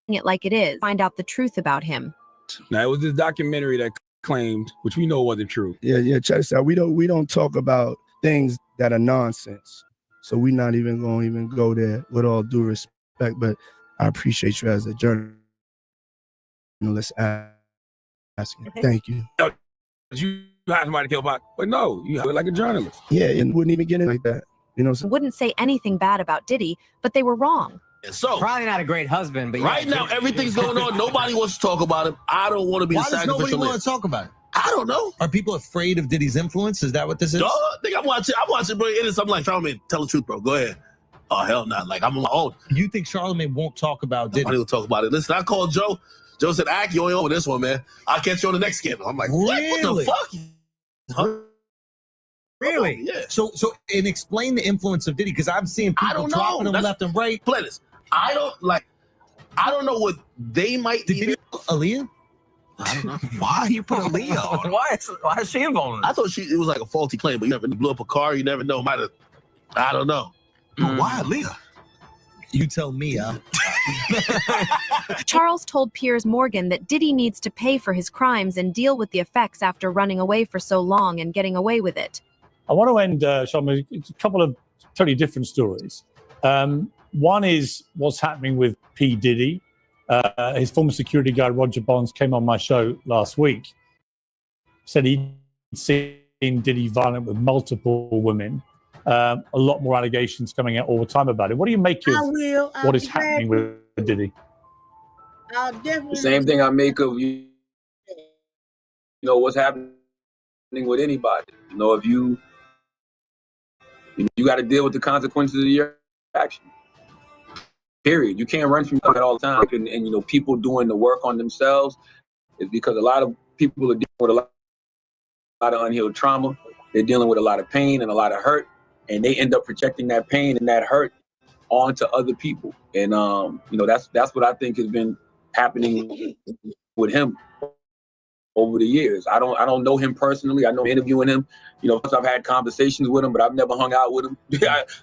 it like it is. Find out the truth about him. Now, it was this documentary that claimed, which we know wasn't true. Yeah, check this out. We don't talk about things that are nonsense. So we're not even going to go there with all due respect. But I appreciate you as a journalist asking. Thank you. You hired somebody to kill Pac, but no, you hired like a journalist. Yeah, and wouldn't even get it like that. You know what I'm saying? Wouldn't say anything bad about Diddy, but they were wrong. So probably not a great husband, but right now everything's going on. Nobody wants to talk about him. I don't want to be Why the does nobody sacrificial want lamb. to talk about it? I don't know. Are people afraid of Diddy's influence? Is that what this is? Duh, I think I'm watching, bro. It is. I'm like, Charlamagne, tell the truth, bro. Go ahead. Oh, hell no. Like, I'm on my own. You think Charlamagne won't talk about Diddy? Nobody will talk about it. Listen, I called Joe. Joe said, Ack, you only on with this one, man. I'll catch you on the next scandal. I'm like, what the fuck? Huh? Really? Yeah. So, and explain the influence of Diddy, because I'm seeing people dropping him left and right. Play this. I don't know what they might Did Diddy Aaliyah? I don't know. Why you put Aaliyah on? Why is she involved in this? I thought it was like a faulty claim, but you never blew up a car. You never know. Might have. I don't know. Why Aaliyah? You tell me. Charles told Piers Morgan that Diddy needs to pay for his crimes and deal with the effects after running away for so long and getting away with it. I want to end, Sean, it's a couple of totally different stories. One is what's happening with P. Diddy. His former security guard, Roger Bonds, came on my show last week. Said he'd seen Diddy violent with multiple women. A lot more allegations coming out all the time about it. What do you make of what is happening with Diddy? I'll definitely. The same thing I make of you know what's happening with anybody. You know, if you got to deal with the consequences of your action. Period. You can't run from it all the time. And you know, people doing the work on themselves is because a lot of people are dealing with a lot of unhealed trauma. They're dealing with a lot of pain and a lot of hurt, and they end up projecting that pain and that hurt onto other people. And you know, that's what I think has been happening with him over the years. I don't know him personally. I know interviewing him. You know, I've had conversations with him, but I've never hung out with him.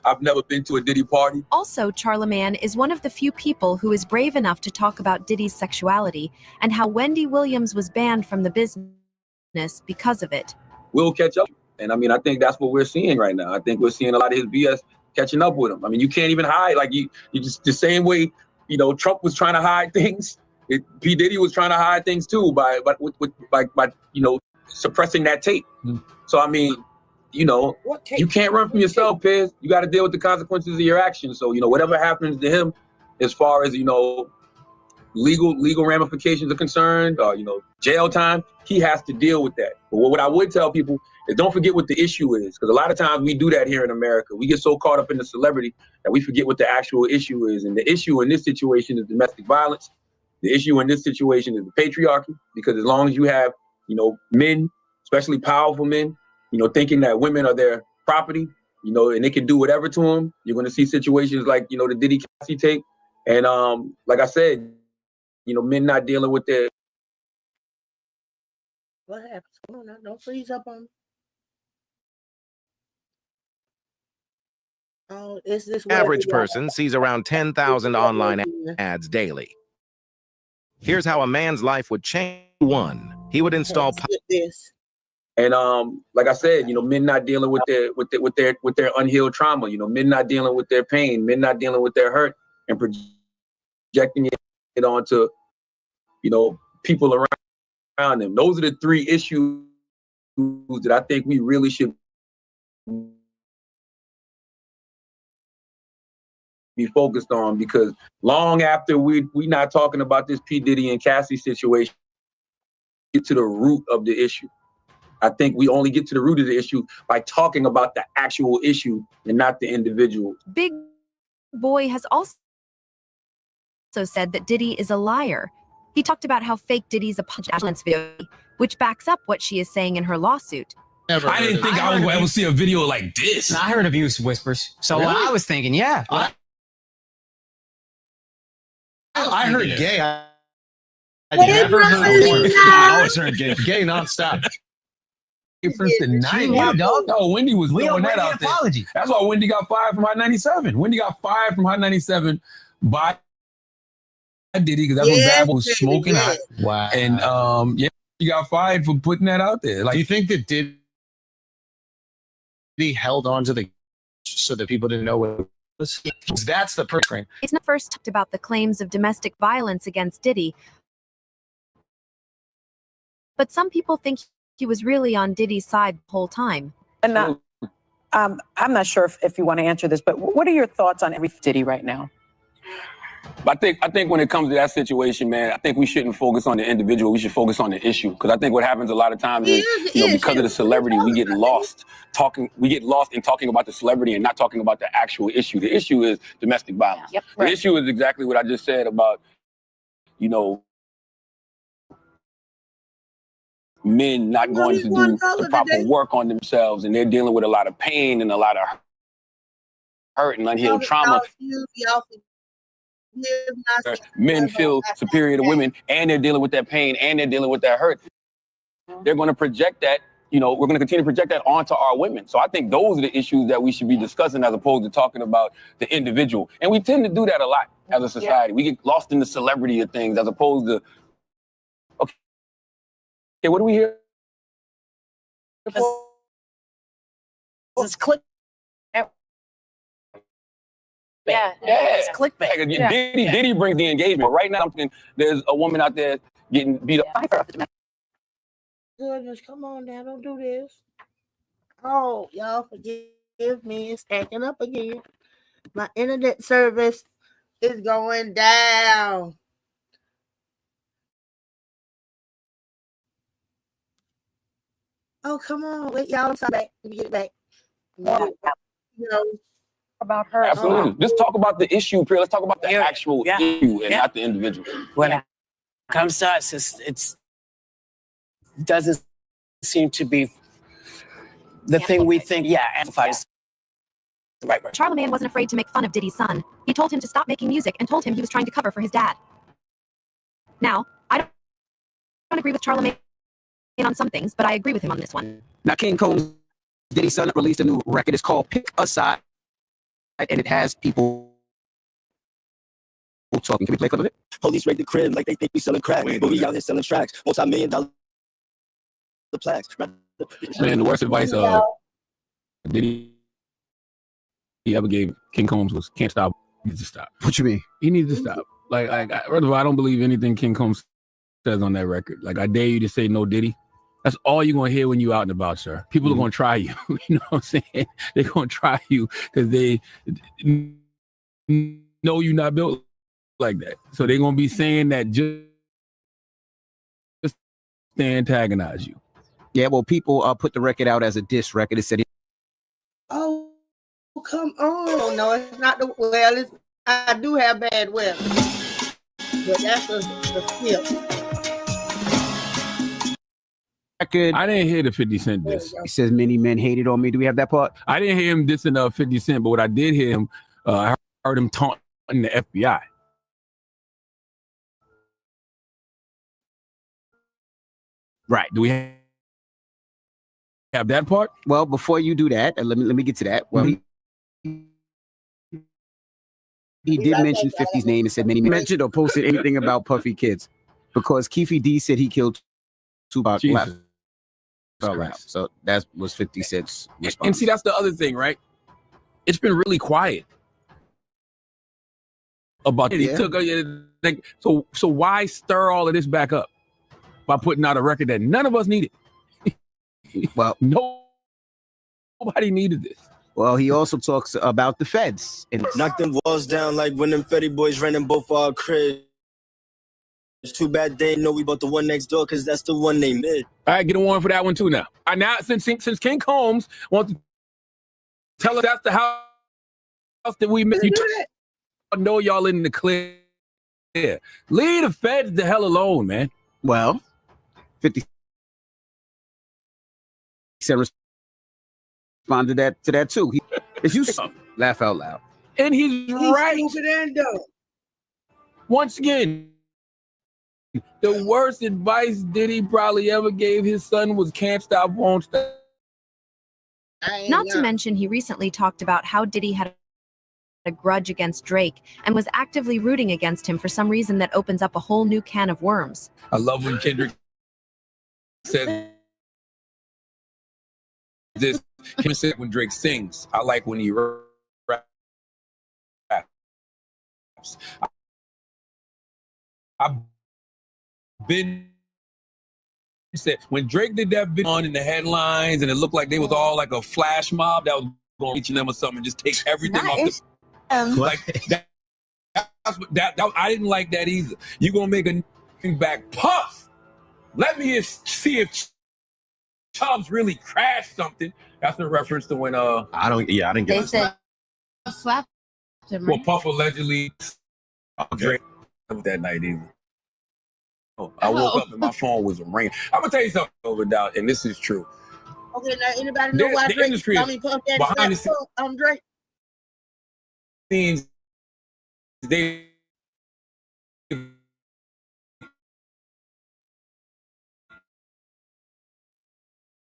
I've never been to a Diddy party. Also, Charlamagne is one of the few people who is brave enough to talk about Diddy's sexuality and how Wendy Williams was banned from the business because of it. We'll catch up. And I mean, I think that's what we're seeing right now. I think we're seeing a lot of his BS catching up with him. I mean, you can't even hide. Like you just the same way, you know, Trump was trying to hide things. P. Diddy was trying to hide things too by you know, suppressing that tape. So I mean, you know, you can't run from yourself, Piers. You got to deal with the consequences of your actions. So you know, whatever happens to him, as far as you know, legal ramifications are concerned, or you know, jail time, he has to deal with that. But what I would tell people is don't forget what the issue is, because a lot of times we do that here in America. We get so caught up in the celebrity that we forget what the actual issue is. And the issue in this situation is domestic violence. The issue in this situation is the patriarchy, because as long as you have, you know, men, especially powerful men, you know, thinking that women are their property, you know, and they can do whatever to them, you're going to see situations like, you know, the Diddy Cassie tape. And like I said, you know, men not dealing with their. What happens? Come on now, don't freeze up on me. Oh, is this Average person sees around 10,000 online ads daily. Here's how a man's life would change. One, he would install this. And like I said, you know, men not dealing with their unhealed trauma. You know, men not dealing with their pain, men not dealing with their hurt, and projecting it onto, you know, people around them. Those are the three issues that I think we really should be focused on, because long after we not talking about this P. Diddy and Cassie situation, get to the root of the issue. I think we only get to the root of the issue by talking about the actual issue and not the individual. Big Boy has also said that Diddy is a liar. He talked about how fake Diddy's apology video, which backs up what she is saying in her lawsuit. I didn't think I would ever see a video like this. I heard abuse whispers. So Really? I was thinking, yeah. I heard gay. I Hey, never heard brother, of I always heard gay. gay nonstop. First in 90. dog. No, Wendy was We throwing don't that bring out an there. apology. That's why Wendy got fired from Hot 97. Wendy got fired from Hot 97 by Diddy because that's when Bad Boy was smoking hot. Wow. And yeah, he got fired for putting that out there. Like, do you think that Diddy held on to the so that people didn't know what it was? That's the person. It's not first talked about the claims of domestic violence against Diddy, but some people think he was really on Diddy's side the whole time. And I'm not sure if you want to answer this, but what are your thoughts on every Diddy right now? I think when it comes to that situation, man, I think we shouldn't focus on the individual. We should focus on the issue. Because I think what happens a lot of times is, because of the celebrity, we get lost in talking about the celebrity and not talking about the actual issue. The issue is domestic violence. Yep, right. The issue is exactly what I just said about, men not going to do the proper work on themselves, and they're dealing with a lot of pain and a lot of hurt and unhealed trauma. Men feel superior to women, and they're dealing with that pain, and they're dealing with that hurt. They're going to project that, we're going to continue to project that onto our women. So I think those are the issues that we should be discussing as opposed to talking about the individual. And we tend to do that a lot as a society. We get lost in the celebrity of things as opposed to, okay, what are we here for? It's click. Yeah, it's clickbait. Yeah. Diddy brings the engagement. Right now, there's a woman out there getting beat up. Goodness, come on now, don't do this. Oh, y'all forgive me, it's acting up again. My internet service is going down. Oh, come on, wait, y'all, I'm back. Let me get it back. About her. Absolutely. Let's talk about the issue, Priya. Let's talk about the actual issue and not the individual. When it comes to us, it doesn't seem to be the thing we think. Yeah, amplifies. Right. Charlemagne wasn't afraid to make fun of Diddy's son. He told him to stop making music and told him he was trying to cover for his dad. Now, I don't agree with Charlemagne on some things, but I agree with him on this one. Now, King Combs, Diddy's son, released a new record. It's called Pick a Side, and it has people talking. Can we play a clip of it? Police raid the crib like they think we selling crack, but we out here selling tracks. Multi-million-dollar plaques. Man, the worst advice Diddy ever gave King Combs was can't stop. He needs to stop. What you mean? He needs to stop. First of all, I don't believe anything King Combs says on that record. Like, I dare you to say no Diddy. That's all you're going to hear when you're out and about, sir. People are going to try you. You know what I'm saying? They're going to try you because they know you're not built like that. So they're going to be saying that just to antagonize you. Yeah, well, people put the record out as a diss record. It said, Oh, come on. No, it's not the I do have bad weather. But that's the skip. record. I didn't hear the 50 Cent diss. He says many men hated on me. Do we have that part? I didn't hear him dissing 50 Cent, but what I did hear him, I heard him taunting the FBI. Right. Do we have that part? Well, before you do that, let me get to that. Well, he did mention 50's name and said many mentioned or posted anything about Puffy Kids because Keefe D said he killed Tupac. So that was 50 Cent's response. And see, that's the other thing, right? It's been really quiet about it. He took so why stir all of this back up by putting out a record that none of us needed? Well, nobody needed this. Well, he also talks about the feds. And knock them walls down like when them Fetty boys ran in both our cribs. It's too bad they know we bought the one next door because that's the one they made. All right, get a warrant for that one too now. Now since King Combs wants to tell us that's the house that we made. know y'all in the clear. Leave the feds the hell alone, man. Well, 50 Cent responded to that too. If you laugh out loud. And he's right. Stupid and dumb. Once again, the worst advice Diddy probably ever gave his son was can't stop, won't stop. Not to mention, he recently talked about how Diddy had a grudge against Drake and was actively rooting against him for some reason that opens up a whole new can of worms. I love when Kendrick said this. Kendrick said when Drake sings, I like when he raps. I've been said when Drake did that video on in the headlines and it looked like they was all like a flash mob that was going to reach them or something and just take everything off the like that, I didn't like that either. You gonna make a back Puff? Let me see if Chubbs really crashed something. That's a reference to when I didn't get They it. said slapped him. Well, Puff allegedly Drake that night either. I woke up and my phone was ringing. I'm gonna tell you something, Overdoubt, and this is true. Okay, now anybody know why The Drake? industry I mean, Puff Daddy behind the slapped Drake. scenes, they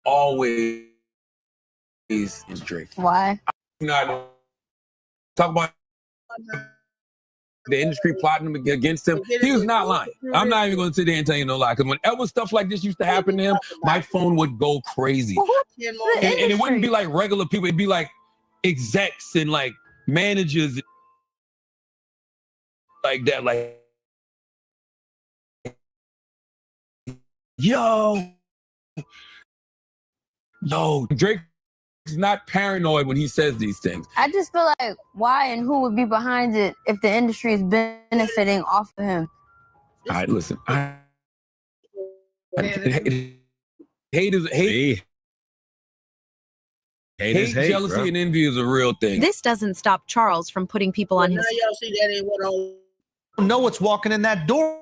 always is Drake. Why? Not talk about the industry plotting against him. He was not lying. I'm not even going to sit there and tell you no lie. Because whenever stuff like this used to happen to him, my phone would go crazy. And it wouldn't be like regular people. It'd be like execs and like managers like that. Like, yo, Drake is not paranoid when he says these things. I just feel like why and who would be behind it if the industry is benefiting off of him? All right, listen. Hate, jealousy, bro. and envy is a real thing. This doesn't stop Charles from putting people on Now his y'all see that ain't what all. Know what's walking in that door.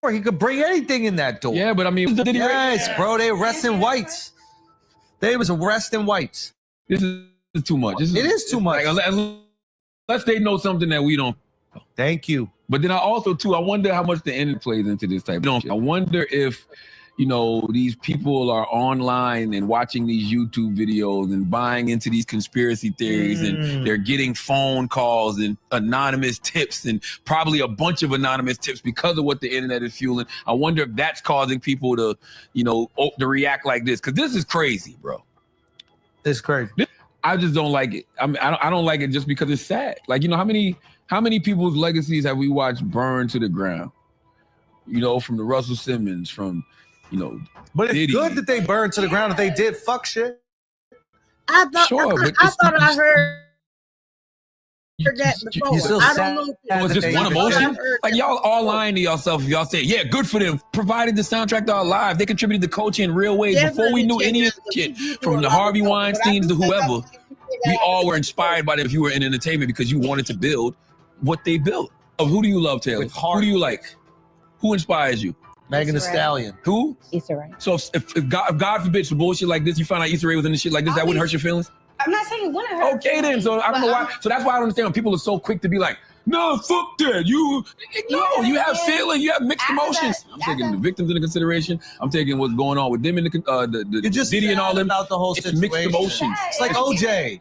He could bring anything in that door. Yeah, but I mean, yes, bro, they arresting whites. They was arresting whites. This is too much. It is too much. Like, unless they know something that we don't. Thank you. But then I also, too, I wonder how much the internet plays into this type of shit. I wonder if, these people are online and watching these YouTube videos and buying into these conspiracy theories and they're getting phone calls and anonymous tips and probably a bunch of anonymous tips because of what the internet is fueling. I wonder if that's causing people to, to react like this. Because this is crazy, bro. It's crazy. I just don't like it. I mean, I don't like it just because it's sad. Like, how many people's legacies have we watched burn to the ground? From the Russell Simmons, from but it's Diddy. good that they burned to the ground if they did fuck shit. I thought I heard that before. You still I sad don't know. It was just one emotion. Like y'all all lying to yourself if y'all say, yeah, good for them. Provided the soundtrack to our lives. They contributed to culture in real ways before we knew any of the shit. From the Harvey Weinsteins to whoever, we all were inspired by them if you were in entertainment because you wanted to build what they built. Who do you love, Taylor? Who do you like? Who inspires you? Megan Thee Stallion. Who? Issa Rae. So if God forbid some bullshit like this, you find out Issa Rae was in the shit like this, that wouldn't hurt your feelings? I'm not saying it wouldn't hurt. Okay then, so I don't know why. So that's why I don't understand when people are so quick to be like, no, fuck that. You have feeling, you have mixed emotions. I'm taking the victims into consideration. I'm taking what's going on with them in the Diddy and all them. About the whole situation. Mixed emotions. It's like OJ.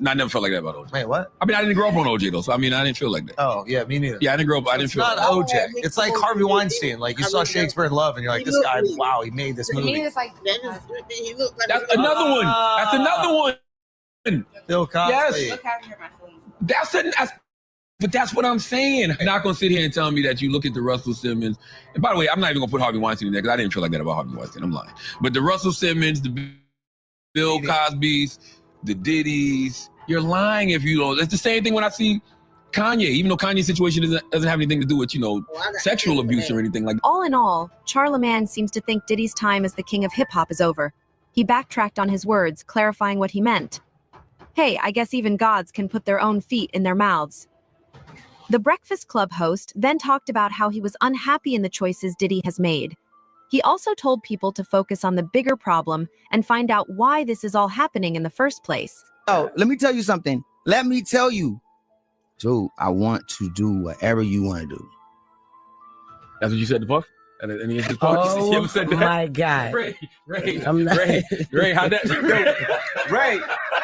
No, I never felt like that about OJ. Wait, what? I mean, I didn't grow up on OJ though, so I mean, I didn't feel like that. Oh, yeah, me neither. Yeah, I didn't grow up. I didn't feel not like that. OJ. It's like Harvey Weinstein. Like you saw Shakespeare in Love, and you're like, this guy, wow, he made this movie. It's like That's another one. That's another one. Bill Cosby. Yes. But that's what I'm saying. You're not gonna sit here and tell me that you look at the Russell Simmons. And by the way, I'm not even gonna put Harvey Weinstein in there because I didn't feel like that about Harvey Weinstein. I'm lying. But the Russell Simmons, the Bill Cosbys, the Diddy's, you're lying if you don't. It's the same thing when I see Kanye, even though Kanye's situation doesn't have anything to do with, sexual abuse or anything like that. All in all, Charlemagne seems to think Diddy's time as the king of hip-hop is over. He backtracked on his words, clarifying what he meant. Hey, I guess even gods can put their own feet in their mouths. The Breakfast Club host then talked about how he was unhappy in the choices Diddy has made. He also told people to focus on the bigger problem and find out why this is all happening in the first place. Oh, let me tell you something. Let me tell you. Dude, I want to do whatever you want to do. That's what you said to Puff? And he answered Puff? Oh, You ever said that? my God. Ray, Ray, how'd that? Ray,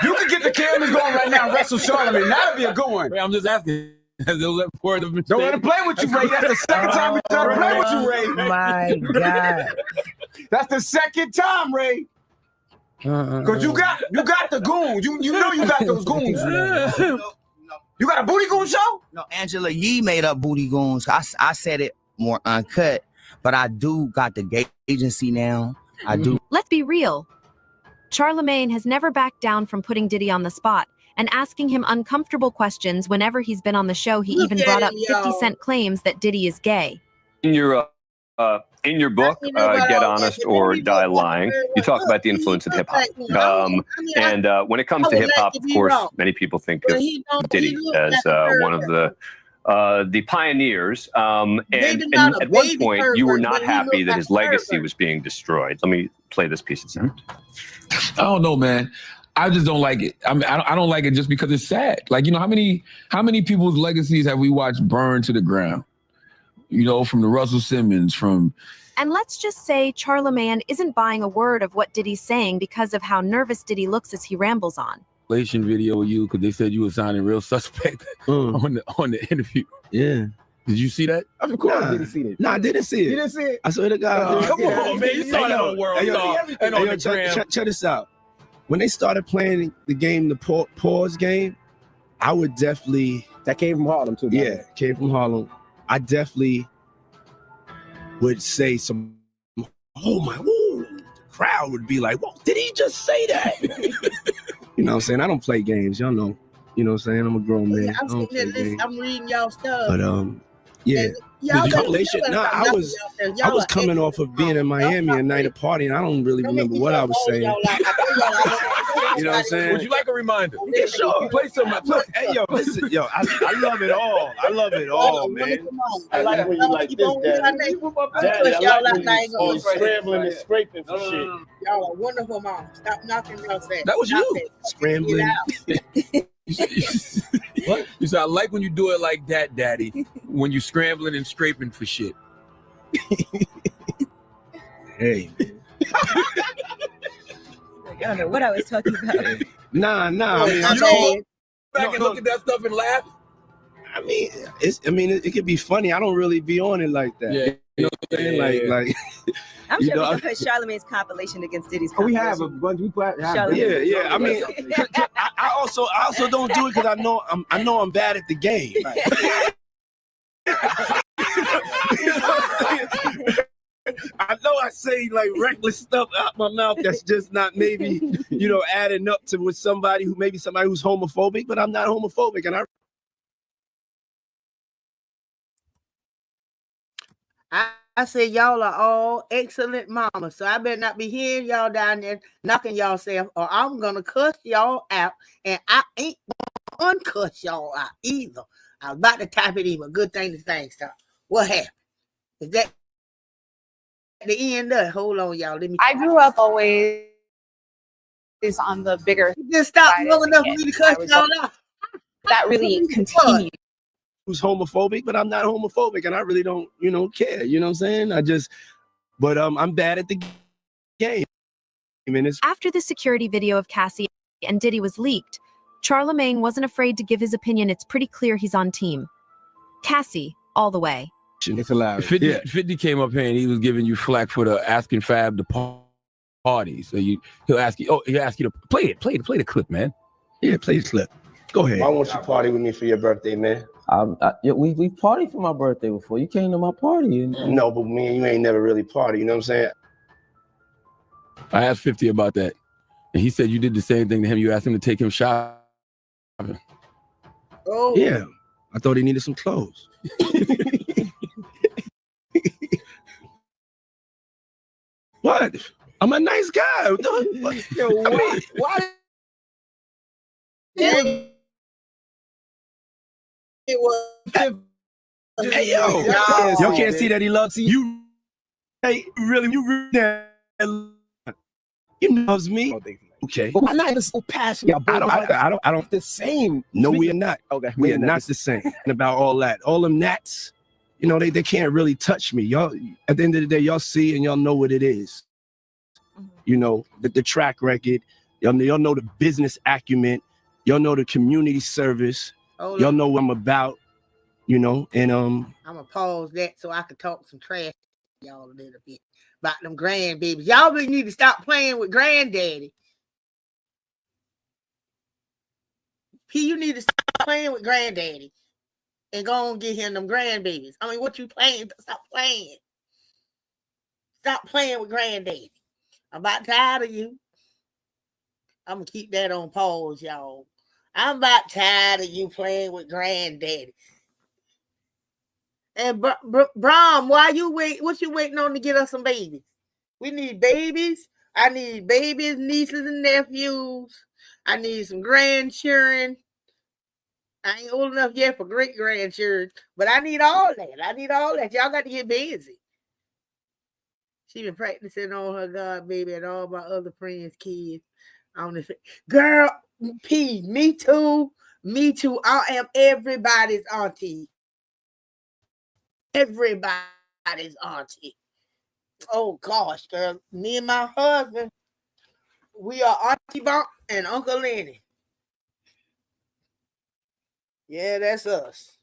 you can get the cameras going right now and wrestle Charlamagne. That'd be a good one. Ray, I'm just asking. Don't let him play with you, Ray. That's the second time he's trying to play with you, Ray. My God. That's the second time, Ray. Because you got the goons. You know you got those goons. You got a booty goon show? No, Angela Yee made up Booty Goons. I said it more uncut, but I do got the gay agency now. I do. Let's be real. Charlamagne has never backed down from putting Diddy on the spot and asking him uncomfortable questions whenever he's been on the show. He even brought up 50 Cent claims that Diddy is gay. In your book, Get Honest or Die Lying, you talk about the influence of hip hop. And when it comes to hip hop, of course, many people think of Diddy as one of the pioneers. And at one point, you were not happy that his legacy was being destroyed. Let me play this piece of sound. I don't know, man. I just don't like it. I mean, I don't like it just because it's sad. Like, you know, how many people's legacies have we watched burn to the ground? You know, from the Russell Simmons, from... And let's just say Charlamagne isn't buying a word of what Diddy's saying because of how nervous Diddy looks as he rambles on. Relation video with you because they said you were sounding real suspect on the interview. Yeah. Did you see that? Of course I didn't see it. No, I didn't see it. You didn't see it? I swear to God. Come on, man. You saw that on World Star and on the gram. Check this out. When they started playing the game, the pause game, I would definitely... That came from Harlem, too. Yeah, came from Harlem. I definitely would say some, oh my, ooh, the crowd would be like, well, did he just say that? You know what I'm saying? I don't play games. Y'all know. You know what I'm saying? I'm a grown man. I'm sitting there listening. I'm reading y'all stuff. But yeah. I was coming off of being in Miami a night of partying. I don't really remember what I was saying. You know what I'm saying? Would you like a reminder? Yeah, sure. Play some. Hey, yo, listen, yo, I love it all. I love it all, man. I like when you like this, Daddy. Daddy, I like when you scrambling and scraping for shit. Y'all are wonderful mom. Stop knocking y'all say. That was you. Scrambling. What? You said, I like when you do it like that, Daddy. When you scrambling and scraping for shit. Hey. I don't know what I was talking about. Nah. I mean, you don't go back and look at that stuff and laugh? I mean, it could be funny. I don't really be on it like that. Yeah. You know what I'm saying? Like I'm sure we can put Charlamagne's compilation against Diddy's We compilation. have a bunch. Yeah. I mean, I also don't do it because I know I'm bad at the game. I know I say like reckless stuff out my mouth that's just not maybe, you know, adding up to with somebody who's homophobic, but I'm not homophobic. And I said y'all are all excellent mamas, so I better not be hearing y'all down there knocking y'all self, or I'm gonna cuss y'all out, and I ain't gonna uncuss y'all out either. I was about to type it in, but good thing the thing stopped. What happened? Is that the end of it? Hold on, y'all. Let me. I grew up always on the bigger. You just stop long enough for me to cuss y'all out. That really continued. who's homophobic, but I'm not homophobic, and I really don't, care. You know what I'm saying? But I'm bad at the game. After the security video of Cassie and Diddy was leaked, Charlamagne wasn't afraid to give his opinion. It's pretty clear he's on team Cassie all the way. It's hilarious. 50 came up here and he was giving you flack for the asking Fab to party. So he'll ask you to play the clip, man. Yeah, play the clip. Go ahead. Why won't you party with me for your birthday, man? We partied for my birthday before. You came to my party. No, but me and you ain't never really party. You know what I'm saying? I asked 50 about that, and he said you did the same thing to him. You asked him to take him shopping. Oh. Yeah. I thought he needed some clothes. What? I'm a nice guy. Yo, why It was. Hey, yo, y'all can't see that he loves you. Hey, really, you loves me. Okay. But why not just so passionate? I don't the same. No, we are not. Okay. We are not the same about all that. All them gnats, you know, they can't really touch me. Y'all, at the end of the day, y'all see and y'all know what it is. You know, the track record, y'all know the business acumen, y'all know the community service, y'all know what I'm about, you know, and I'm gonna pause that so I can talk some trash to y'all a little bit about them grandbabies. Y'all really need to stop playing with granddaddy. P, you need to stop playing with granddaddy and go and get him them grandbabies. I mean, what you playing? Stop playing. Stop playing with granddaddy. I'm about tired of you. I'm gonna keep that on pause, y'all. I'm about tired of you playing with granddaddy. And Brom, why you wait? What you waiting on to get us some babies? We need babies. I need babies, nieces, and nephews. I need some grandchildren. I ain't old enough yet for great grandchildren, but I need all that. Y'all got to get busy. She been practicing on her God baby and all my other friends' kids. On this girl, P, me too. Me too. I am everybody's auntie. Everybody's auntie. Oh gosh, girl. Me and my husband, we are Auntie Bump and Uncle Lenny. Yeah, that's us.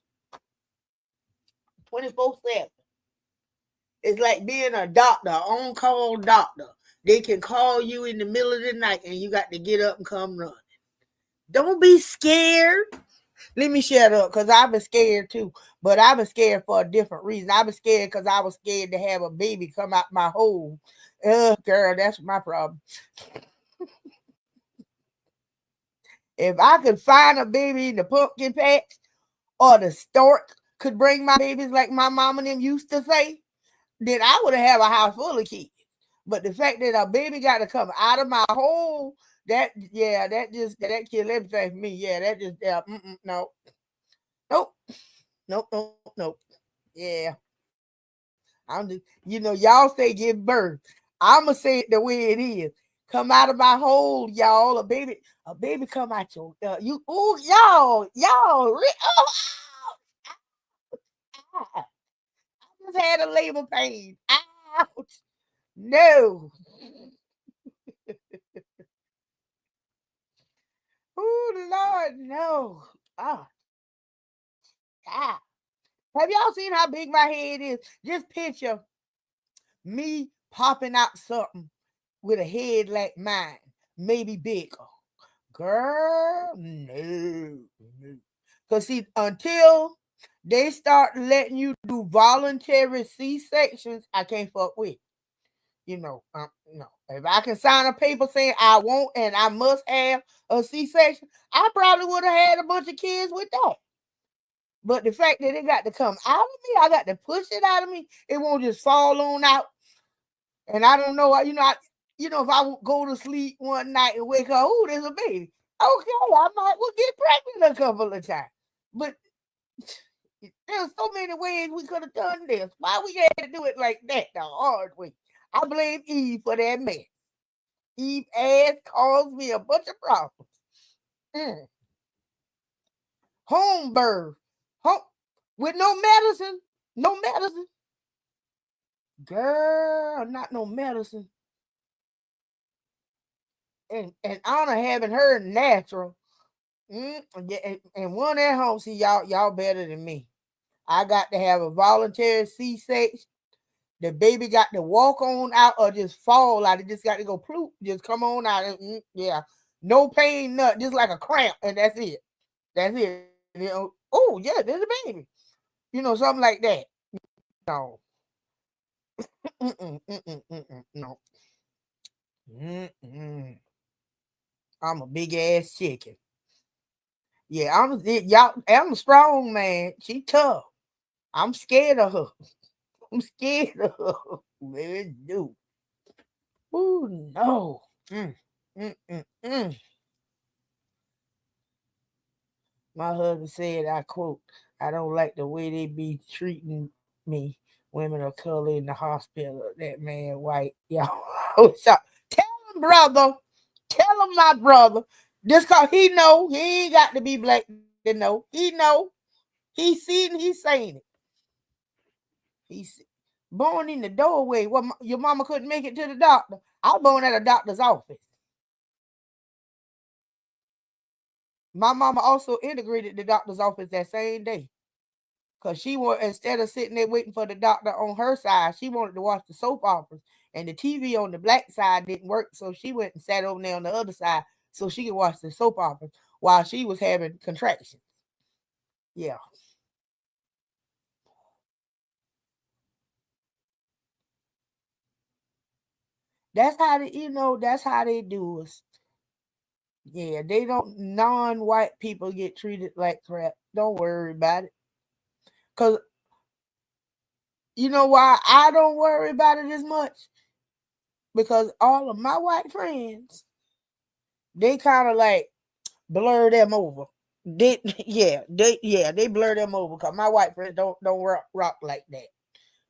24/7. It's like being a doctor, on-call doctor. They can call you in the middle of the night and you got to get up and come running. Don't be scared. Let me shut up because I've been scared too. But I've been scared for a different reason. I've been scared because I was scared to have a baby come out my hole. Girl, that's my problem. If I could find a baby in the pumpkin patch or the stork could bring my babies like my mama and them used to say, then I would have a house full of kids. But the fact that a baby got to come out of my hole, that killed everything for me. Yeah, that just no. Nope. Yeah. I'm just, y'all say give birth. I'ma say it the way it is. Come out of my hole, y'all. A baby come out your y'all. I just had a labor pain. Ouch. No. Oh Lord, no. Ah. Have y'all seen how big my head is? Just picture me popping out something with a head like mine, maybe bigger. Girl, no. Because see, until they start letting you do voluntary C-sections, I can't fuck with. No. If I can sign a paper saying I want and I must have a C-section, I probably would have had a bunch of kids with that. But the fact that it got to come out of me, I got to push it out of me. It won't just fall on out. And I don't know, if I go to sleep one night and wake up, oh, there's a baby. Okay, I might get pregnant a couple of times. But there's so many ways we could have done this. Why we had to do it like that the hard way? I blame Eve for that mess. Eve ass caused me a bunch of problems. Home birth. With no medicine. No medicine. Girl, not no medicine. And Anna haven't heard natural. And one at home, see, y'all better than me. I got to have a voluntary C-section. The baby got to walk on out or just fall out. It just got to go ploop, just come on out. Yeah. No pain, nothing, just like a cramp, and that's it. That's it. Oh, yeah, there's a baby. Something like that. No. No. I'm a big ass chicken. Yeah, I'm a strong man. She tough. I'm scared of her. Baby, do. Oh no. My husband said, I quote, I don't like the way they be treating me. Women of color in the hospital. That man white. Y'all. So, tell him, brother. Tell him, my brother. Just cause he know he ain't got to be black to know. He know. He seen, he saying it. He's born in the doorway. Well, your mama couldn't make it to the doctor. I was born at a doctor's office. My mama also integrated the doctor's office that same day. Because she wanted, instead of sitting there waiting for the doctor on her side, she wanted to watch the soap operas. And the TV on the black side didn't work. So she went and sat over there on the other side so she could watch the soap operas while she was having contractions. Yeah. That's how they, that's how they do us. Yeah, they don't, non-white people get treated like crap. Don't worry about it. Because you know why I don't worry about it as much? Because all of my white friends, they kind of like blur them over. They blur them over because my white friends don't rock like that.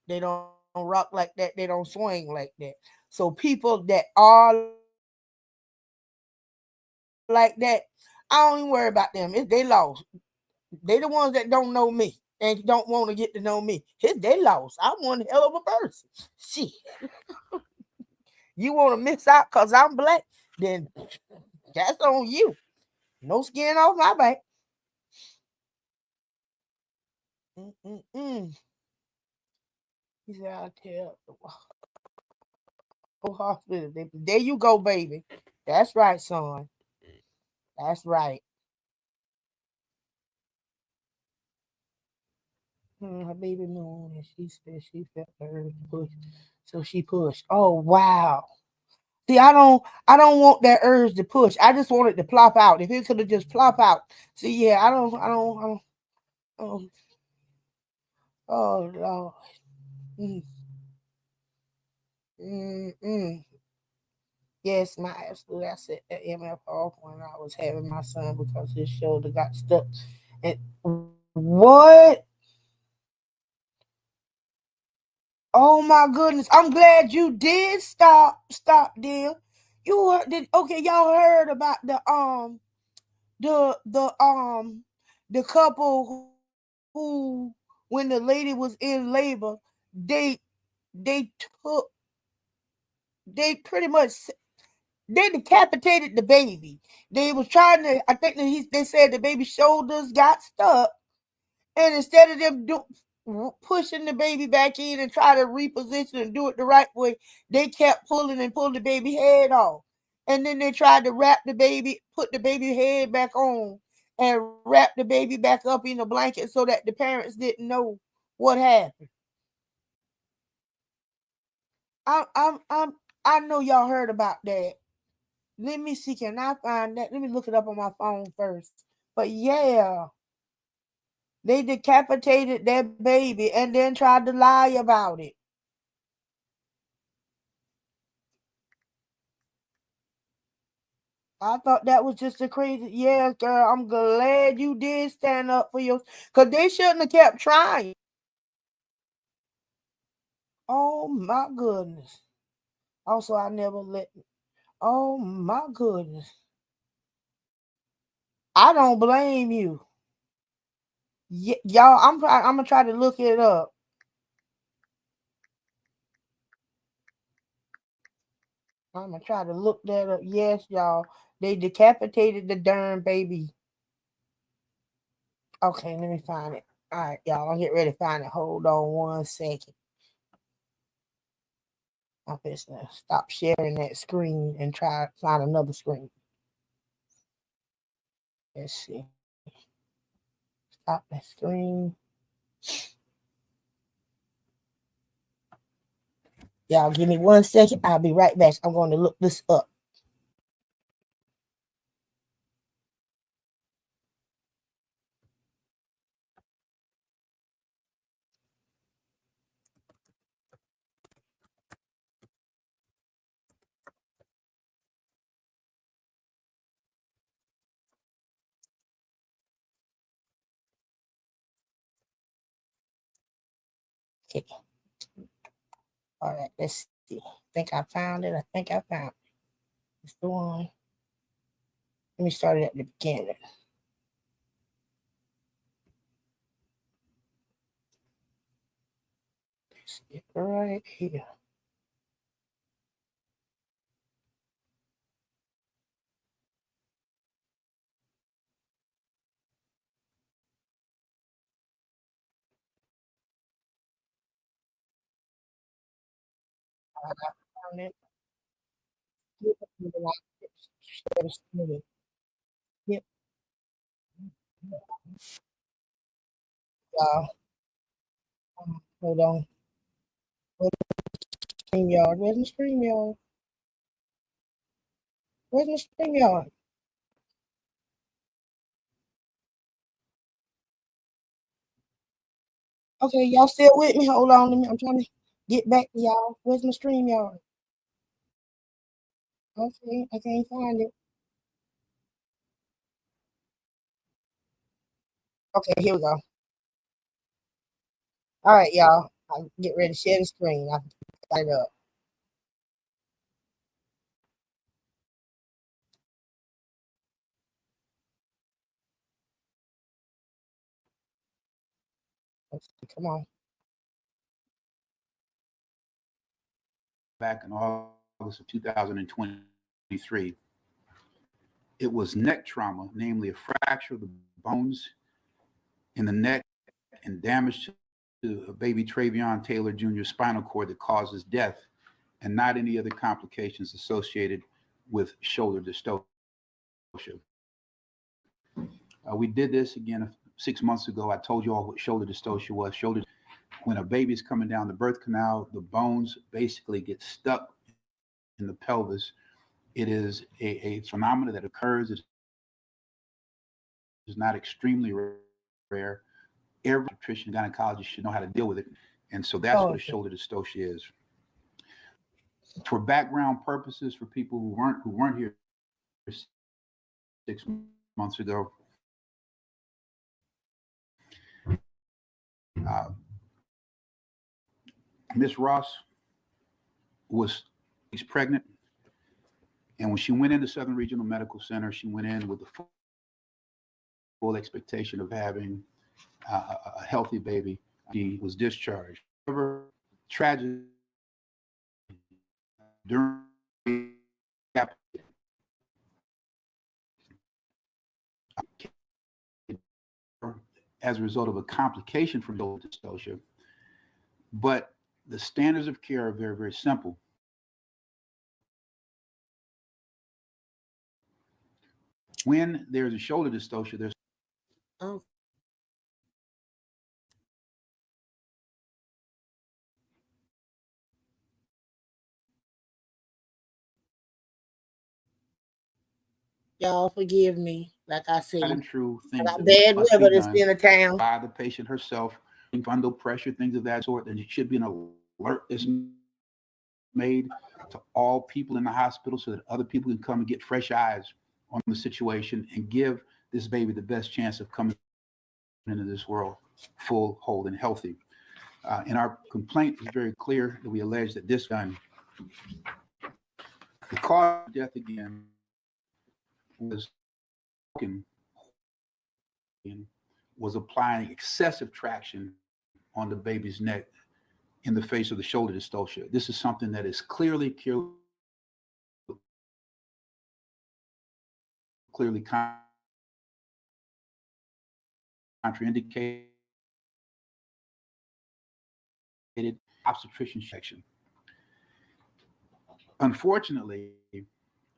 They don't rock like that. They don't swing like that. So people that are like that, I don't even worry about them. If they lost, they the ones that don't know me and don't want to get to know me. If they lost, I'm one hell of a person. Shit. You want to miss out because I'm black, then that's on you. No skin off my back. He said, I'll tell the hospital. There you go, baby. That's right, son. That's right. Her baby moon, and she said she felt her push, so she pushed. Oh wow. See, I don't want that urge to push. I just want it to plop out. If it could have just plop out. See, yeah, I don't. Oh Lord. Yes, my absolute. I set that MF off when I was having my son because his shoulder got stuck. And what? Oh my goodness! I'm glad you did stop there. You did okay? Y'all heard about the couple who when the lady was in labor, they took they pretty much they decapitated the baby. They was trying to. I think they said the baby's shoulders got stuck, and instead of them pushing the baby back in and try to reposition and do it the right way, they kept pulling and pulling the baby head off. And then they tried to wrap the baby, put the baby head back on, and wrap the baby back up in a blanket so that the parents didn't know what happened. I know y'all heard about that. Let me see, can I find that? Let me look it up on my phone first. But yeah, they decapitated that baby and then tried to lie about it. I thought that was just a crazy. Yes, girl, I'm glad you did stand up for your. Because they shouldn't have kept trying. Oh my goodness. Also, I never let. Oh my goodness. I don't blame you. Y'all, I'm gonna try to look it up. I'm gonna try to look that up. Yes, y'all. They decapitated the darn baby. Okay, let me find it. All right, y'all. I'll get ready to find it. Hold on 1 second. I'm just gonna stop sharing that screen and try to find another screen. Let's see. Stop that screen. Y'all give me 1 second. I'll be right back. I'm going to look this up. Okay. All right, let's see. I think I found it. It's the one. Let me start it at the beginning. It's right here. I found it. Yep. Hold on. StreamYard. Where's my StreamYard? Where's my StreamYard? Okay, y'all still with me? Hold on. I'm trying to get back to y'all. Where's my StreamYard? Okay, I can't find it. Okay, here we go. All right, y'all. I'll get ready to share the screen. I got it up. Let's see, come on. Back in August of 2023. It was neck trauma, namely a fracture of the bones in the neck and damage to a baby Travion Taylor Jr. spinal cord that causes death, and not any other complications associated with shoulder dystocia. We did this again 6 months ago. I told you all what shoulder dystocia was. When a baby is coming down the birth canal, the bones basically get stuck in the pelvis. It is a phenomenon that occurs. It's not extremely rare. Every obstetrician and gynecologist should know how to deal with it. And so that's what a shoulder dystocia is. For background purposes, for people who weren't here 6 months ago, Miss Ross she's pregnant, and when she went into Southern Regional Medical Center, she went in with the full expectation of having a healthy baby. She was discharged. However, tragedy during as a result of a complication from shoulder dystocia, but the standards of care are very, very simple. When there's a shoulder dystocia, there's Y'all forgive me. Like I said, true I things got that bad must be weather that's done in the town. by the patient herself, bundle pressure, things of that sort. Then it should be an alert that's made to all people in the hospital so that other people can come and get fresh eyes on the situation and give this baby the best chance of coming into this world full, whole, and healthy. And our complaint is very clear that we allege that this gun, the cause of death again, was applying excessive traction on the baby's neck in the face of the shoulder dystocia. This is something that is clearly contraindicated obstetrician section. Unfortunately,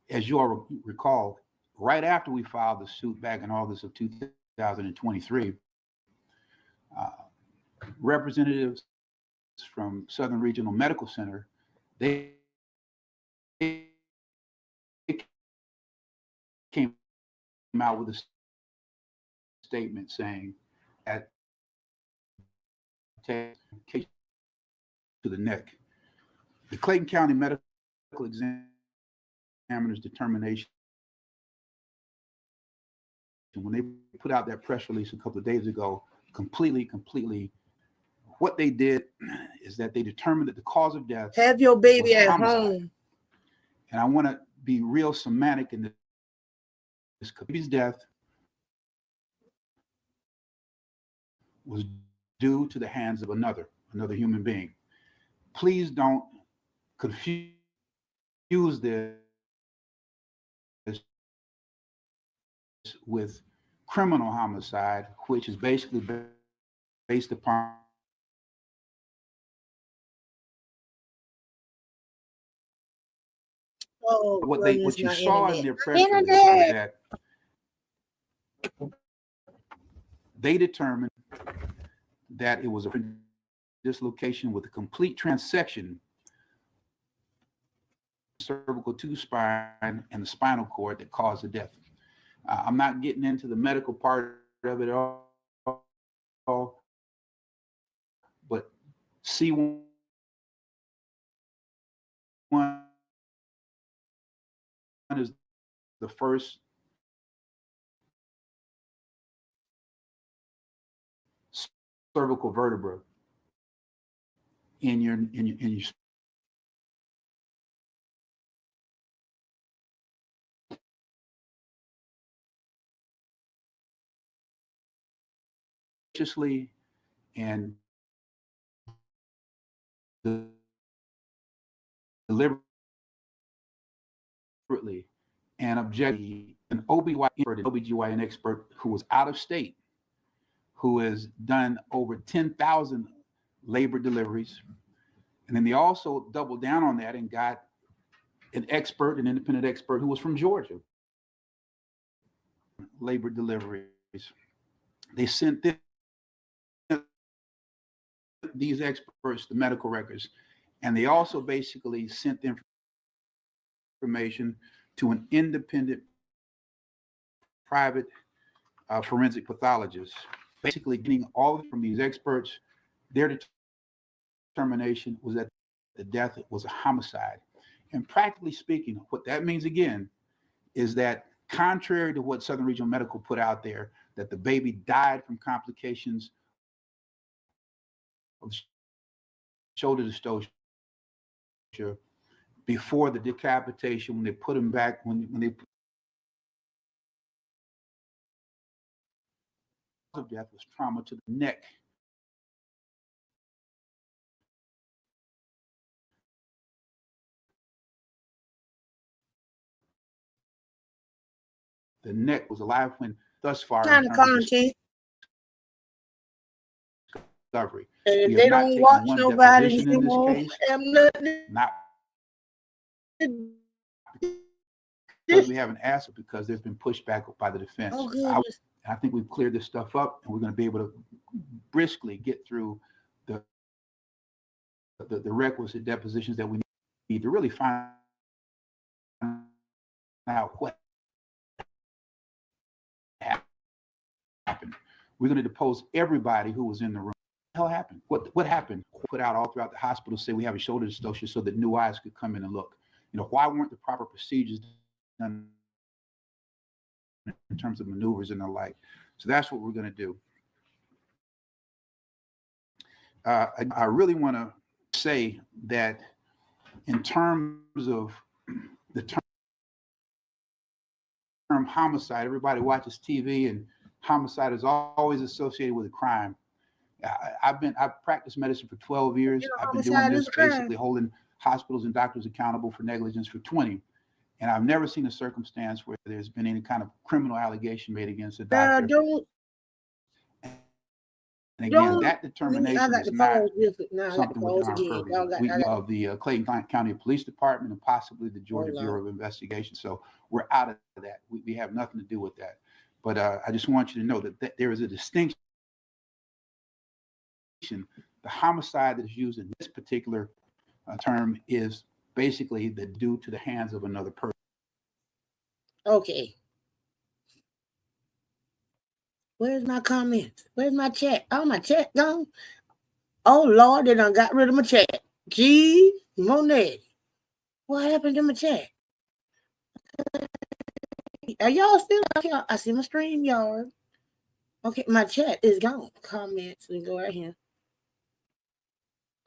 as you all recall, right after we filed the suit back in August of 2023, representatives from Southern Regional Medical Center, they came out with a statement saying that to the neck. The Clayton County Medical Examiner's determination, when they put out that press release a couple of days ago, completely what they did is that they determined that the cause of death Have your baby was at homicide. home. And I want to be real semantic in this. Baby's death was due to the hands of another human being. Please don't confuse this with criminal homicide, which is basically based upon what you saw in their press release was that they determined that it was a dislocation with a complete transection cervical two spine and the spinal cord that caused the death. I'm not getting into the medical part of it all, but C1 is the first cervical vertebra in your and deliberately and objectively, an OBGYN expert who was out of state, who has done over 10,000 labor deliveries. And then they also doubled down on that and got an independent expert who was from Georgia. Labor deliveries. They sent these experts the medical records, and they also basically sent the information to an independent private forensic pathologist, basically getting all from these experts. Their determination was that the death was a homicide. And practically speaking, what that means again is that contrary to what Southern Regional Medical put out there, that the baby died from complications of shoulder dystocia before the decapitation, when they put him back, when they of death was trauma to the neck. The neck was alive when thus far Kind of content. Discovery. And if they don't watch nobody, they won't have nothing. Not because we haven't asked it, because there's been pushback by the defense. Oh, I think we've cleared this stuff up, and we're going to be able to briskly get through the requisite depositions that we need to really find out what happened. We're going to depose everybody who was in the room. What the hell happened? What happened? Put out all throughout the hospital, say we have a shoulder dystocia so that new eyes could come in and look. You know, why weren't the proper procedures done in terms of maneuvers and the like? So that's what we're going to do. I really want to say that in terms of the term homicide, everybody watches TV, and homicide is always associated with a crime. I've practiced medicine for 12 years. I've been doing this, basically holding hospitals and doctors accountable for negligence for 20. And I've never seen a circumstance where there's been any kind of criminal allegation made against a doctor. And again, that determination is not something within our purview of the Clayton County Police Department and possibly the Georgia Bureau of Investigation. So we're out of that. We have nothing to do with that. But I just want you to know that there is a distinction. The homicide that is used in this particular term is basically due to the hands of another person. Okay. Where's my comments? Where's my chat? Oh, my chat gone. Oh, Lord, they done got rid of my chat. Gee, Monet. What happened to my chat? Are y'all still okay? I see my stream, y'all. Okay, my chat is gone. Comments, we go right here.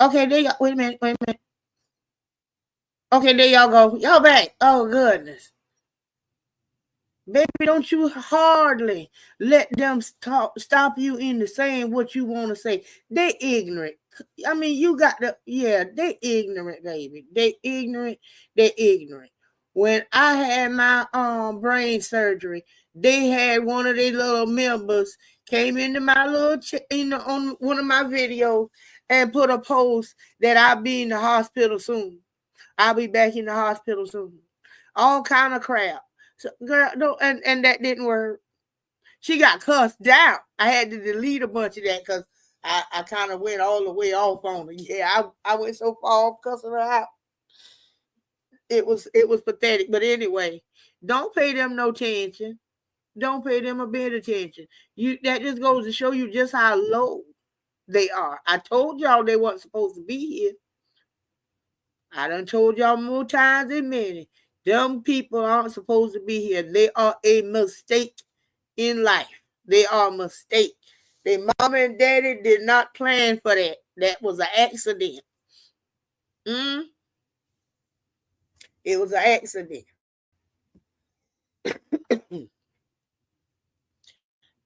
Okay, there y'all. Wait a minute. Okay, there y'all go. Y'all back. Oh, goodness. Baby, don't you hardly let them stop you into saying what you want to say. They ignorant. I mean, you got the, they ignorant, baby. They ignorant. When I had my brain surgery, they had one of their little members came into my little, on one of my videos and put a post that I'll be in the hospital soon. I'll be back in the hospital soon. All kind of crap. So, girl, no, and that didn't work. She got cussed out. I had to delete a bunch of that because I kind of went all the way off on her. Yeah, I went so far off cussing her out. It was pathetic. But anyway, don't pay them no attention. Don't pay them a bit of attention. That just goes to show you just how low they are. I told y'all they weren't supposed to be here. I done told y'all more times than many. Them people aren't supposed to be here. They are a mistake in life. They are a mistake. Their mama and daddy did not plan for that. That was an accident. It was an accident.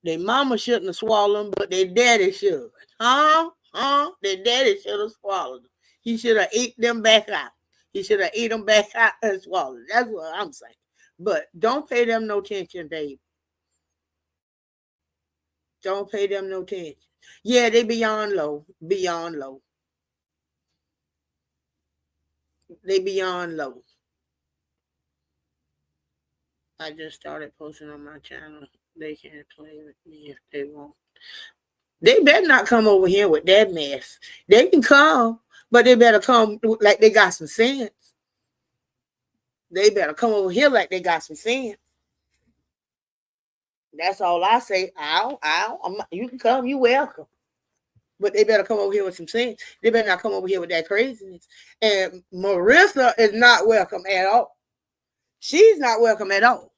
Their mama shouldn't have swallowed them, but their daddy should. Their daddy should have swallowed them. He should have ate them back out. He should have ate them back out and swallowed. That's what I'm saying. But don't pay them no attention, baby. Don't pay them no attention. Yeah, they beyond low. Beyond low. They beyond low. I just started posting on my channel. They can't play with me if they want. They better not come over here with that mess. They can come, but they better come like they got some sense. They better come over here like they got some sense. That's all I say. You can come, you welcome. But they better come over here with some sense. They better not come over here with that craziness. And Marissa is not welcome at all. She's not welcome at all.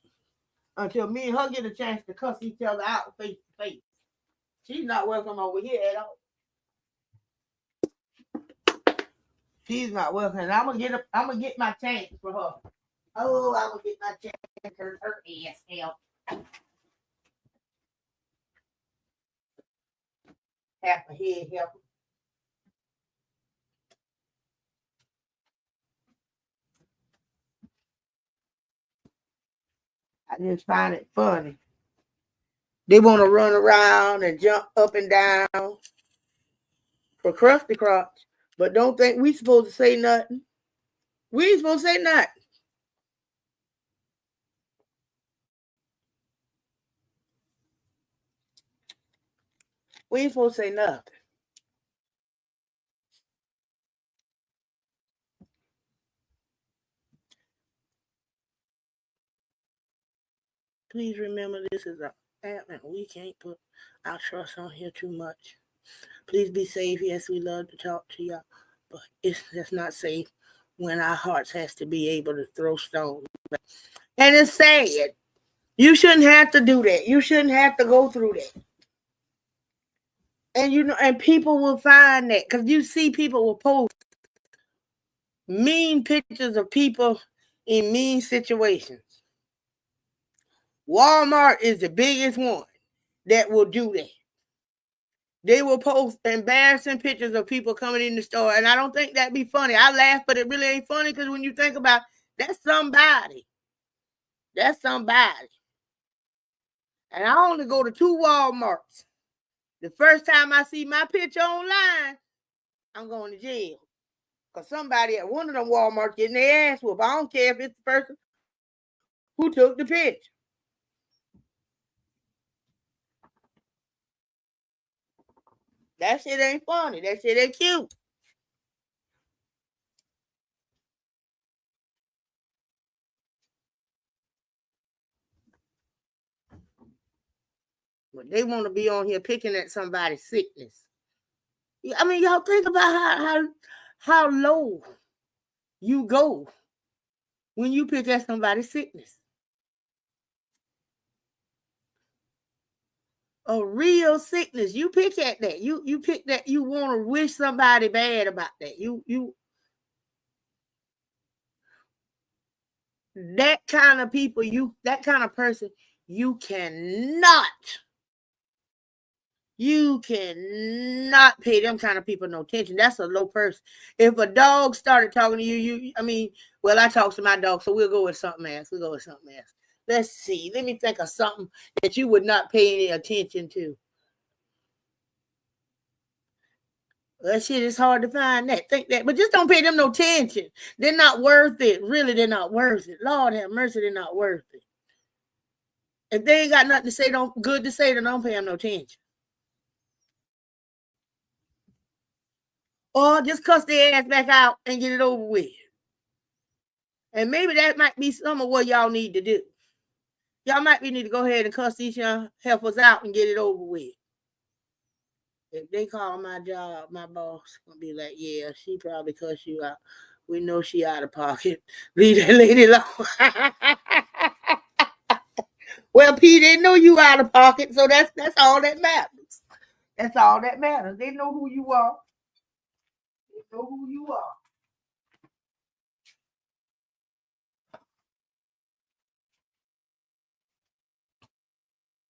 Until me and her get a chance to cuss each other out face to face. She's not welcome over here at all. She's not welcome. And I'm gonna get my chance for her. Oh, I'm gonna get my chance for her ass out. Half a head help. I just find it funny. They want to run around and jump up and down for crusty crotch, but don't think we supposed to say nothing. We ain't supposed to say nothing. We ain't supposed to say nothing. Please remember this is an app and we can't put our trust on here too much. Please be safe. Yes, we love to talk to y'all, but it's just not safe when our hearts has to be able to throw stones. And it's sad. You shouldn't have to do that. You shouldn't have to go through that. And and people will find that because you see people will post mean pictures of people in mean situations. Walmart is the biggest one that will do that. They will post embarrassing pictures of people coming in the store. And I don't think that'd be funny. I laugh, but it really ain't funny because when you think about it, that's somebody. That's somebody. And I only go to 2 Walmarts. The first time I see my picture online, I'm going to jail. Because somebody at one of them Walmarts getting their ass whooped. I don't care if it's the person who took the picture. That shit ain't funny. That shit ain't cute. But they want to be on here picking at somebody's sickness. I mean, y'all think about how low you go when you pick at somebody's sickness. a real sickness. You pick at that. You pick that. You want to wish somebody bad about that. You that kind of people. That kind of person. You cannot pay them kind of people no attention. That's a low person. If a dog started talking to you, well, I talk to my dog, so we'll go with something else. Let's see. Let me think of something that you would not pay any attention to. That shit is hard to find that. Think that. But just don't pay them no attention. They're not worth it. Really, they're not worth it. Lord have mercy, they're not worth it. If they ain't got nothing to say, good to say, then don't pay them no attention. Or just cuss their ass back out and get it over with. And maybe that might be some of what y'all need to do. Y'all might need to go ahead and cuss these young heifers out and get it over with. If they call my job, my boss gonna be like, yeah, she probably cuss you out. We know she out of pocket. Leave that lady alone. Well, P, they know you out of pocket, so that's all that matters. That's all that matters. They know who you are. They know who you are.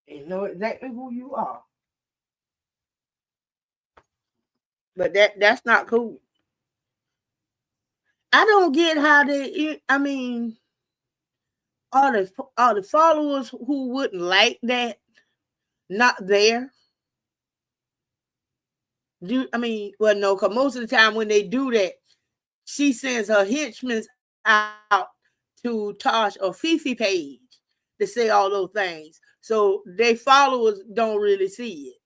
They know exactly who you are. But that's not cool. I don't get how they, are the followers who wouldn't like that not there? Well, no, because most of the time when they do that, she sends her henchmen out to Tosh or Fifi page to say all those things. So their followers don't really see it.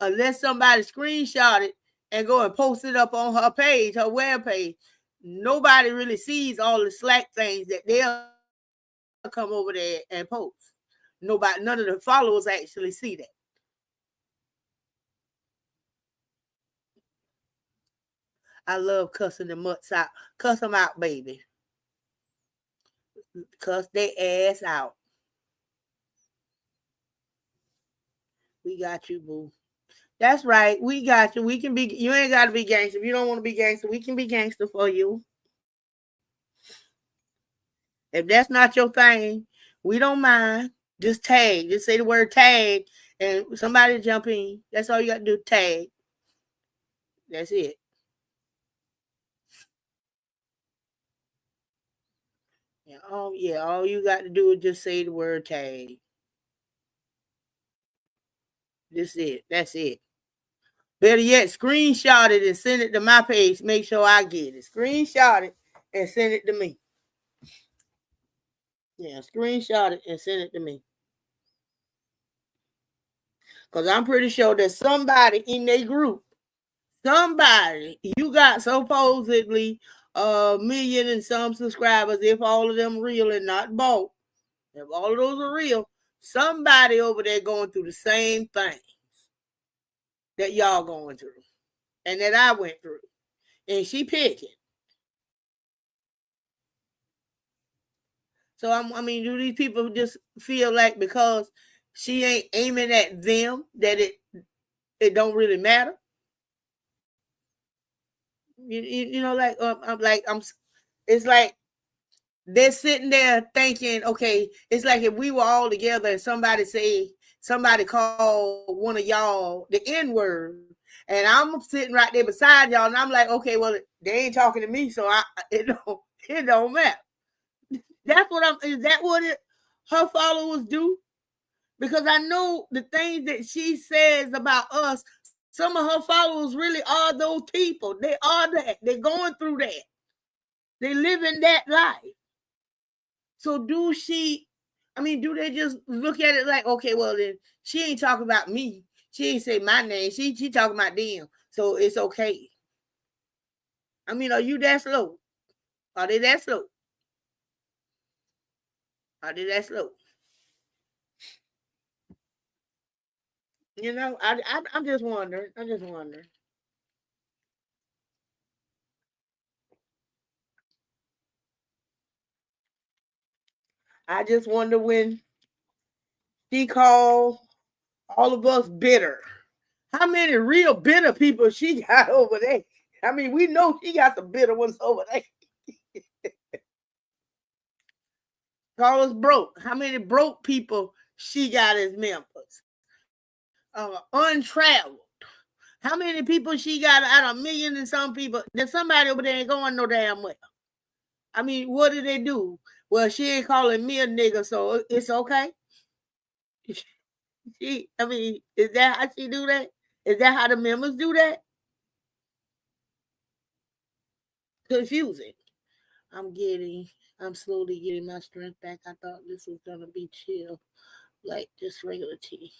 Unless somebody screenshot it and go and post it up on her page, her web page, nobody really sees all the slack things that they'll come over there and post. None of the followers actually see that. I love cussing the mutts out. Cuss them out, baby. Cuss their ass out. We got you, boo. That's right. We got you. We can be. You ain't got to be gangster. If you don't want to be gangster, we can be gangster for you. If that's not your thing, we don't mind. Just tag. Just say the word tag, and somebody jump in. That's all you got to do. Tag. That's it. Yeah. All you got to do is just say the word tag. That's it. Better yet, screenshot it and send it to my page. Make sure I get it. Screenshot it and send it to me. Yeah, screenshot it and send it to me. Because I'm pretty sure that somebody in their group, you got supposedly 1 million and some subscribers, if all of them real and not bought. If all of those are real, somebody over there going through the same things that y'all going through and that I went through. And she picking. So, do these people just feel like because she ain't aiming at them that it don't really matter? It's like they're sitting there thinking, okay, it's like if we were all together and somebody called one of y'all the N-word, and I'm sitting right there beside y'all, and I'm like, okay, well, they ain't talking to me, so it don't matter. Is that what her followers do? Because I know the things that she says about us, some of her followers really are those people. They are that. They're going through that. They live in that life. So do they just look at it like, okay, well, then she ain't talking about me. She ain't say my name. She talking about them. So it's okay. Are you that slow? Are they that slow? I'm just wondering. I just wonder when she called All of us bitter. How many real bitter people she got over there? I mean, we know she got some bitter ones over there. Call us broke. How many broke people she got as members? Untraveled. How many people she got out of 1 million and some people? There's somebody over there ain't going no damn well. I mean, what do they do? Well, she ain't calling me a nigga, so it's okay. I mean, is that how she do that? Is that how the members do that? Confusing. I'm slowly getting my strength back. I thought this was gonna be chill, like just regular tea.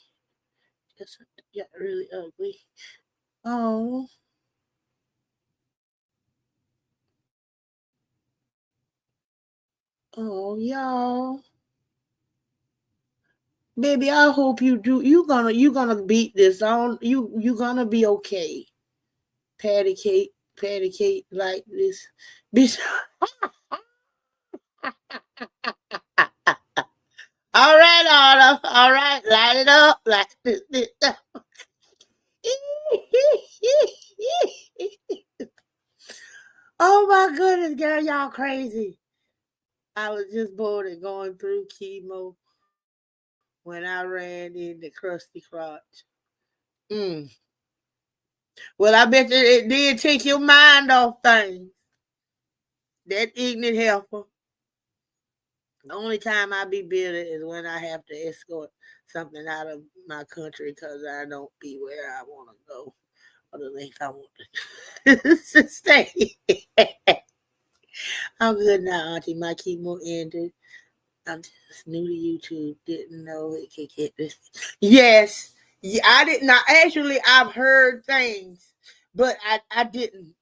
Just got really ugly. Oh. Oh, y'all. Baby, I hope you do. You're gonna beat this on. You gonna be okay. Patty cake like this. Bitch. All right, Autumn. All right, light it up. Like this. Oh my goodness, girl, y'all crazy. I was just bored and going through chemo when I ran into Krusty Crotch. Well, I bet you it did take your mind off things. That ignorant helper. The only time I be bitter is when I have to escort something out of my country because I don't be where I want to go or the length I want to stay. I'm good now, Auntie. My chemo ended. I'm just new to YouTube. Didn't know it could get this. Yes. Yeah, I did not. Actually, I've heard things, but I didn't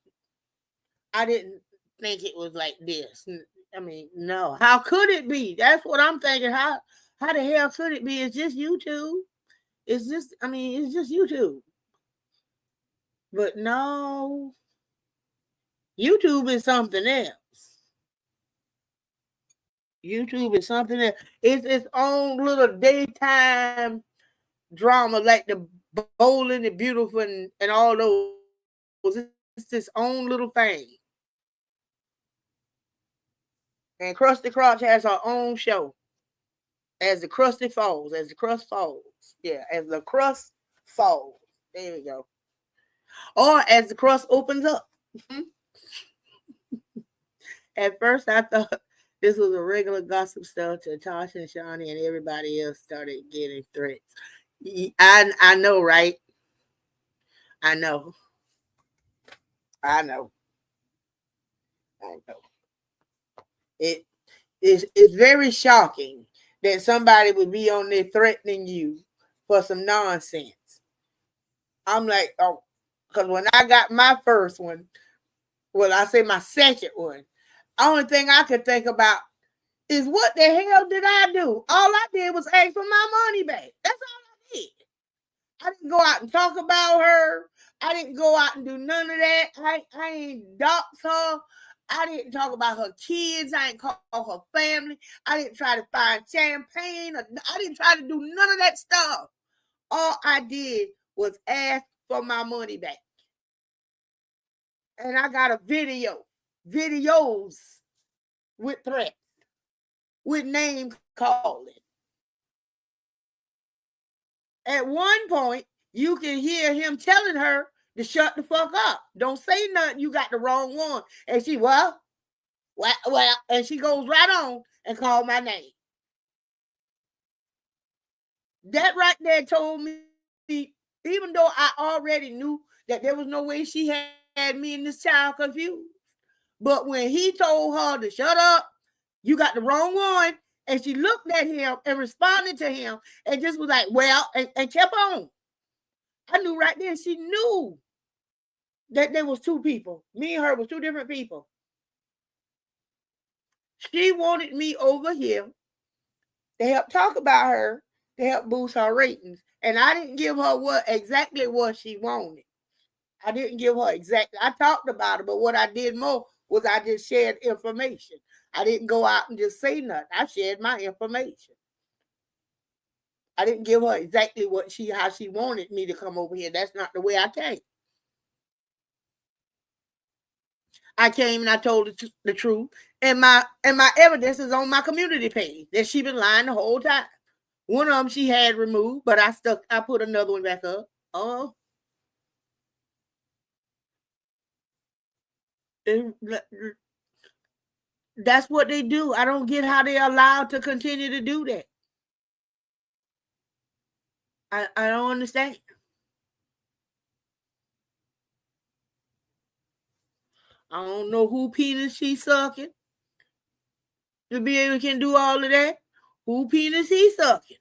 think it was like this. I mean, no. How could it be? That's what I'm thinking. How the hell could it be? It's just YouTube. It's just YouTube. But no. YouTube is something else. YouTube is something else. It's its own little daytime drama, like the Bold and the Beautiful and all those. It's its own little thing. And Krusty Crotch has her own show. As the crust falls. Yeah, as the crust falls. There we go. Or as the crust opens up. At first, I thought this was a regular gossip stuff till Tasha and Shawnee and everybody else started getting threats. I know, right? I know. It's very shocking that somebody would be on there threatening you for some nonsense. I'm like, oh, because when I got my first one, well, I say my second one, only thing I could think about is what the hell did I do? All I did was ask for my money back. That's all I did. I didn't go out and talk about her. I didn't go out and do none of that. I ain't dox her. I didn't talk about her kids. I didn't call her family. I didn't try to find champagne. I didn't try to do none of that stuff. All I did was ask for my money back. And I got videos with threats, with name calling. At one point, you can hear him telling her to shut the fuck up. Don't say nothing. You got the wrong one. And she, well, and she goes right on and called my name. That right there told me, even though I already knew that there was no way she had me and this child confused. But when he told her to shut up, you got the wrong one. And she looked at him and responded to him and just was like, well, and kept on. I knew right then she knew that there was two people. Me and her was two different people. She wanted me over here to help talk about her, to help boost her ratings. And I didn't give her exactly what she wanted. I didn't give her exactly. I talked about it, but what I did more was I just shared information. I didn't go out and just say nothing. I shared my information. I didn't give her exactly how she wanted me to come over here. That's not the way I came. I came and I told the truth, and my evidence is on my community page that she been lying the whole time. One of them she had removed, but I put another one back up. Oh, that's what they do. I don't get how they're allowed to continue to do that. I don't understand. I don't know who penis she's sucking to be able to do all of that. Who penis he sucking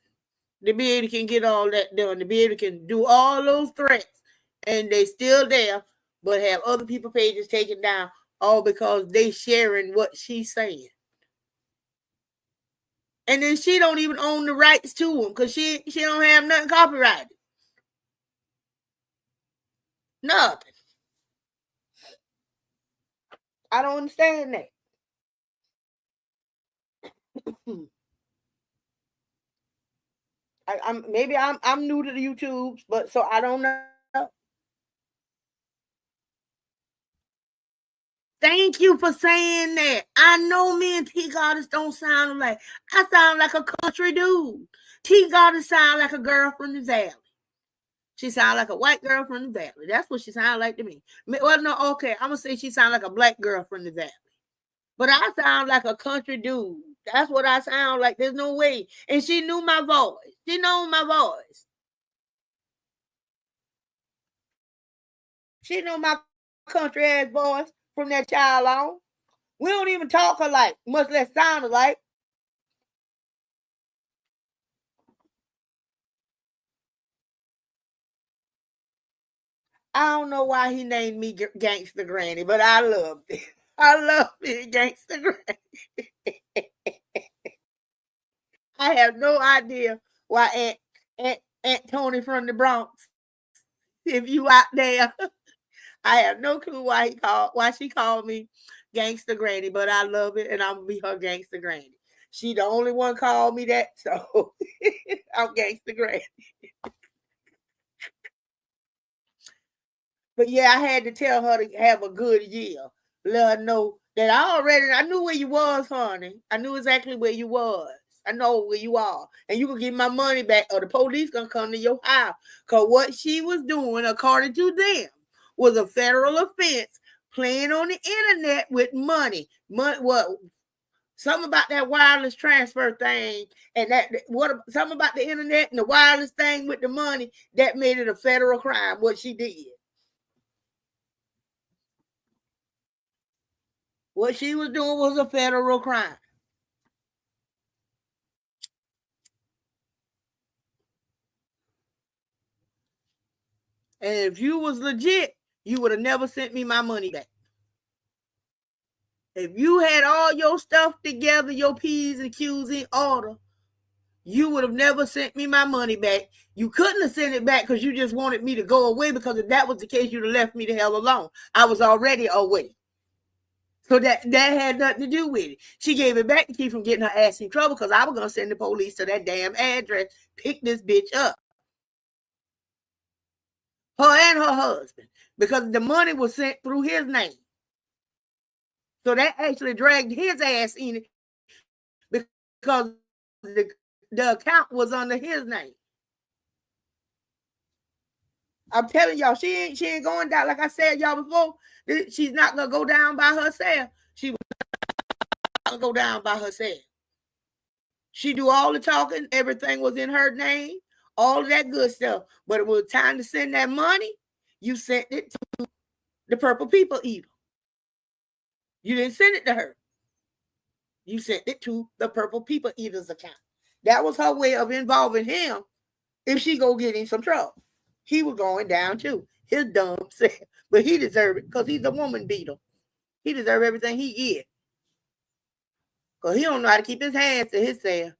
to be able to get all that done, to be able to do all those threats, and they still there, but have other people pages taken down, all because they sharing what she's saying. And then she don't even own the rights to them because she don't have nothing copyrighted. Nothing. I don't understand that. Maybe I'm new to the YouTubes, but so I don't know. Thank you for saying that. I know me and T Goddess don't sound alike. I sound like a country dude. T Goddess sound like a girl from the valley. She sound like a white girl from the valley. That's what she sound like to me. Well, no, okay. I'm gonna say she sound like a black girl from the valley. But I sound like a country dude. That's what I sound like. There's no way. And she knew my voice. She knows my voice. She know my country ass voice from that child on. We don't even talk alike, much less sound alike. I don't know why he named me Gangsta Granny, but I loved it. I love it, Gangsta Granny. I have no idea why Aunt Tony from the Bronx, if you out there, I have no clue why she called me Gangsta Granny, but I love it, and I'm gonna be her Gangsta Granny. She the only one called me that, so I'm Gangsta Granny. But yeah, I had to tell her to have a good year. Let her know that I knew where you was, honey. I knew exactly where you was. I know where you are. And you can get my money back, or the police gonna come to your house. Because what she was doing, according to them, was a federal offense, playing on the internet with money. Something about that wireless transfer thing, and something about the internet and the wireless thing with the money, that made it a federal crime, what she did. What she was doing was a federal crime. And if you was legit, you would have never sent me my money back. If you had all your stuff together, your P's and Q's in order, you would have never sent me my money back. You couldn't have sent it back because you just wanted me to go away, because if that was the case, you'd have left me the hell alone. I was already away. So that had nothing to do with it. She gave it back to keep from getting her ass in trouble, because I was going to send the police to that damn address, pick this bitch up. Her and her husband, because the money was sent through his name. So that actually dragged his ass in it, because the account was under his name. I'm telling y'all, she ain't going down. Like I said, y'all before, she's not gonna go down by herself. She was not gonna go down by herself. She do all the talking. Everything was in her name. All of that good stuff. But it was time to send that money. You sent it to the Purple People Eater. You didn't send it to her. You sent it to the Purple People Eater's account. That was her way of involving him if she go get in some trouble. He was going down too. His dumb self. But he deserved it because he's a woman beater. He deserved everything he get. Because he don't know how to keep his hands to himself.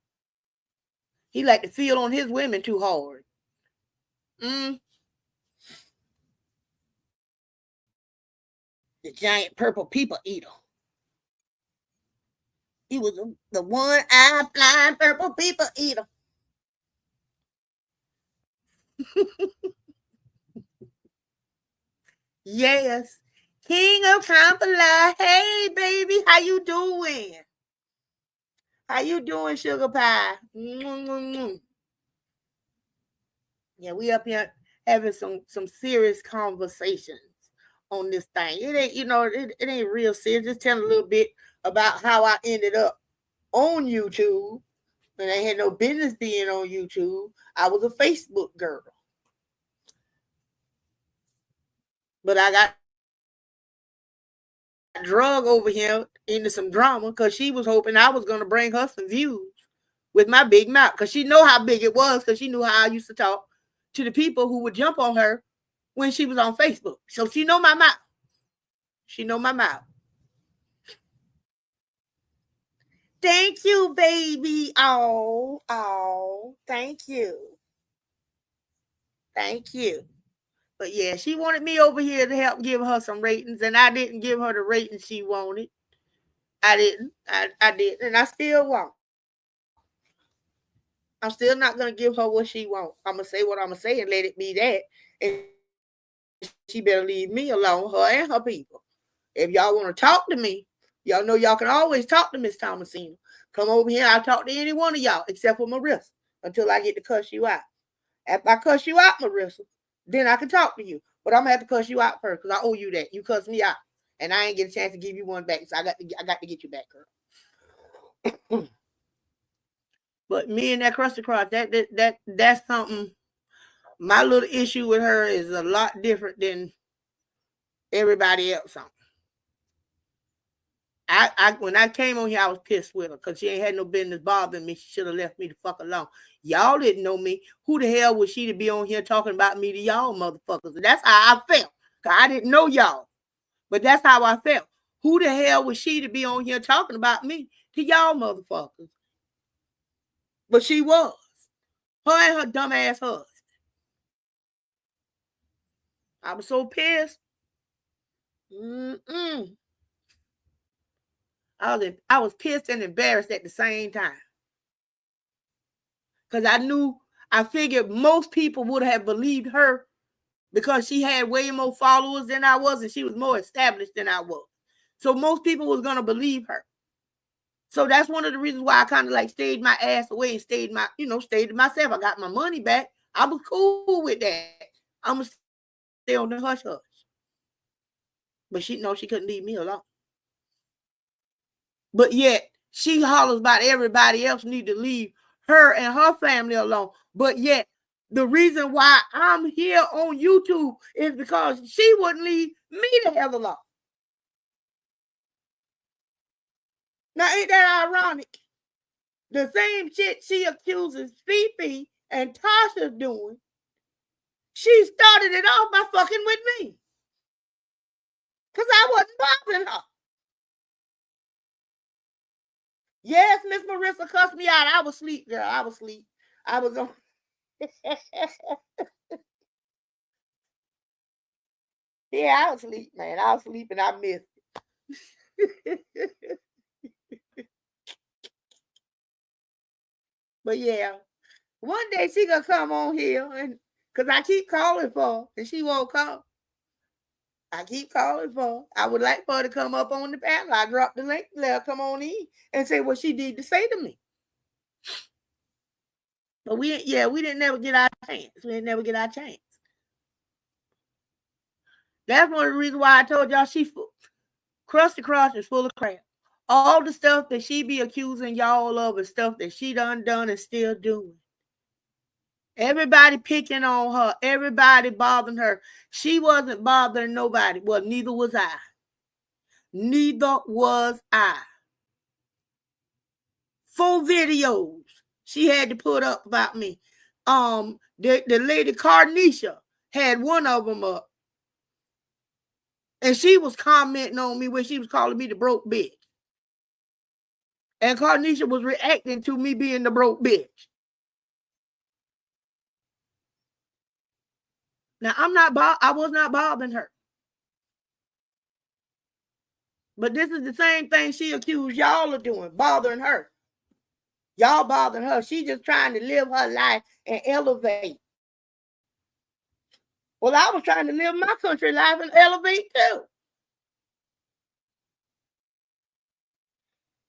He like to feel on his women too hard. The giant Purple People Eater. He was the one-eyed flying Purple People Eater. Yes. King of Kampala. Hey, baby. How you doing? How you doing, sugar pie? Yeah, we up here having some serious conversations on this thing. It ain't, it ain't real serious. Just telling a little bit about how I ended up on YouTube. And I had no business being on YouTube. I was a Facebook girl. But I got drug over here into some drama because she was hoping I was going to bring her some views with my big mouth. Because she know how big it was, because she knew how I used to talk to the people who would jump on her when she was on Facebook. So she know my mouth. She know my mouth. Thank you, baby. Oh, thank you. Thank you. But yeah, she wanted me over here to help give her some ratings, and I didn't give her the ratings she wanted. I didn't. I didn't, and I still won't. I'm still not going to give her what she wants. I'm going to say what I'm going to say and let it be that. And she better leave me alone, her and her people. If y'all want to talk to me, y'all know y'all can always talk to Miss Thomasina. Come over here, I'll talk to any one of y'all except for Marissa until I get to cuss you out. After I cuss you out, Marissa, then I can talk to you. But I'm going to have to cuss you out first because I owe you that. You cuss me out. And I ain't get a chance to give you one back. So I got to get you back, girl. But me and that crusty cross, that's something. My little issue with her is a lot different than everybody else. When I came on here, I was pissed with her because she ain't had no business bothering me. She should have left me the fuck alone. Y'all didn't know me. Who the hell was she to be on here talking about me to y'all motherfuckers? And that's how I felt. Because I didn't know y'all. But that's how I felt. Who the hell was she to be on here talking about me to y'all motherfuckers? But she was. Her and her dumb ass husband. I was so pissed. I was pissed and embarrassed at the same time. Because I figured most people would have believed her because she had way more followers than I was and she was more established than I was. So most people was going to believe her. So that's one of the reasons why I kind of like stayed my ass away and stayed to myself. I got my money back. I was cool with that. I'm going to stay on the hush hush. But she couldn't leave me alone. But yet she hollers about everybody else need to leave her and her family alone. But yet the reason why I'm here on YouTube is because she wouldn't leave me the hell alone. Now, ain't that ironic? The same shit she accuses Fifi and Tasha doing, she started it off by fucking with me. Because I wasn't bothering her. Yes, Miss Marissa cussed me out. I was asleep, girl. I was asleep. I was on. Yeah, I was asleep, man. I was asleep and I missed it. But yeah, one day she gonna come on here and because I keep calling for her and she won't come. I keep calling for her. I would like for her to come up on the panel. I dropped the link, let her come on in and say what she need to say to me. But we didn't never get our chance. We didn't never get our chance. That's one of the reasons why I told y'all Krusty Cross is full of crap. All the stuff that she be accusing y'all of is stuff that she done and still doing. Everybody picking on her. Everybody bothering her. She wasn't bothering nobody. Well, neither was I. Neither was I. 4 videos she had to put up about me. The lady Carnisha had one of them up. And she was commenting on me when she was calling me the broke bitch. And Carnisha was reacting to me being the broke bitch. Now, I was not bothering her. But this is the same thing she accused y'all of doing, bothering her. Y'all bothering her. She just trying to live her life and elevate. Well, I was trying to live my country life and elevate too.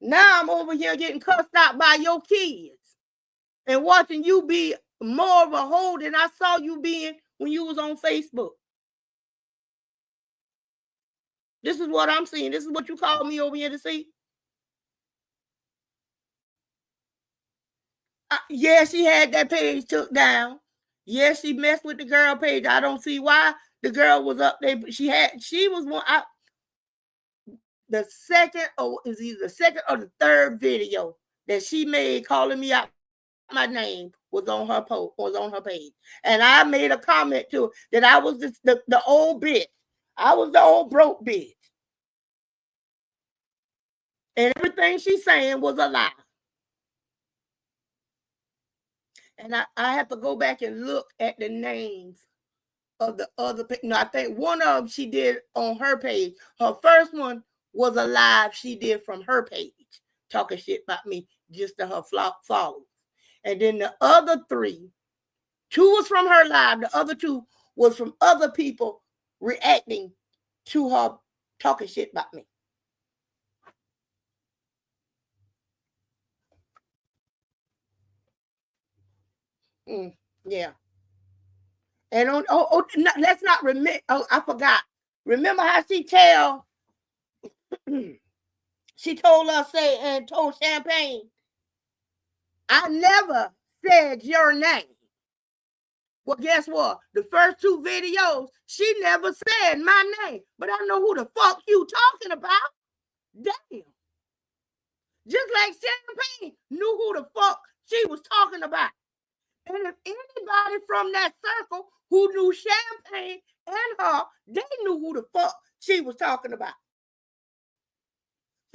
Now I'm over here getting cussed out by your kids and watching you be more of a hoe than I saw you being when you was on Facebook. This is what I'm seeing. This is what you called me over here to see. Yeah, she had that page took down. Yeah, she messed with the girl page. I don't see why the girl was up there. She was one. The second, or is either the second or the third video that she made calling me out my name was on her post, was on her page. And I made a comment to that I was the old bitch. I was the old broke bitch. And everything she's saying was a lie. And I have to go back and look at the names of the other. No, I think one of them she did on her page. Her first one was a live she did from her page, talking shit about me just to her followers. And then the other three, two was from her live. The other two was from other people reacting to her talking shit about me. Yeah. And let's not remember. Oh, I forgot. Remember how she told us and told Champagne, I never said your name. Well, guess what? The first two videos, she never said my name, but I know who the fuck you talking about. Damn. Just like Champagne knew who the fuck she was talking about. And if anybody from that circle who knew Champagne and her, they knew who the fuck she was talking about.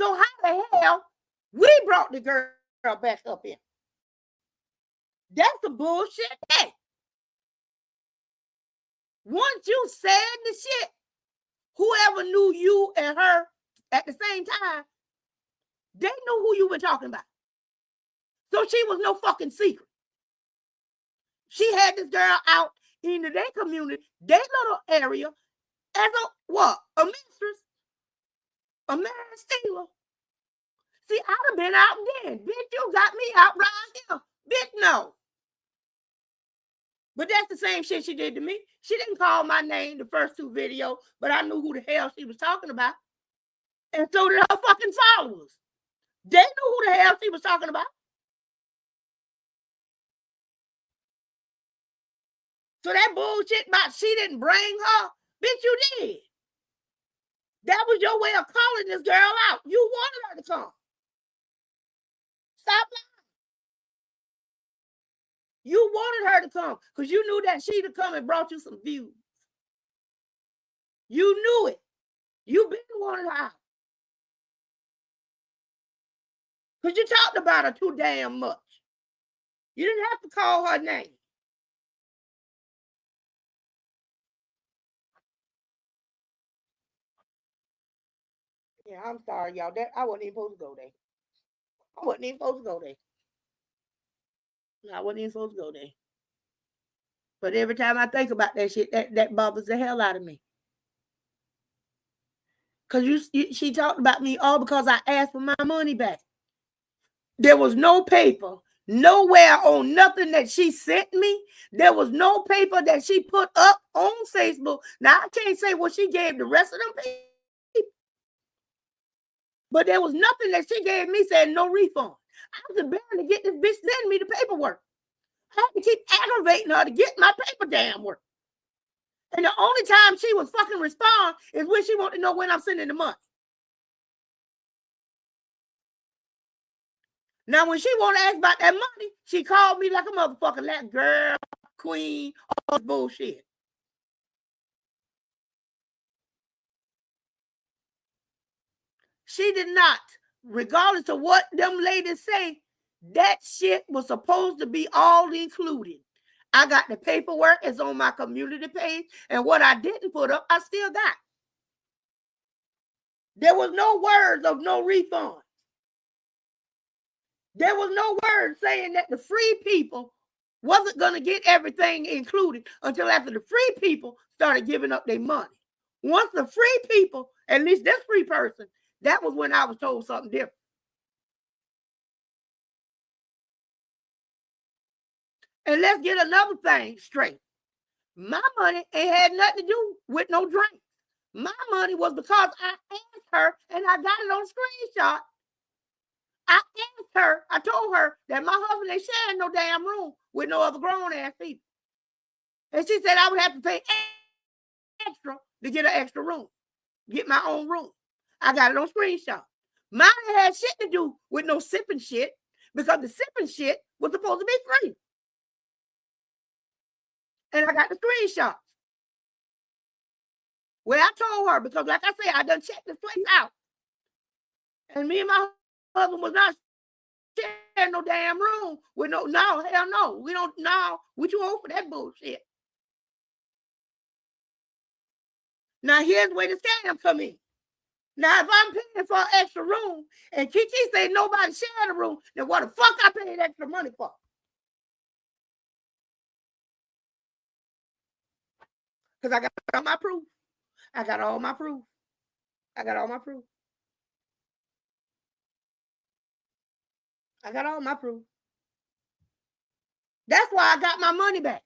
So how the hell we brought the girl back up here? That's the bullshit. Hey, once you said the shit, whoever knew you and her at the same time, they knew who you were talking about. So she was no fucking secret. She had this girl out in their community, their little area, as a mistress, a man stealer. See, I'd have been out then. Bitch, you got me out right here. Bitch, no. But that's the same shit she did to me. She didn't call my name the first two videos, but I knew who the hell she was talking about. And so did her fucking followers. They knew who the hell she was talking about. So that bullshit about she didn't bring her, bitch, you did. That was your way of calling this girl out. You wanted her to come. Stop lying. You wanted her to come because you knew that she'd have come and brought you some views. You knew it. You been wanting her out. Because you talked about her too damn much. You didn't have to call her name. Yeah, I'm sorry, y'all. I wasn't even supposed to go there. I wasn't even supposed to go there. No, I wasn't even supposed to go there. But every time I think about that shit, that bothers the hell out of me. Because she talked about me all because I asked for my money back. There was no paper, nowhere on nothing that she sent me. There was no paper that she put up on Facebook. Now, I can't say what she gave the rest of them people. But there was nothing that she gave me saying no refund. I was embarrassed to get this bitch sending me the paperwork. I had to keep aggravating her to get my paper damn work. And the only time she was fucking respond is when she wanted to know when I'm sending the money. Now, when she want to ask about that money, she called me like a motherfucker, like girl, queen, all this bullshit. She did not, regardless of what them ladies say, that shit was supposed to be all included. I got the paperwork, it's on my community page, and what I didn't put up, I still got. There was no words of no refund. There was no word saying that the free people wasn't going to get everything included until after the free people started giving up their money. Once the free people, at least this free person, that was when I was told something different. And let's get another thing straight. My money ain't had nothing to do with no drink. My money was because I asked her, and I got it on screenshot. I asked her, I told her that my husband ain't sharing no damn room with no other grown-ass people. And she said I would have to pay extra to get an extra room, get my own room. I got it on screenshot. Mine had shit to do with no sipping shit because the sipping shit was supposed to be free. And I got the screenshots. Well, I told her because, like I said, I done checked this place out. And me and my husband was not sharing no damn room with no, hell no. We don't, we too old for that bullshit. Now, here's where the scam come in. Now, if I'm paying for an extra room and Kiki say nobody sharing a room, then what the fuck I paid extra money for? Because I got all my proof. I got all my proof. I got all my proof. I got all my proof. That's why I got my money back.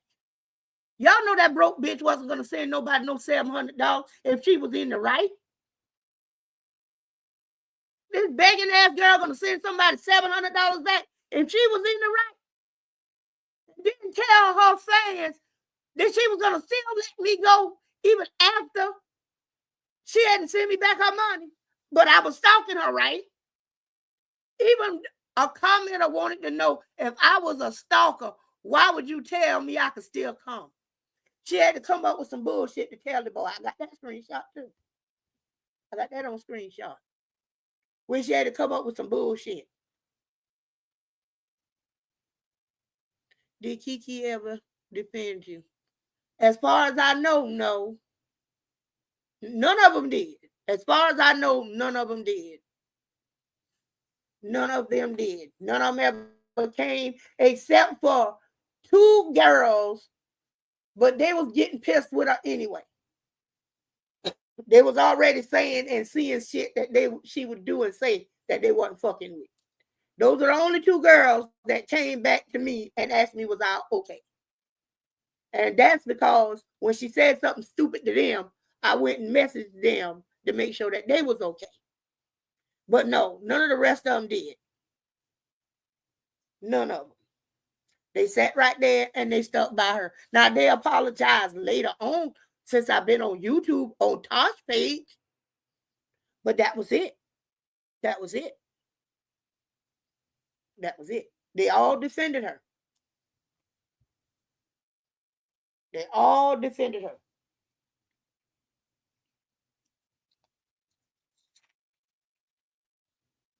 Y'all know that broke bitch wasn't going to send nobody no $700 if she was in the right. This begging ass girl going to send somebody $700 back if she was in the right. Didn't tell her fans that she was going to still let me go even after she hadn't sent me back her money. But I was stalking her, right? Even a commenter wanted to know if I was a stalker, why would you tell me I could still come? She had to come up with some bullshit to tell the boy. I got that screenshot too. I got that on screenshot. When she had to come up with some bullshit. Did Kiki ever defend you? As far as I know, no. None of them did. As far as I know, none of them did. None of them did. None of them ever came except for two girls, but they was getting pissed with her anyway. They was already saying and seeing shit that she would do and say that they wasn't fucking with. Those are the only two girls that came back to me and asked me was I okay. And that's because when she said something stupid to them, I went and messaged them to make sure that they was okay. But no, none of the rest of them did. None of them. They sat right there and they stuck by her. Now they apologized later on since I've been on YouTube on Tosh page. But that was it. That was it. That was it. They all defended her. They all defended her.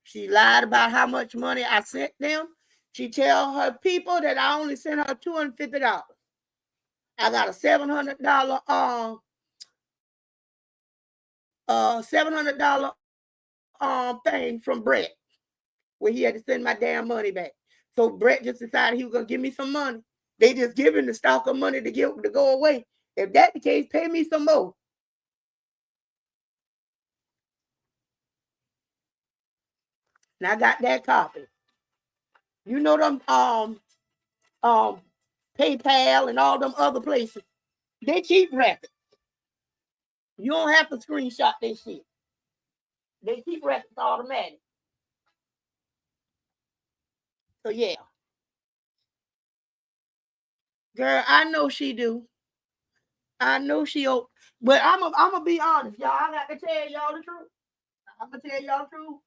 She lied about how much money I sent them. She tell her people that I only sent her $250. I got a $700 thing from Brett where he had to send my damn money back. So Brett just decided he was gonna give me some money. They just giving the stalker money to go away. If that's the case, pay me some more. And I got that copy. You know them PayPal and all them other places. They keep records. You don't have to screenshot their shit. They keep records automatic. So yeah. Girl, I know she do. I know she old. But I'm gonna be honest, y'all. I got to tell y'all the truth. I'm gonna tell y'all the truth.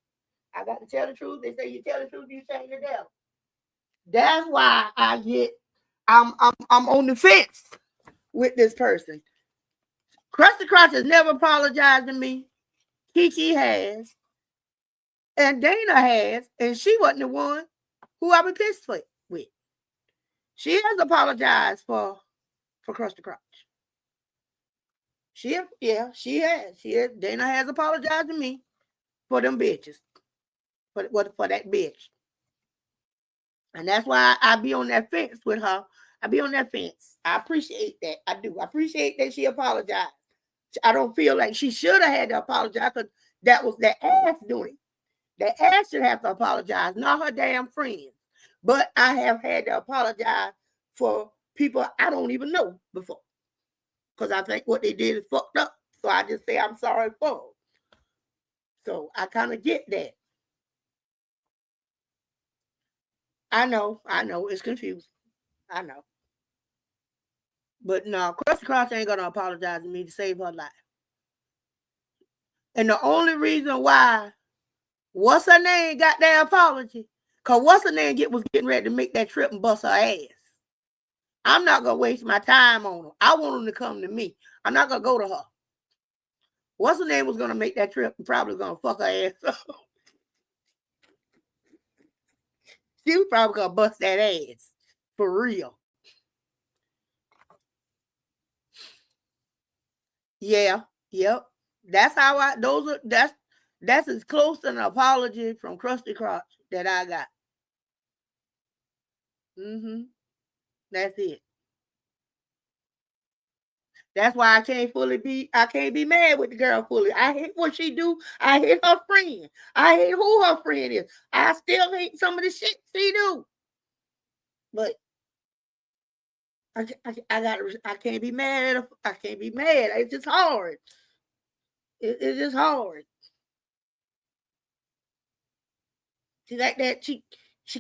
I got to tell the truth. They say you tell the truth, you shame the devil. That's why I'm on the fence with this person. Krusty Krotz has never apologized to me. Kiki has. And Dana has. And she wasn't the one who I was pissed with. She has apologized for Krusty Krotz. She has. Dana has apologized to me for them bitches. For that bitch. And that's why I be on that fence with her. I be on that fence. I appreciate that. I do. I appreciate that she apologized. I don't feel like she should have had to apologize because that was that ass doing it. That ass should have to apologize, not her damn friends. But I have had to apologize for people I don't even know before. Because I think what they did is fucked up. So I just say I'm sorry for them. So I kind of get that. I know, it's confusing. I know. But no, Krusty Cross ain't gonna apologize to me to save her life. And the only reason why what's her name got that apology, because what's her name was getting ready to make that trip and bust her ass. I'm not gonna waste my time on her. I want them to come to me. I'm not gonna go to her. What's her name was gonna make that trip and probably gonna fuck her ass up. She was probably gonna bust that ass. For real. Yeah, yep. That's how that's as close to an apology from Krusty Crotch that I got. That's it. That's why I can't be mad with the girl fully. I hate what she do. I hate her friend. I hate who her friend is. I still hate some of the shit she do. But I can't be mad at her. I can't be mad. It's just hard. It's just hard. She like that. She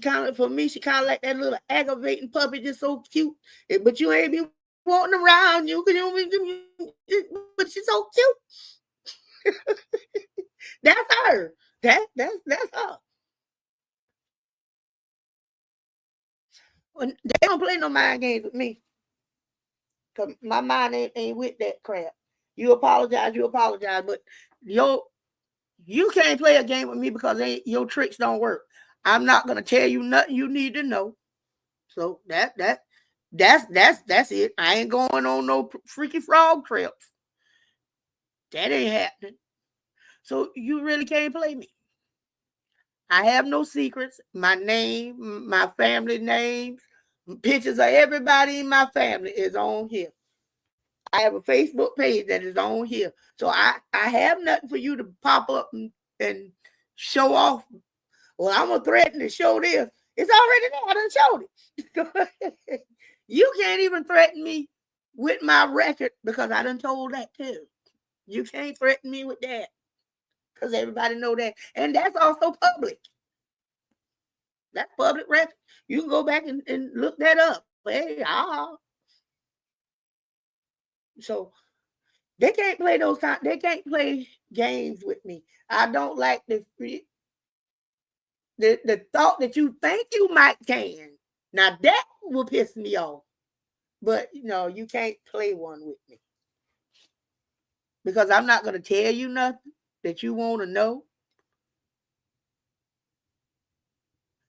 kind of, for me, she kind of like that little aggravating puppy, just so cute. But you ain't be wanting around you because but she's so cute. That's her. That's her. They don't play no mind games with me. Cause my mind ain't with that crap. You apologize, but you can't play a game with me because your tricks don't work. I'm not gonna tell you nothing you need to know. So that's it. I ain't going on no freaky frog trips. That ain't happening. So you really can't play me. I have no secrets. My name, my family names, pictures of everybody in my family is on here. I have a Facebook page that is on here. So I have nothing for you to pop up and show off. Well, I'm going to threaten to show this. It's already there. I done showed it. You can't even threaten me with my record because I done told that too. You can't threaten me with that because everybody know that. And that's also public. That's public record. You can go back and look that up. Hey, So they can't play those times. They can't play games with me. I don't like the thought that you think you might can. Now that will piss me off. But you can't play one with me. Because I'm not going to tell you nothing that you want to know.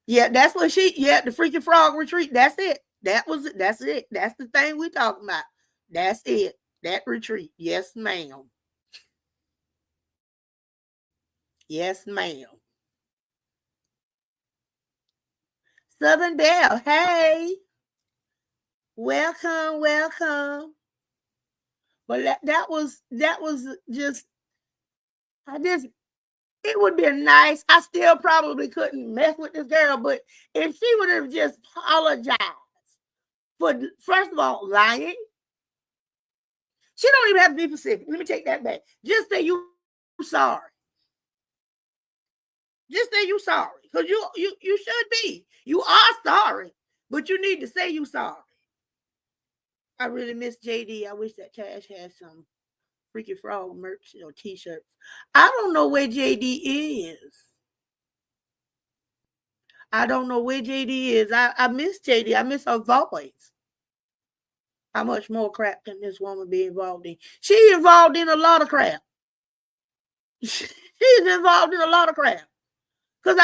Yeah, that's what the freaking frog retreat. That's it. That's it. That's the thing we talking about. That's it. That retreat. Yes, ma'am. Yes, ma'am. Southern Belle, hey. Welcome. But that was just, it would be nice. I still probably couldn't mess with this girl, but if she would have just apologized for, first of all, lying. She don't even have to be specific. Let me take that back. Just say you sorry. Just say you sorry. Because you should be. You are sorry. But you need to say you sorry. I really miss JD. I wish that Cash had some Freaky Frog merch or t-shirts. I don't know where JD is. I don't know where JD is. I miss JD. I miss her voice. How much more crap can this woman be involved in? She's involved in a lot of crap. She's involved in a lot of crap. Because,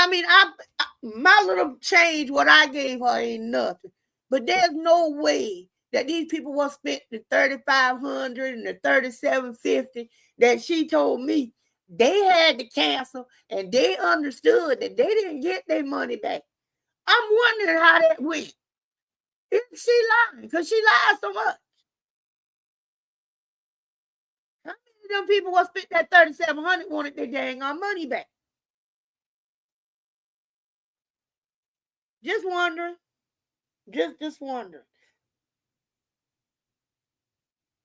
my little change, what I gave her ain't nothing. But there's no way that these people will spend the $3,500 and the $3,750 that she told me they had to cancel, and they understood that they didn't get their money back I'm wondering how that went. Isn't she lying? Because she lies so much. How many of them people who spent that $3,700 wanted their dang on money back? Just wondering. Just wondering.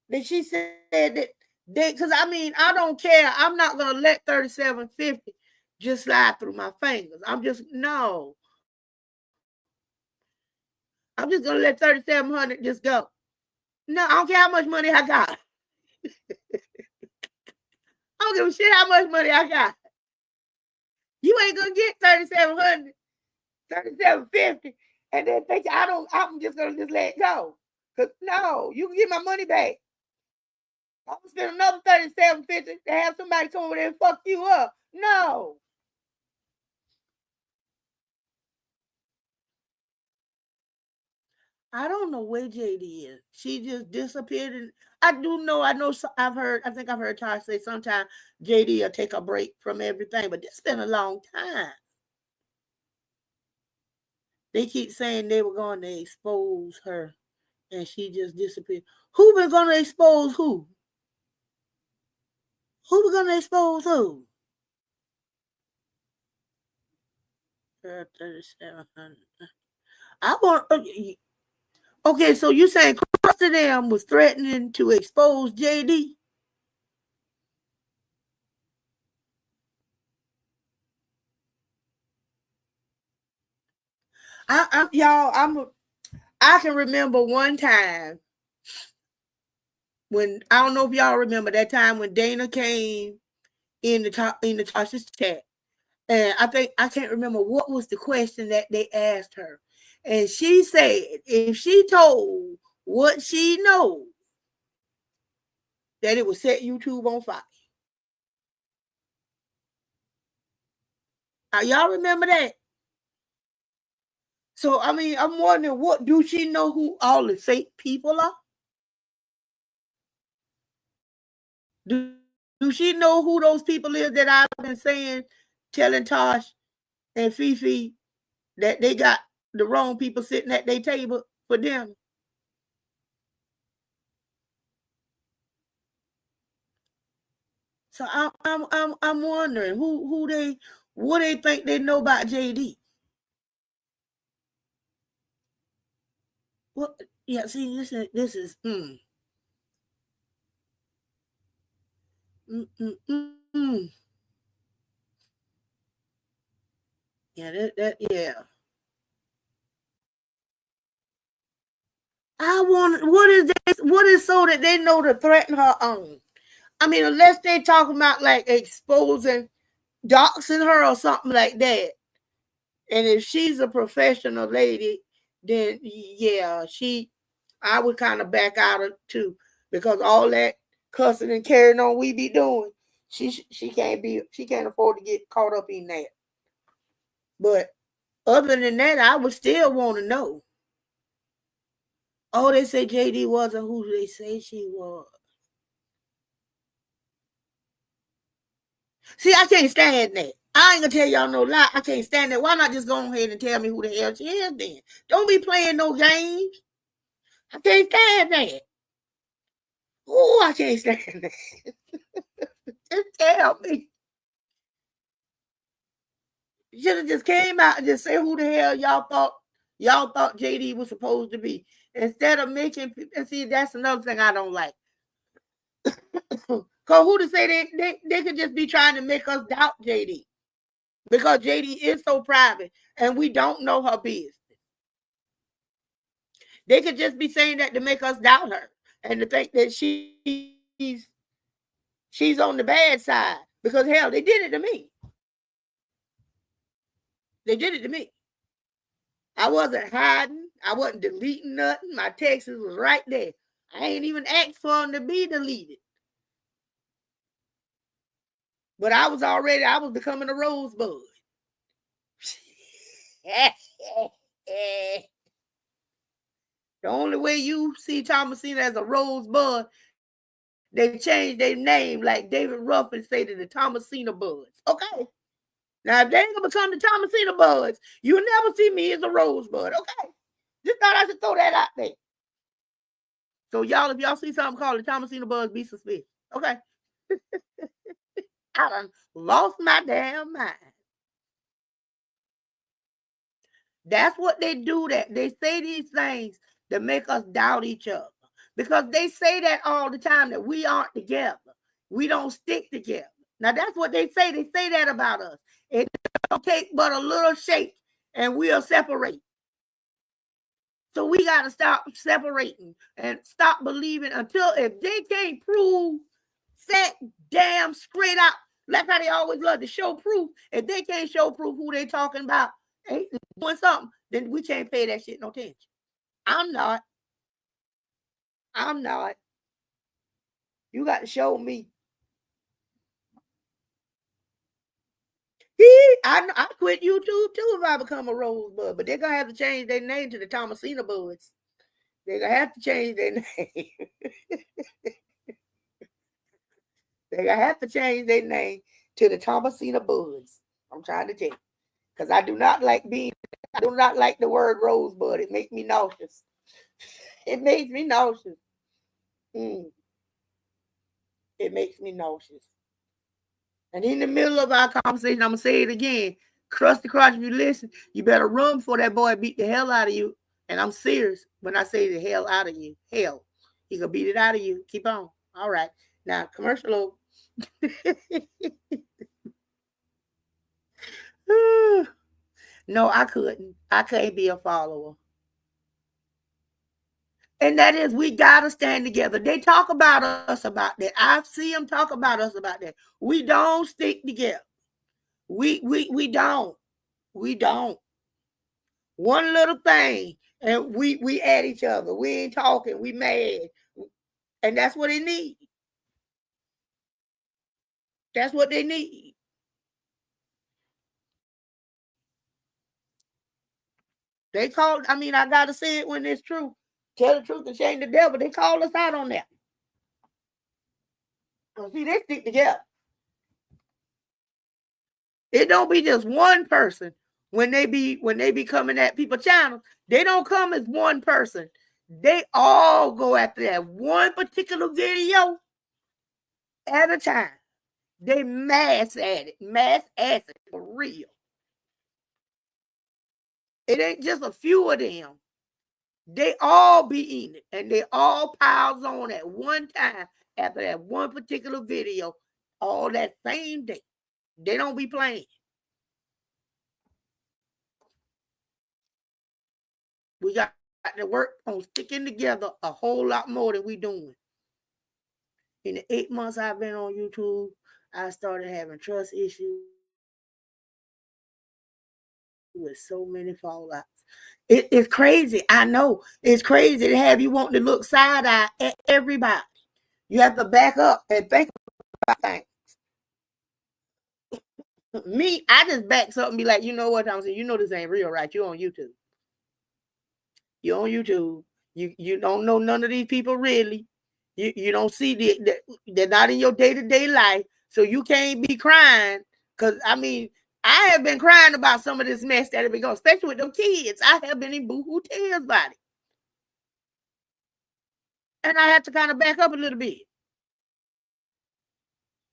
That she said that because I don't care. I'm not gonna let $3,750 just slide through my fingers. I'm just gonna let $3,700 just go. No, I don't care how much money I got. I don't give a shit how much money I got. You ain't gonna get $3,700, $3,750, and then think I'm just gonna let it go. Cause no, you can get my money back. I'm gonna spend another $3,750 to have somebody come over there and fuck you up. No. I don't know where JD is. She just disappeared. And I think I've heard Ty say sometimes JD will take a break from everything, but it's been a long time. They keep saying they were going to expose her, and she just disappeared. Who been going to expose who? Who been going to expose who? 3,700. I want. Okay, so you saying Christendam was threatening to expose JD? I can remember one time when, I don't know if y'all remember that time when Dana came in the Tasha's chat, and I can't remember what was the question that they asked her, and she said if she told what she knows, that it would set YouTube on fire. Y'all remember that? So I'm wondering, what do she know who all the fake people are? Do she know who those people is that I've been saying, telling Tosh and Fifi that they got the wrong people sitting at their table for dinner? So I'm wondering what they think they know about JD. What? Yeah, see, this is Yeah, yeah. I want, what is this? What is so that they know to threaten her own? Unless they talking about like exposing, doxing her or something like that. And if she's a professional lady, then yeah, I would kind of back out of too, because all that cussing and carrying on we be doing, she can't afford to get caught up in that. But other than that, I would still want to know. Oh, they say JD wasn't who they say she was. See, I can't stand that. I ain't gonna tell y'all no lie. I can't stand that. Why not just go ahead and tell me who the hell she is then? Don't be playing no games. I can't stand that. Oh, I can't stand that. Just tell me. You should have just came out and just say who the hell y'all thought JD was supposed to be. Instead of making people, see, that's another thing I don't like. Because who to say they could just be trying to make us doubt JD. Because JD is so private and we don't know her business. They could just be saying that to make us doubt her and to think that she's on the bad side. Because hell, they did it to me. They did it to me. I wasn't hiding. I wasn't deleting nothing. My texts was right there. I ain't even asked for them to be deleted. But I was becoming a rosebud. The only way you see Thomasina as a rosebud, they changed their name like David Ruffin say to the Thomasina Buds. Okay. Now, if they ain't gonna become the Thomasina Buds, you'll never see me as a Rosebud. Okay. Just thought I should throw that out there. So y'all, if y'all see something called the Thomasina Buds, be suspicious. Okay. I done lost my damn mind. That's what they do. That they say these things that make us doubt each other. Because they say that all the time, that we aren't together. We don't stick together. Now, that's what they say. They say that about us. It don't take but a little shake and we'll separate. So we got to stop separating and stop believing until if they can't prove fat, damn, straight out. That's how they always love to show proof. If they can't show proof who they talking about ain't doing something, then we can't pay that shit no attention. I'm not. You got to show me. I quit YouTube too if I become a Rosebud, but they're going to have to change their name to the Thomasina Buds. They're going to have to change their name. They're going to have to change their name to the Thomasina Buds. I'm trying to tell you. Because I do not like the word Rosebud. It makes me nauseous. It makes me nauseous. It makes me nauseous. And in the middle of our conversation, I'm going to say it again. Crusty Crotch, if you listen, you better run before that boy beat the hell out of you. And I'm serious when I say the hell out of you. Hell. He going to beat it out of you. Keep on. All right. Now, commercial over. No, I couldn't. I can't be a follower. And that is, we got to stand together. They talk about us about that. I see them talk about us about that. We don't stick together. We don't. We don't. One little thing, and we at each other. We ain't talking. We mad. And that's what they need. That's what they need. They call, I got to say it when it's true. Tell the truth and shame the devil. They call us out on that. See, they stick together. It don't be just one person when they be coming at people's channels. They don't come as one person. They all go after that one particular video at a time. They mass at it for real. It ain't just a few of them. They all be eating it, and they all piles on at one time after that one particular video, all that same day. They don't be playing. We got to work on sticking together a whole lot more than we doing. In the 8 months I've been on YouTube, I started having trust issues with so many fallouts. It's crazy. I know. It's crazy to have you want to look side-eye at everybody. You have to back up and think about things. Me, I just back up and be like, you know what I'm saying? You know this ain't real, right? You're on YouTube. You're on YouTube. You don't know none of these people really. You don't see they're not in your day-to-day life. So you can't be crying. Because, I have been crying about some of this mess that have been going, especially with them kids. I have been in boo-hoo tears about it. And I have to kind of back up a little bit.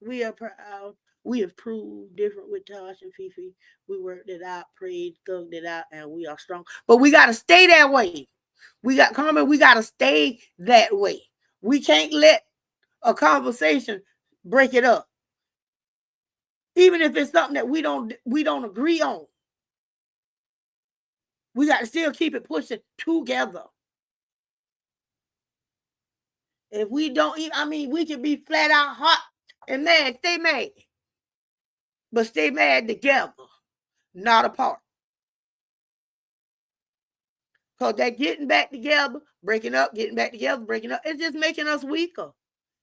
We are proud. We have proved different with Tosh and Fifi. We worked it out, prayed, thugged it out, and we are strong. But we got to stay that way. We got to stay that way. We can't let a conversation break it up. Even if it's something that we don't agree on. We got to still keep it pushing together. If we don't, we can be flat out hot and mad. Stay mad. But stay mad together, not apart. Because that getting back together, breaking up, getting back together, breaking up, it's just making us weaker.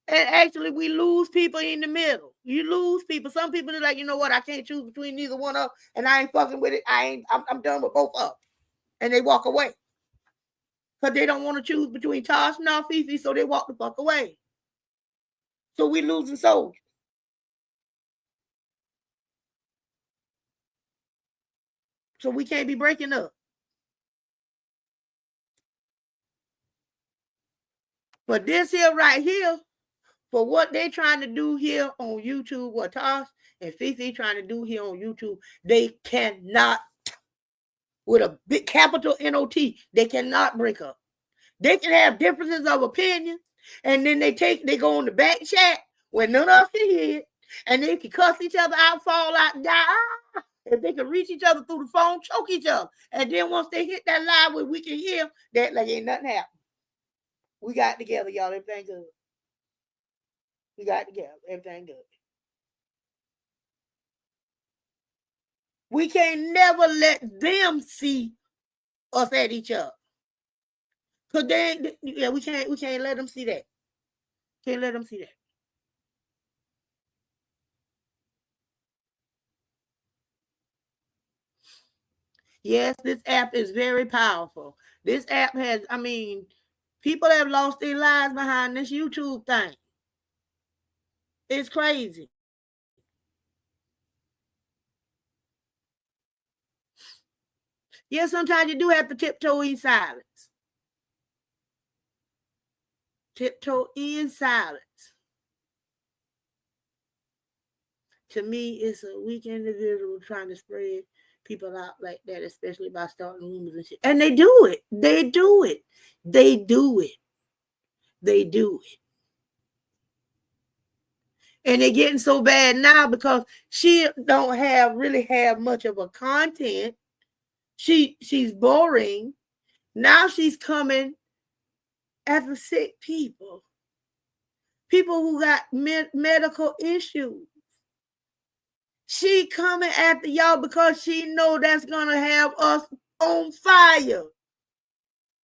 And actually, we lose people in the middle. You lose people. Some people are like, you know what? I can't choose between neither one of them, and I ain't fucking with it. I'm done with both of them. And they walk away. Because they don't want to choose between Tosh and Fifi, so they walk the fuck away. So we losing soldiers. So we can't be breaking up. But this here right here, for what they trying to do here on YouTube, what Tosh and Fifi trying to do here on YouTube, they cannot, with a big capital N-O-T, they cannot break up. They can have differences of opinions, and then they go on the back chat where none of us can hear it, and they can cuss each other out, fall out, and die. If they can reach each other through the phone, choke each other. And then once they hit that line where we can hear, that like ain't nothing happened. We got together, y'all. Everything good. We got together. Everything good. We can't never let them see us at each other. Cause we can't let them see that. Can't let them see that. Yes, this app is very powerful. This app has, people have lost their lives behind this YouTube thing. It's crazy. Yes, sometimes you do have to tiptoe in silence. Tiptoe in silence. To me, it's a weak individual trying to spread people out like that, especially by starting rumors and shit. And they do it. They do it. They do it. They do it. And they're getting so bad now because she don't really have much of a content. She's boring. Now she's coming after sick people. People who got medical issues. She coming after y'all because she know that's gonna have us on fire.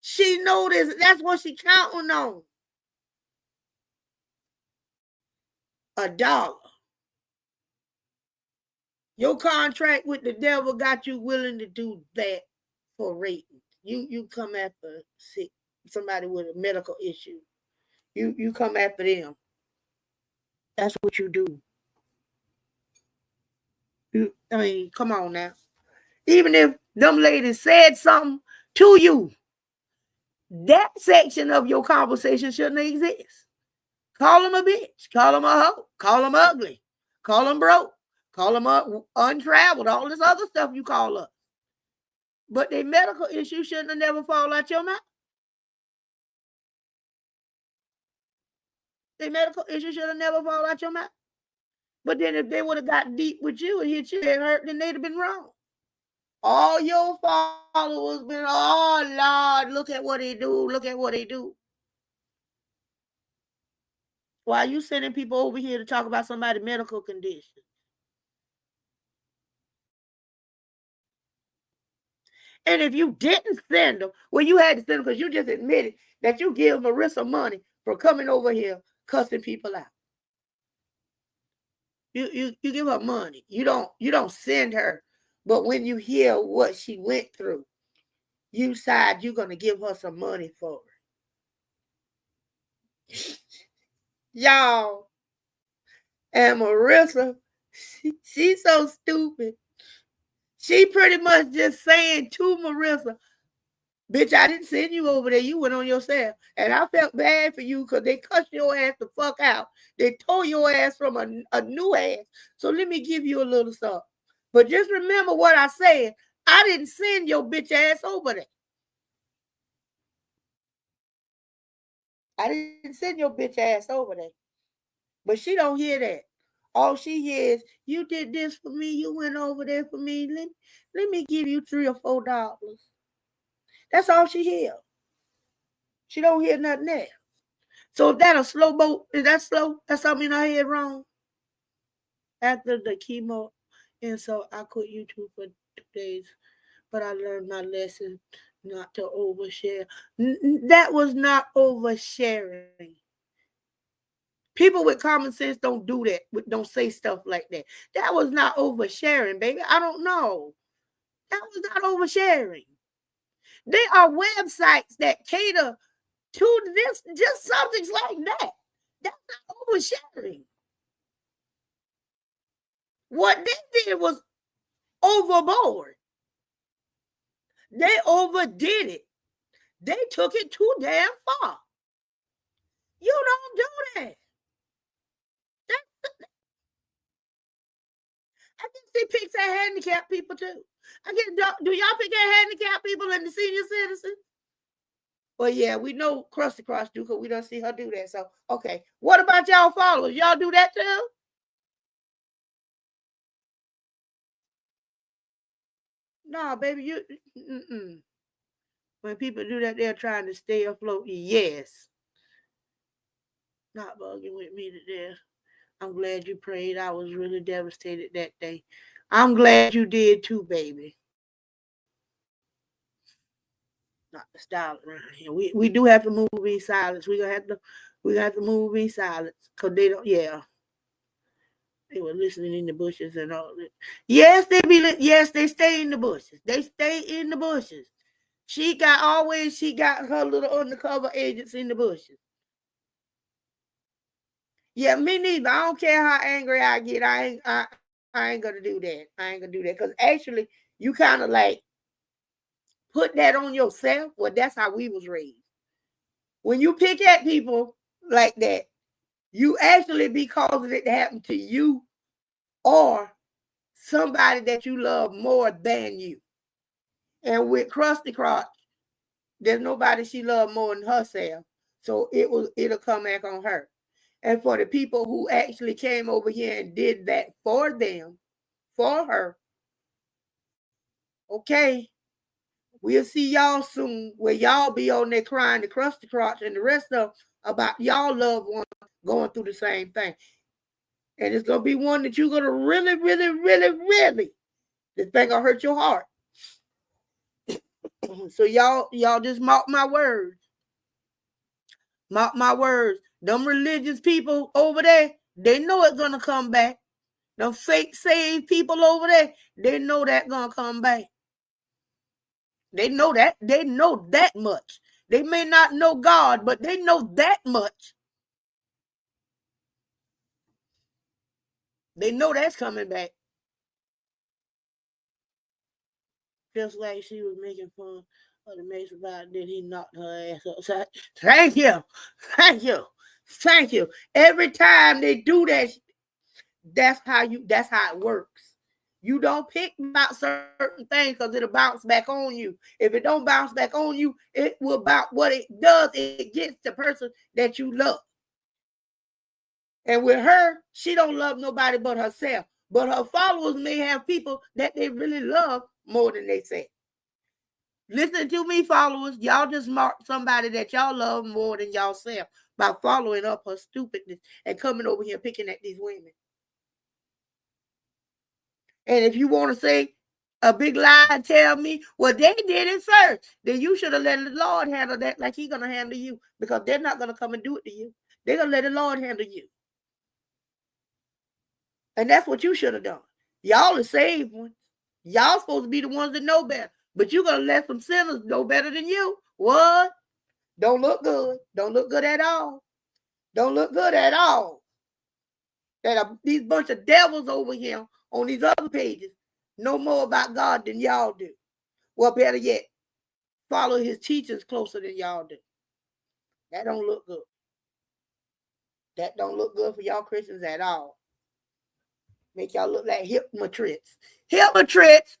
She know this. That's what she counting on. $1. Your contract with the devil got you willing to do that for ratings. You come after somebody with a medical issue. You come after them. That's what you do. Come on now. Even if them ladies said something to you, that section of your conversation shouldn't exist. Call them a bitch. Call them a hoe. Call them ugly. Call them broke. Call them untraveled. All this other stuff you call us. But their medical issue shouldn't have never fall out your mouth. Their medical issue should have never fall out your mouth. But then if they would have got deep with you and hit you and hurt, then they'd have been wrong. All your followers been, oh, Lord, look at what they do. Look at what they do. Why are you sending people over here to talk about somebody's medical condition? And if you didn't send them, well, you had to send them because you just admitted that you give Marissa money for coming over here cussing people out. You give her money. You don't send her. But when you hear what she went through, you decide you're gonna give her some money for it. Y'all. And Marissa, she's so stupid. She pretty much just saying to Marissa, bitch, I didn't send you over there. You went on yourself. And I felt bad for you because they cussed your ass the fuck out. They tore your ass from a new ass. So let me give you a little something. But just remember what I said. I didn't send your bitch ass over there. I didn't send your bitch ass over there. But she don't hear that. All she hears, you did this for me. You went over there for me. Let me give you $3 or $4. That's all she hears. She don't hear nothing else. So if that a slow boat, is that slow? That's something in her head wrong. After the chemo, and so I quit YouTube for 2 days, but I learned my lesson not to overshare. That was not oversharing. People with common sense don't do that. Don't say stuff like that. That was not oversharing, baby. I don't know. That was not oversharing. There are websites that cater to this, just subjects like that. That's not oversharing. What they did was overboard. They overdid it. They took it too damn far. You don't do that. I can see pics at handicapped people too. Do y'all pick at handicapped people and the senior citizens? Well, yeah, we know Krusty Cross do because we don't see her do that. So, okay. What about y'all followers? Y'all do that too? No, baby, when people do that, they're trying to stay afloat. Yes. Not bugging with me to death. I'm glad you prayed. I was really devastated that day. I'm glad you did too, baby. Not the style around here. We do have to move in silence. We gonna have to move in silence because they don't. Yeah, they were listening in the bushes and all that. Yes, they stay in the bushes. They stay in the bushes. She got her little undercover agents in the bushes. Yeah, me neither. I don't care how angry I get. I ain't gonna do that. I ain't gonna do that because actually, you kind of like put that on yourself. Well, that's how we was raised. When you pick at people like that, you actually be causing it to happen to you or somebody that you love more than you. And with Krusty Crotch, there's nobody she loved more than herself. So it'll come back on her. And for the people who actually came over here and did that for them, for her, okay, we'll see y'all soon where y'all be on there crying to Krusty Crotch and the rest of about y'all loved ones going through the same thing. And it's going to be one that you're going to really, really, really, really, this thing going to hurt your heart. So y'all just mark my words. Mark my words. Them religious people over there, they know it's going to come back. Them fake saved people over there, they know that's going to come back. They know that. They know that much. They may not know God, but they know that much. They know that's coming back. Just like she was making fun of the Mason about that he knocked her ass upside. Thank you. Thank you. Thank you. Every time they do that, that's how it works. You don't pick about certain things because it'll bounce back on you. If it don't bounce back on you, it will bounce. What it does, it gets the person that you love. And with her, she don't love nobody but herself. But her followers may have people that they really love more than they say. Listen to me, followers. Y'all just mark somebody that y'all love more than y'all self by following up her stupidness and coming over here picking at these women. And if you want to say a big lie and tell me, well, they did it first, then you should have let the Lord handle that like he's going to handle you, because they're not going to come and do it to you. They're going to let the Lord handle you. And that's what you should have done. Y'all are saved ones. Y'all supposed to be the ones that know better. But you're going to let some sinners know better than you. What? Don't look good. Don't look good at all. Don't look good at all. These bunch of devils over here on these other pages know more about God than y'all do. Well, better yet, follow his teachings closer than y'all do. That don't look good. That don't look good for y'all Christians at all. Make y'all look like hypocrites. Hypocrites,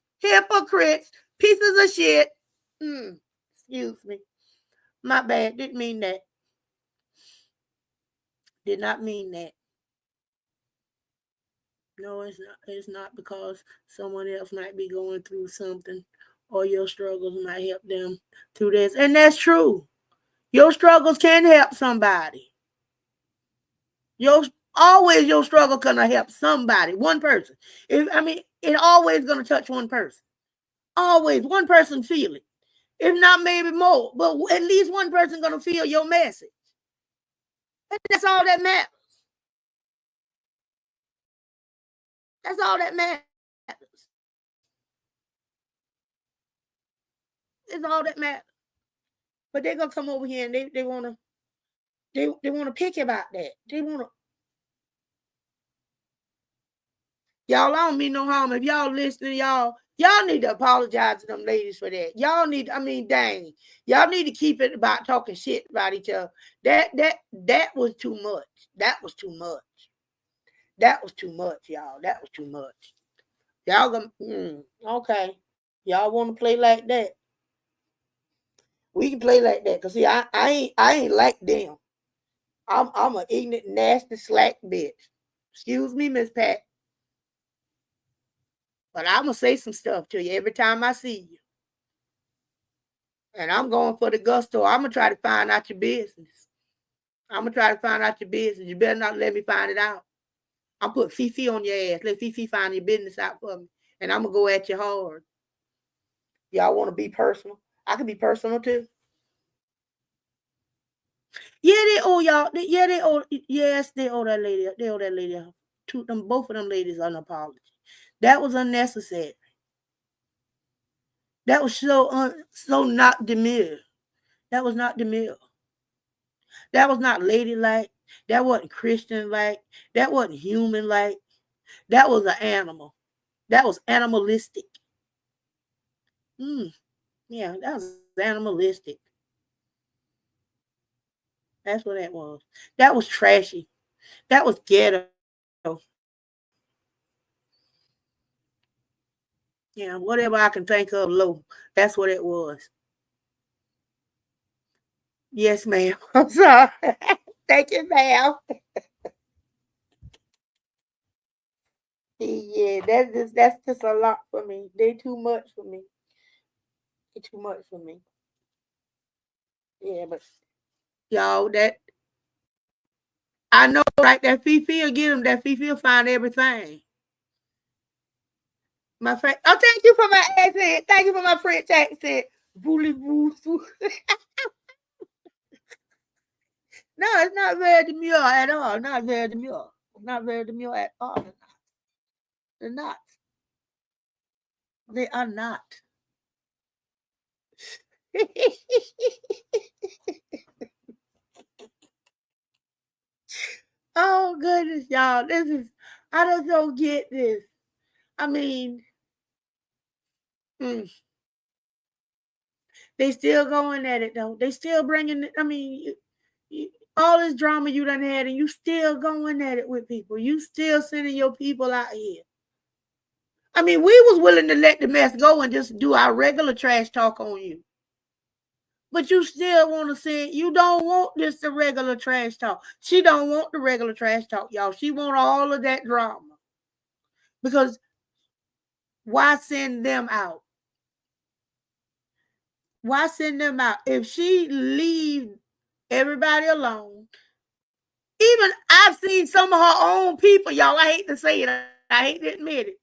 pieces of shit. Excuse me. My bad. Didn't mean that. Did not mean that. No, it's not. It's not, because someone else might be going through something, or your struggles might help them through this. And that's true. Your struggles can help somebody. Your struggle gonna help somebody, one person. It always gonna touch one person. Always one person feel it. If not, maybe more, but at least one person gonna feel your message. And that's all that matters. That's all that matters. It's all that matters. But they're gonna come over here and they wanna pick about that. They wanna. Y'all, I don't mean no harm. If y'all listening, y'all need to apologize to them ladies for that. Y'all need, dang. Y'all need to keep it about talking shit about each other. That was too much. That was too much. That was too much, y'all. That was too much. Y'all gonna, okay. Y'all want to play like that? We can play like that. Cause see, I ain't like them. I'm an ignorant, nasty, slack bitch. Excuse me, Miss Pat. But I'm gonna say some stuff to you every time I see you. And I'm going for the gusto. I'm gonna try to find out your business. I'm gonna try to find out your business. You better not let me find it out. I'll put Fifi on your ass. Let Fifi find your business out for me. And I'm gonna go at you hard. Y'all want to be personal? I can be personal too. Yeah, they owe y'all. Yeah, they owe. Yes, they owe that lady. They owe that lady. Both of them ladies an apology. That was unnecessary. That was so not demure. That was not demure. That was not ladylike. That wasn't Christian-like. That wasn't human-like. That was an animal. That was animalistic. Yeah, that was animalistic. That's what that was. That was trashy. That was ghetto. Yeah, whatever I can think of low. That's what it was. Yes, ma'am. I'm sorry. Thank you, ma'am. Yeah, that's just a lot for me. They too much for me. They too much for me. Yeah, but y'all, that I know, right? That Fifi will get them. That Fifi will find everything. My friend, thank you for my accent. Thank you for my French accent. Voulez-vous? No, it's not very demure at all. Not very demure. Not very demure at all. They're not. They are not. Oh goodness, y'all. I just don't get this. I mean, they still going at it though. They still bringing it. I mean, all this drama you done had, and you still going at it with people. You still sending your people out here. I mean, we was willing to let the mess go and just do our regular trash talk on you. But you still want to say you don't want this the regular trash talk. She don't want the regular trash talk, y'all. She want all of that drama. Because why send them out? Why send them out? If she leave everybody alone, even I've seen some of her own people, y'all. I hate to say it. I hate to admit it.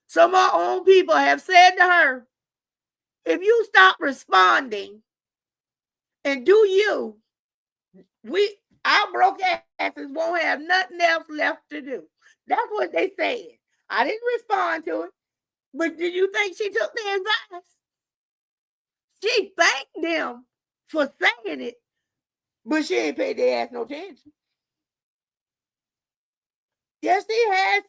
Some of her own people have said to her, if you stop responding and do you, our broke asses won't have nothing else left to do. That's what they said. I didn't respond to it. But did you think she took their advice? She thanked them for saying it, but she ain't paid their ass no attention. Yes,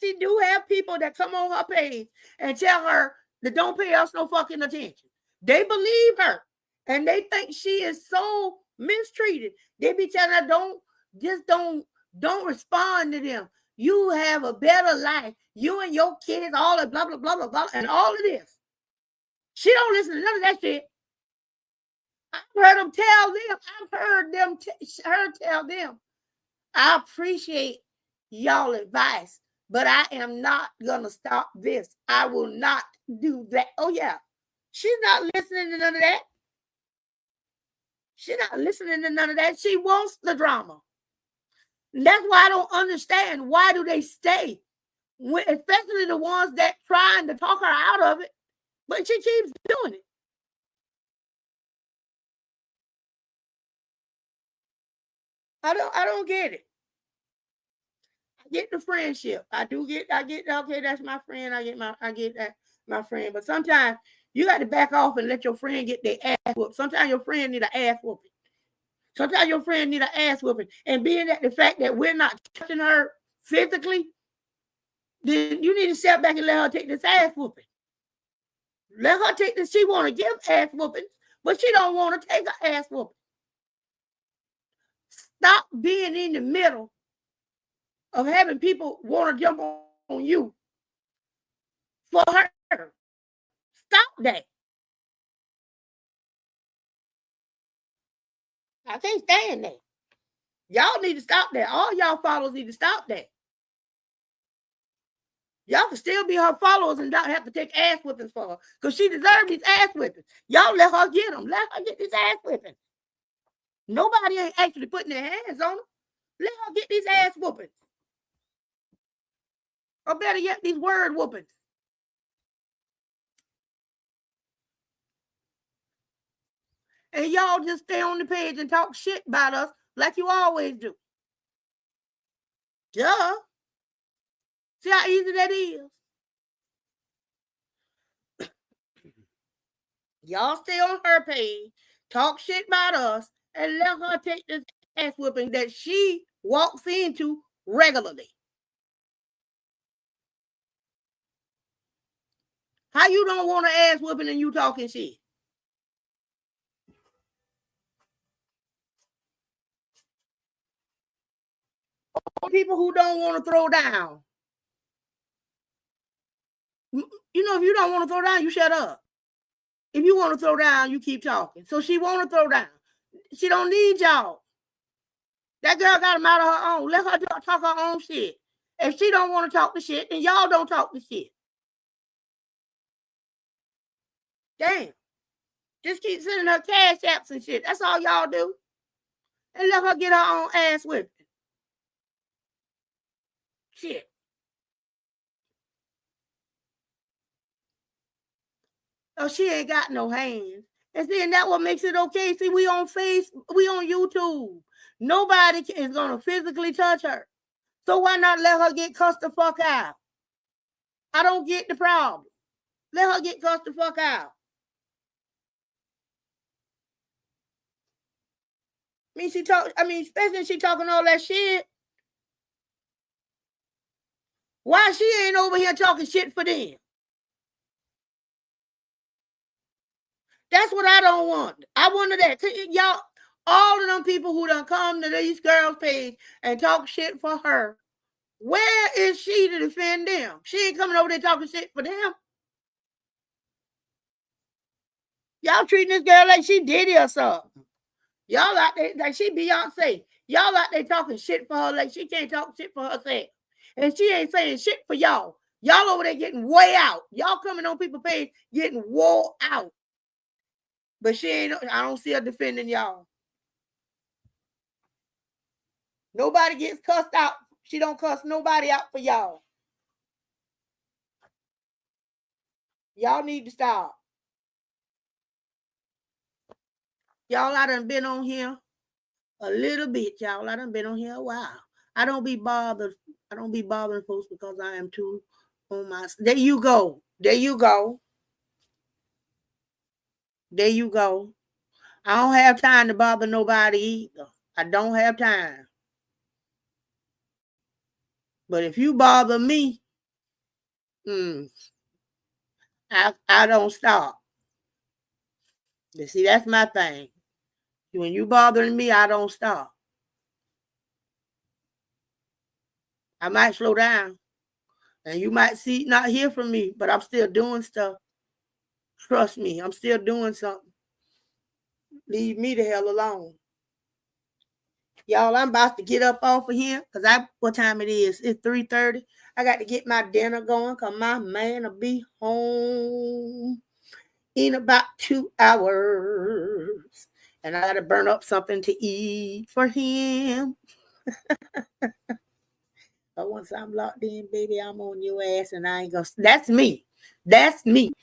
she do have people that come on her page and tell her that don't pay us no fucking attention. They believe her. And they think she is so mistreated. They be telling her, don't respond to them. You have a better life. You and your kids, all the blah, blah, blah, blah, blah, and all of this. She don't listen to none of that shit. I've heard them tell them. I've heard them her tell them. I appreciate y'all advice, but I am not gonna stop this. I will not do that. Oh yeah, she's not listening to none of that. She's not listening to none of that. She wants the drama. And that's why I don't understand. Why do they stay? Especially the ones that trying to talk her out of it, but she keeps doing it. I don't get it. I get the friendship. I get okay, that's my friend. I get that my friend. But sometimes you got to back off and let your friend get their ass whooped. Sometimes your friend need an ass whooping. Sometimes your friend need an ass whooping. And being that the fact that we're not touching her physically, then you need to step back and let her take this ass whooping. Let her take this. She want to give ass whoopings, but she don't want to take her ass whooping. Stop being in the middle of having people want to jump on you for her. Stop that. I can't stand that. Y'all need to stop that. All y'all followers need to stop that. Y'all can still be her followers and not have to take ass whippings for her because she deserves these ass whippings. Y'all let her get them. Let her get these ass whippings. Nobody ain't actually putting their hands on them. Let her get these ass whoopings. Or better yet, these word whoopings. And y'all just stay on the page and talk shit about us like you always do. Duh. See how easy that is? Y'all stay on her page, talk shit about us, and let her take this ass whipping that she walks into regularly. How you don't want an ass whipping and you talking shit? People who don't want to throw down. You know, if you don't want to throw down, you shut up. If you want to throw down, you keep talking. So she want to throw down. She don't need y'all. That girl got a mouth of her own. Let her talk her own shit. If she don't want to talk the shit, then y'all don't talk the shit. Damn. Just keep sending her cash apps and shit. That's all y'all do. And let her get her own ass whipping. Shit. Oh, she ain't got no hands. And see, and that what makes it okay. See, we on YouTube. Nobody is gonna physically touch her. So why not let her get cussed the fuck out? I don't get the problem. Let her get cussed the fuck out. Especially she talking all that shit. Why she ain't over here talking shit for them? That's what I don't want. I wanted that. Y'all, all of them people who done come to these girls' page and talk shit for her, where is she to defend them? She ain't coming over there talking shit for them. Y'all treating this girl like she Diddy or something. Y'all out there like she Beyonce. Y'all out there talking shit for her like she can't talk shit for herself. And she ain't saying shit for y'all. Y'all over there getting way out. Y'all coming on people's page getting wore out. But she ain't, I don't see her defending y'all. Nobody gets cussed out. She don't cuss nobody out for y'all. Y'all need to stop. Y'all, I done been on here a little bit, y'all. I done been on here a while. I don't be bothered. I don't be bothering folks because I am too on my. There you go. There you go. There you go. I don't have time to bother nobody either. I don't have time. But if you bother me, I don't stop. You see, that's my thing. When you bothering me, I don't stop. I might slow down. And you might not hear from me, but I'm still doing stuff. Trust me, I'm still doing something. Leave me the hell alone. Y'all, I'm about to get up off of here because what time it is? It's 3:30. I got to get my dinner going because my man will be home in about 2 hours. And I got to burn up something to eat for him. But once I'm locked in, baby, I'm on your ass and I ain't gonna. That's me. That's me.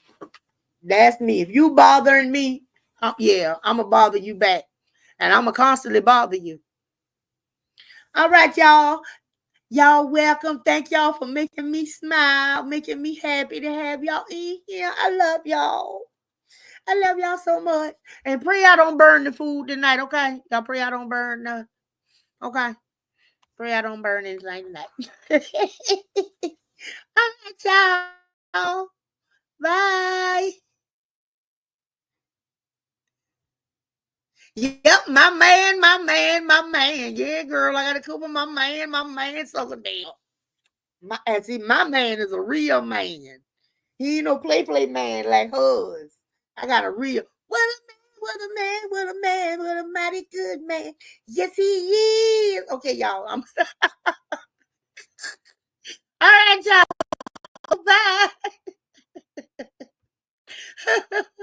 That's me. If you bothering me, I'm gonna bother you back. And I'm gonna constantly bother you. All right, y'all. Y'all welcome. Thank y'all for making me smile, making me happy to have y'all in here. I love y'all. I love y'all so much. And pray I don't burn the food tonight, okay? Y'all pray I don't burn okay? Pray I don't burn anything tonight. All right, y'all. Bye. Yep, my man. Yeah, girl, I got to cook with my man, sucker deal. My man is a real man. He ain't no play man like hers. I got a real, what a mighty good man. Yes, he is. Okay, y'all. All right, y'all. Bye.